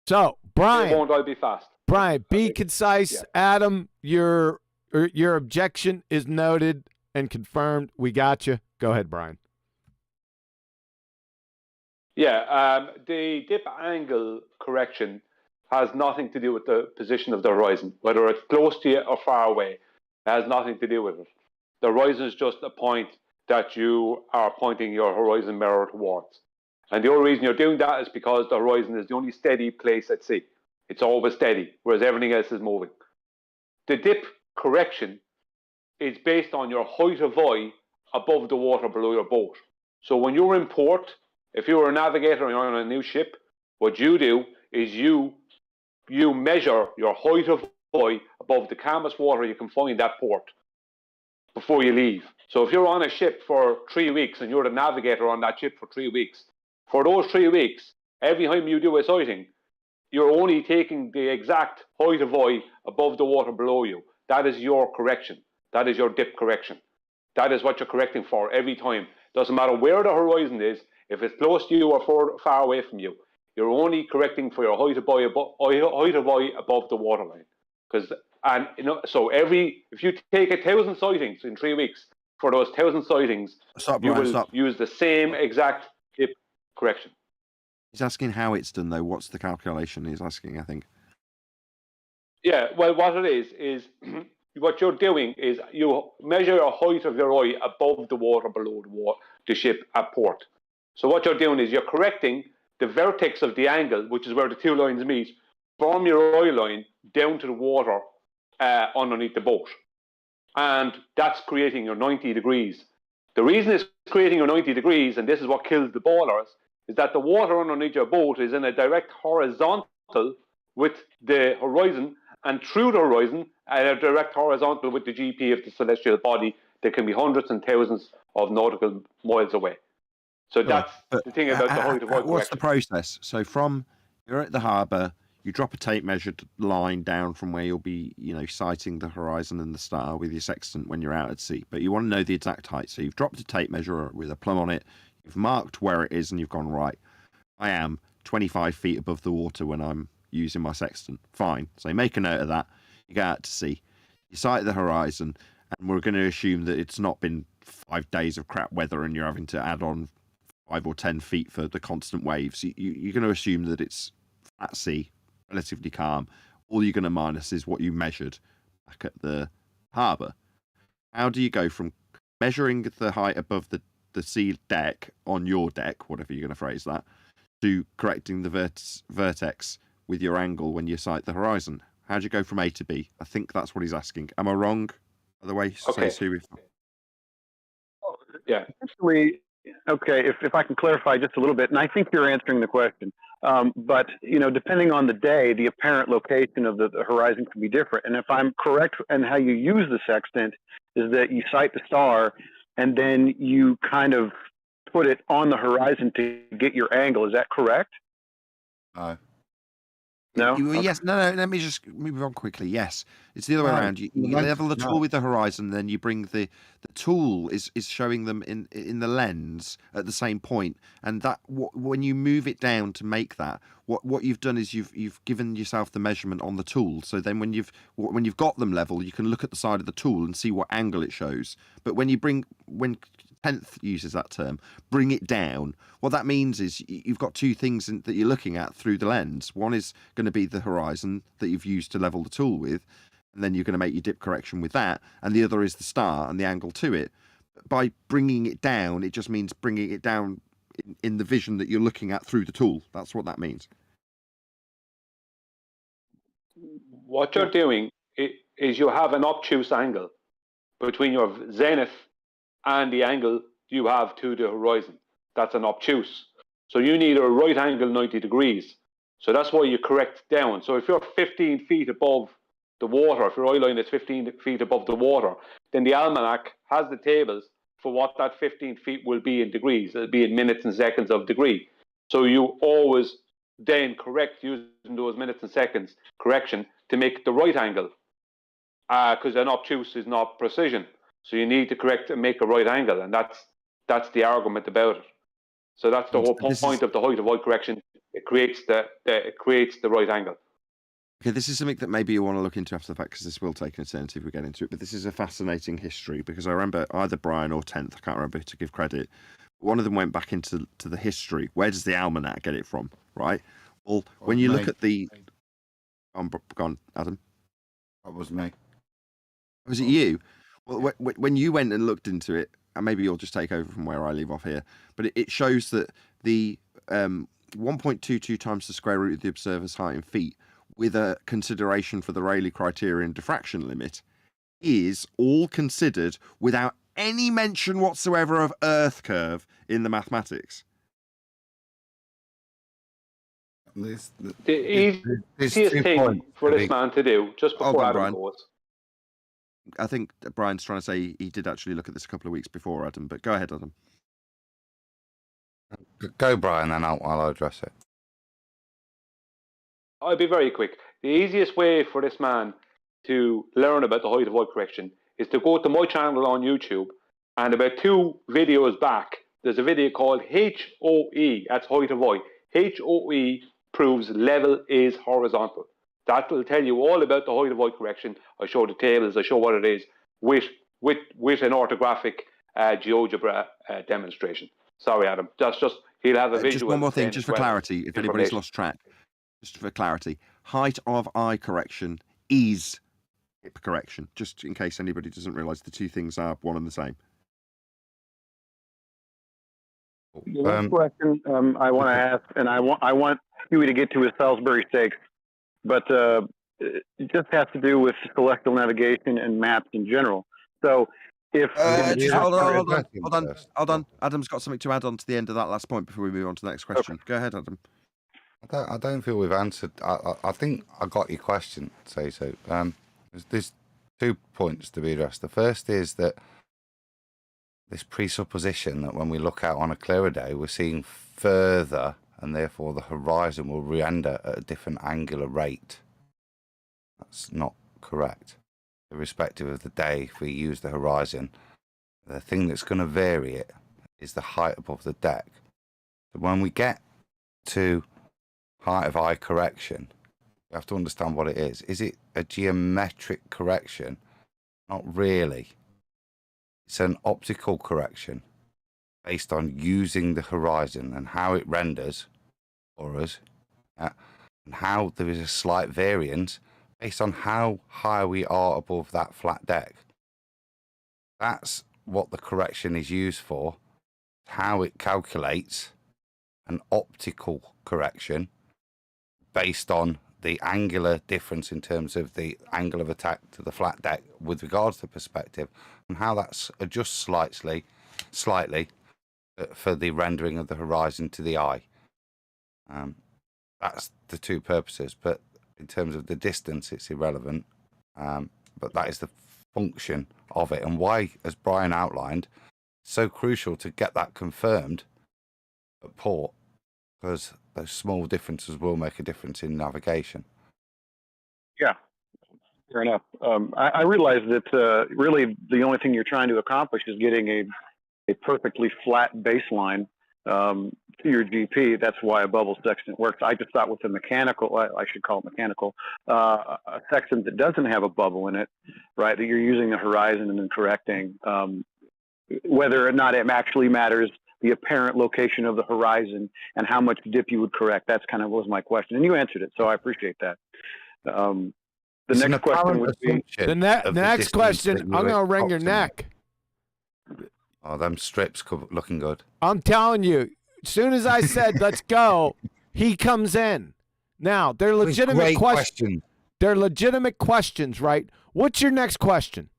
So, Brian... It won't all be fast. Brian, be concise. Yeah. Adam, your objection is noted and confirmed. We got you. Go ahead, Brian. Yeah, the dip angle correction has nothing to do with the position of the horizon, whether it's close to you or far away. It has nothing to do with it. The horizon is just a point that you are pointing your horizon mirror towards. And the only reason you're doing that is because the horizon is the only steady place at sea. It's always steady, whereas everything else is moving. The dip correction is based on your height of eye above the water below your boat. So when you're in port, if you're a navigator and you're on a new ship, what you do is you measure your height of eye above the calmest water you can find that port before you leave. So if you're on a ship for 3 weeks and you're the navigator on that ship for 3 weeks, for those 3 weeks, every time you do a sighting, you're only taking the exact height of eye above the water below you. That is your correction. That is your dip correction. That is what you're correcting for every time. Doesn't matter where the horizon is, if it's close to you or far away from you, you're only correcting for your height of eye above the waterline. So if you take 1,000 sightings in 3 weeks, for those 1,000 sightings, you will use the same exact dip correction. He's asking how it's done, though. What's the calculation he's asking, I think? Yeah, well, what it is what you're doing is you measure your height of your eye above the water below the ship at port. So what you're doing is you're correcting the vertex of the angle, which is where the 2 lines meet, from your eye line down to the water underneath the boat. And that's creating your 90 degrees. The reason it's creating your 90 degrees, and this is what kills the ballers, is that the water underneath your boat is in a direct horizontal with the horizon, and through the horizon at a direct horizontal with the GP of the celestial body that can be hundreds and thousands of nautical miles away. So that's the thing about the height of void what's the correction. process? So from you're at the harbour, you drop a tape measured line down from where you'll be, sighting the horizon and the star with your sextant when you're out at sea. But you want to know the exact height. So you've dropped a tape measure with a plumb on it. You've marked where it is, and you've gone, right, I am 25 feet above the water when I'm using my sextant. Fine. So you make a note of that. You go out to sea. You sight the horizon, and we're going to assume that it's not been 5 days of crap weather and you're having to add on 5 or 10 feet for the constant waves. You're going to assume that it's at sea, relatively calm. All you're going to minus is what you measured back at the harbour. How do you go from measuring the height above the sea deck on your deck, whatever you're going to phrase that, to correcting the vertex with your angle when you sight the horizon? How do you go from A to B? I think that's what he's asking. Am I wrong? By the way, Okay. Yeah. Essentially, okay, if I can clarify just a little bit, and I think you're answering the question, but depending on the day, the apparent location of the horizon can be different. And if I'm correct, and how you use the sextant is that you sight the star, and then you kind of put it on the horizon to get your angle. Is that correct? No. No? Yes. No. Let me just move on quickly. Yes, it's the other way around. You level the tool with the horizon, then you bring the tool is showing them in the lens at the same point, and that when you move it down to make that, what you've done is you've given yourself the measurement on the tool. So then when you've got them level, you can look at the side of the tool and see what angle it shows. But when Tenth uses that term, bring it down. What that means is you've got two things that you're looking at through the lens. One is going to be the horizon that you've used to level the tool with, and then you're going to make your dip correction with that. And the other is the star and the angle to it. By bringing it down, it just means bringing it down in the vision that you're looking at through the tool. That's what that means. What you're doing is you have an obtuse angle between your zenith and the angle you have to the horizon. That's an obtuse. So you need a right angle 90 degrees. So that's why you correct down. So if you're 15 feet above the water, if your eye line is 15 feet above the water, then the almanac has the tables for what that 15 feet will be in degrees. It'll be in minutes and seconds of degree. So you always then correct using those minutes and seconds correction to make the right angle, because an obtuse is not precision. So you need to correct and make a right angle, and that's the argument about it. So that's the whole point of the height of void correction. It creates the right angle. Okay, this is something that maybe you want to look into after the fact, because this will take an eternity if we get into it. But this is a fascinating history, because I remember either Brian or Tenth, I can't remember to give credit. One of them went back into the history. Where does the almanac get it from, right? Well, when you look at the... Go on, Adam. That was me. Was it you? Well, when you went and looked into it, and maybe you'll just take over from where I leave off here, but it shows that the 1.22 times the square root of the observer's height in feet, with a consideration for the Rayleigh criterion diffraction limit, is all considered without any mention whatsoever of Earth curve in the mathematics. The easiest thing for this man to do, just before Adam goes. I think Brian's trying to say he did actually look at this a couple of weeks before, Adam, but go ahead, Adam. Go, Brian, and I'll address it. I'll be very quick. The easiest way for this man to learn about the height of void correction is to go to my channel on YouTube, and about 2 videos back, there's a video called HOE, that's height of void. HOE proves level is horizontal. That will tell you all about the height of void correction. I show the tables, I show what it is with an orthographic GeoGebra demonstration. Sorry, Adam. That's just, he'll have a visual. Just one more thing, just for clarity, if anybody's lost track, just for clarity, height of eye correction is hip correction, just in case anybody doesn't realise the two things are one and the same. The next question I want to ask, and I want Huey to get to his Salisbury steaks, but it just has to do with celestial navigation and maps in general. So if hold on. Adam's got something to add on to the end of that last point before we move on to the next question. Okay. Go ahead, Adam. I don't feel we've answered. I think I got your question, say so. There's 2 points to be addressed. The first is that this presupposition that when we look out on a clearer day, we're seeing further, and therefore the horizon will render at a different angular rate. That's not correct. Irrespective of the day, if we use the horizon, the thing that's going to vary it is the height above the deck. So when we get to height of eye correction, you have to understand what it is. Is it a geometric correction? Not really. It's an optical correction based on using the horizon and how it renders for us, and how there is a slight variance based on how high we are above that flat deck. That's what the correction is used for, how it calculates an optical correction based on the angular difference in terms of the angle of attack to the flat deck with regards to perspective, and how that's adjusts slightly for the rendering of the horizon to the eye. That's the 2 purposes, but in terms of the distance, it's irrelevant. But that is the function of it, and why, as Brian outlined, it's so crucial to get that confirmed at port, because those small differences will make a difference in navigation. Yeah, fair enough. I realize that really the only thing you're trying to accomplish is getting a perfectly flat baseline to your GP. That's why a bubble sextant works. I just thought with a mechanical, I should call it mechanical, a sextant that doesn't have a bubble in it, right, that you're using the horizon and then correcting, whether or not it actually matters the apparent location of the horizon and how much dip you would correct. That's kind of was my question. And you answered it, so I appreciate that. The next question would be... The next question, I'm going to wring your neck. Oh, them strips looking good. I'm telling you, as soon as I said, let's go, he comes in. Now, they're legitimate questions. They're legitimate questions, right? What's your next question?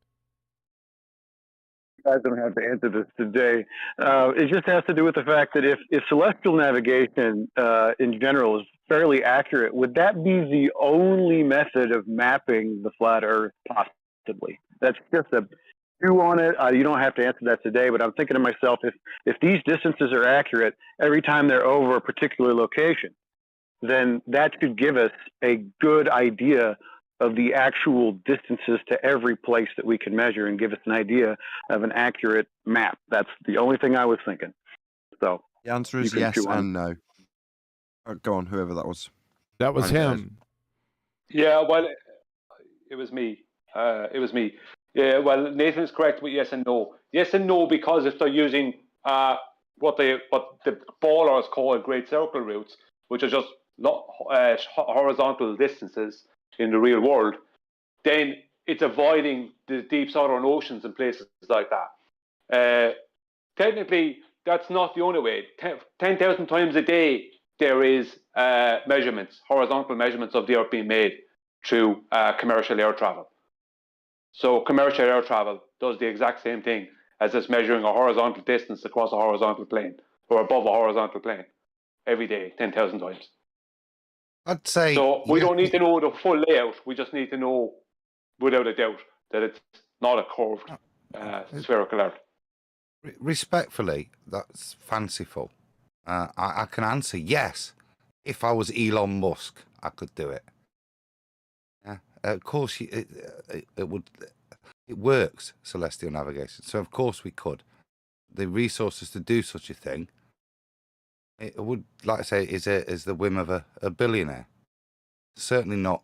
You guys don't have to answer this today. It just has to do with the fact that if celestial navigation in general is fairly accurate, would that be the only method of mapping the flat Earth possibly? That's just a view on it. You don't have to answer that today, but I'm thinking to myself, if these distances are accurate every time they're over a particular location, then that should give us a good idea of the actual distances to every place that we can measure and give us an idea of an accurate map. That's the only thing I was thinking. So the answer is yes and no. Go on, whoever that was. That was him. Yeah, well, it was me. Yeah, well, Nathan is correct with yes and no. Yes and no, because if they're using what the ballers call great circle routes, which are just horizontal distances in the real world, then it's avoiding the deep southern oceans and places like that. Technically, that's not the only way. 10,000 times a day, there is horizontal measurements of the Earth being made through commercial air travel. So commercial air travel does the exact same thing as it's measuring a horizontal distance across a horizontal plane or above a horizontal plane every day, 10,000 times. I'd say... So we don't need to know the full layout. We just need to know, without a doubt, that it's not a curved spherical Earth. Respectfully, that's fanciful. I can answer yes. If I was Elon Musk, I could do it. Yeah, of course, it would. It works, celestial navigation. So of course we could. The resources to do such a thing, it would, like I say, is the whim of a billionaire. Certainly not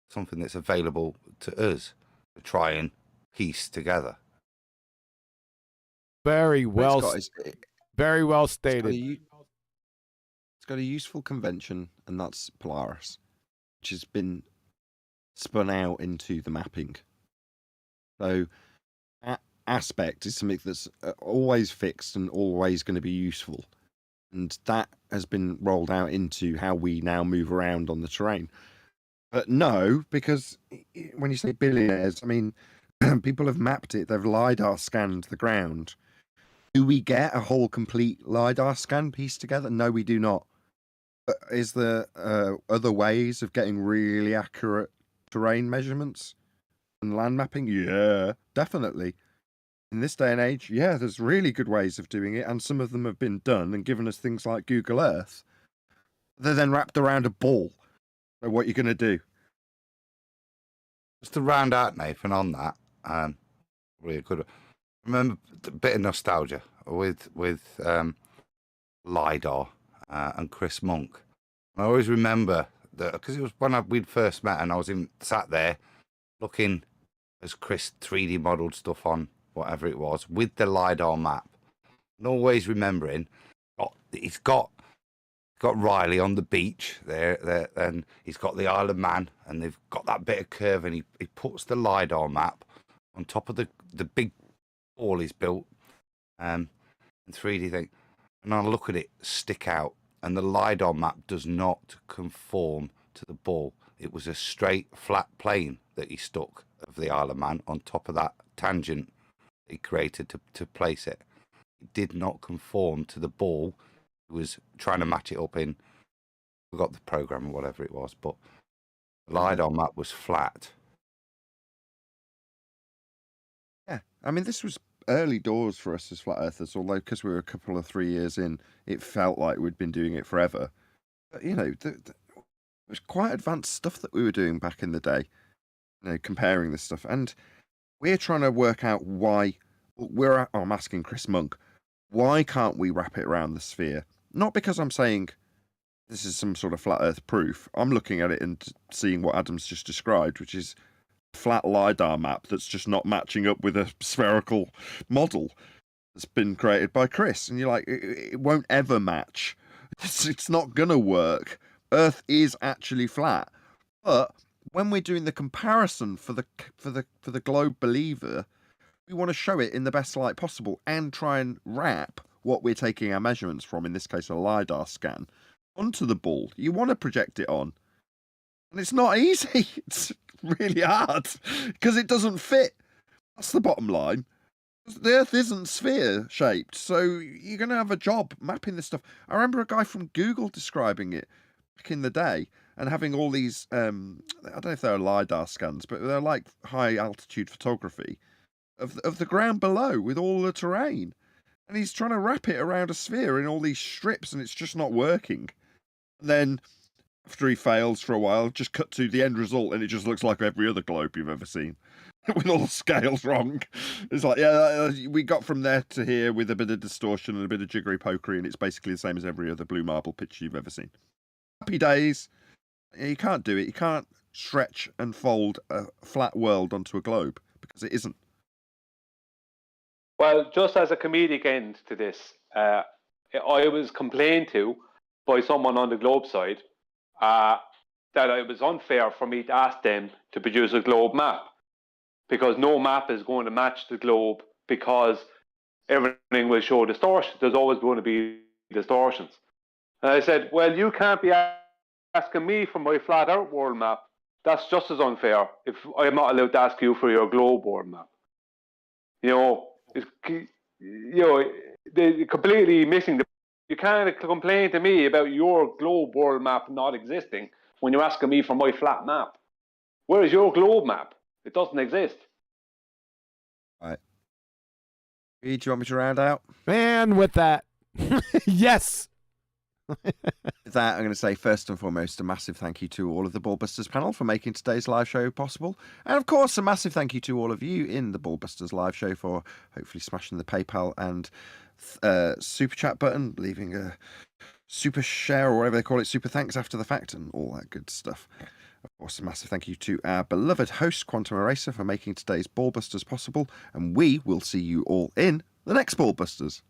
something that's available to us to try and piece together. Very well stated. It's got a useful convention, and that's Polaris, which has been spun out into the mapping. So that aspect is something that's always fixed and always going to be useful. And that has been rolled out into how we now move around on the terrain. But no, because when you say billionaires, I mean, people have mapped it. They've LiDAR scanned the ground. Do we get a whole complete LiDAR scan piece together? No, we do not. Is there other ways of getting really accurate terrain measurements and land mapping? Yeah, definitely. In this day and age, yeah, there's really good ways of doing it, and some of them have been done and given us things like Google Earth. They're then wrapped around a ball. So what you're going to do? Just to round out, Nathan, on that, really good. Remember a bit of nostalgia with LiDAR and Chris Monk. I always remember that because it was when we'd first met, and I was sat there looking as Chris 3D modeled stuff on whatever it was with the LiDAR map, and always remembering, he's got Riley on the beach there, and he's got the Isle of Man, and they've got that bit of curve, and he puts the LiDAR map on top of the big ball he's built, and 3D thing, and I look at it stick out, and the LiDAR map does not conform to the ball. It was a straight flat plane that he stuck of the Isle of Man on top of that tangent he created to place it. It did not conform to the ball. He was trying to match it up in, I forgot the program or whatever it was, but the LiDAR map was flat. Yeah, I mean, this was early doors for us as flat earthers, although because we were a couple of 3 years in, it felt like we'd been doing it forever. But, you know, it was quite advanced stuff that we were doing back in the day, you know, comparing this stuff. And we're trying to work out why I'm asking Chris Monk, why can't we wrap it around the sphere? Not because I'm saying this is some sort of flat earth proof. I'm looking at it and seeing what Adam's just described, which is a flat LiDAR map that's just not matching up with a spherical model that's been created by Chris. And you're like, it won't ever match. It's not going to work. Earth is actually flat. But when we're doing the comparison for the globe believer, we want to show it in the best light possible and try and wrap what we're taking our measurements from, in this case a LiDAR scan, onto the ball. You want to project it on. And it's not easy. It's really hard because it doesn't fit. That's the bottom line. The Earth isn't sphere shaped, so you're going to have a job mapping this stuff. I remember a guy from Google describing it back in the day and having all these, I don't know if they're LiDAR scans, but they're like high altitude photography of the ground below with all the terrain. And he's trying to wrap it around a sphere in all these strips, and it's just not working. And then after he fails for a while, just cut to the end result, and it just looks like every other globe you've ever seen. With all the scales wrong. It's like, yeah, we got from there to here with a bit of distortion and a bit of jiggery pokery, and it's basically the same as every other blue marble picture you've ever seen. Happy days. You can't do it. You can't stretch and fold a flat world onto a globe because it isn't. Well, just as a comedic end to this, I was complained to by someone on the globe side that it was unfair for me to ask them to produce a globe map, because no map is going to match the globe, because everything will show distortion. There's always going to be distortions. And I said, well, you can't be asking me for my flat out world map. That's just as unfair if I'm not allowed to ask you for your globe world map. They're completely missing you can't complain to me about your globe world map not existing when you're asking me for my flat map. Where is your globe map? It doesn't exist. All right. Do you want me to round out? And with that, yes. With that, I'm going to say first and foremost a massive thank you to all of the Ballbusters panel for making today's live show possible. And of course, a massive thank you to all of you in the Ballbusters live show for hopefully smashing the PayPal and super chat button, leaving a super share or whatever they call it, super thanks after the fact and all that good stuff. Of course, a massive thank you to our beloved host, Quantum Eraser, for making today's Ballbusters possible. And we will see you all in the next Ballbusters.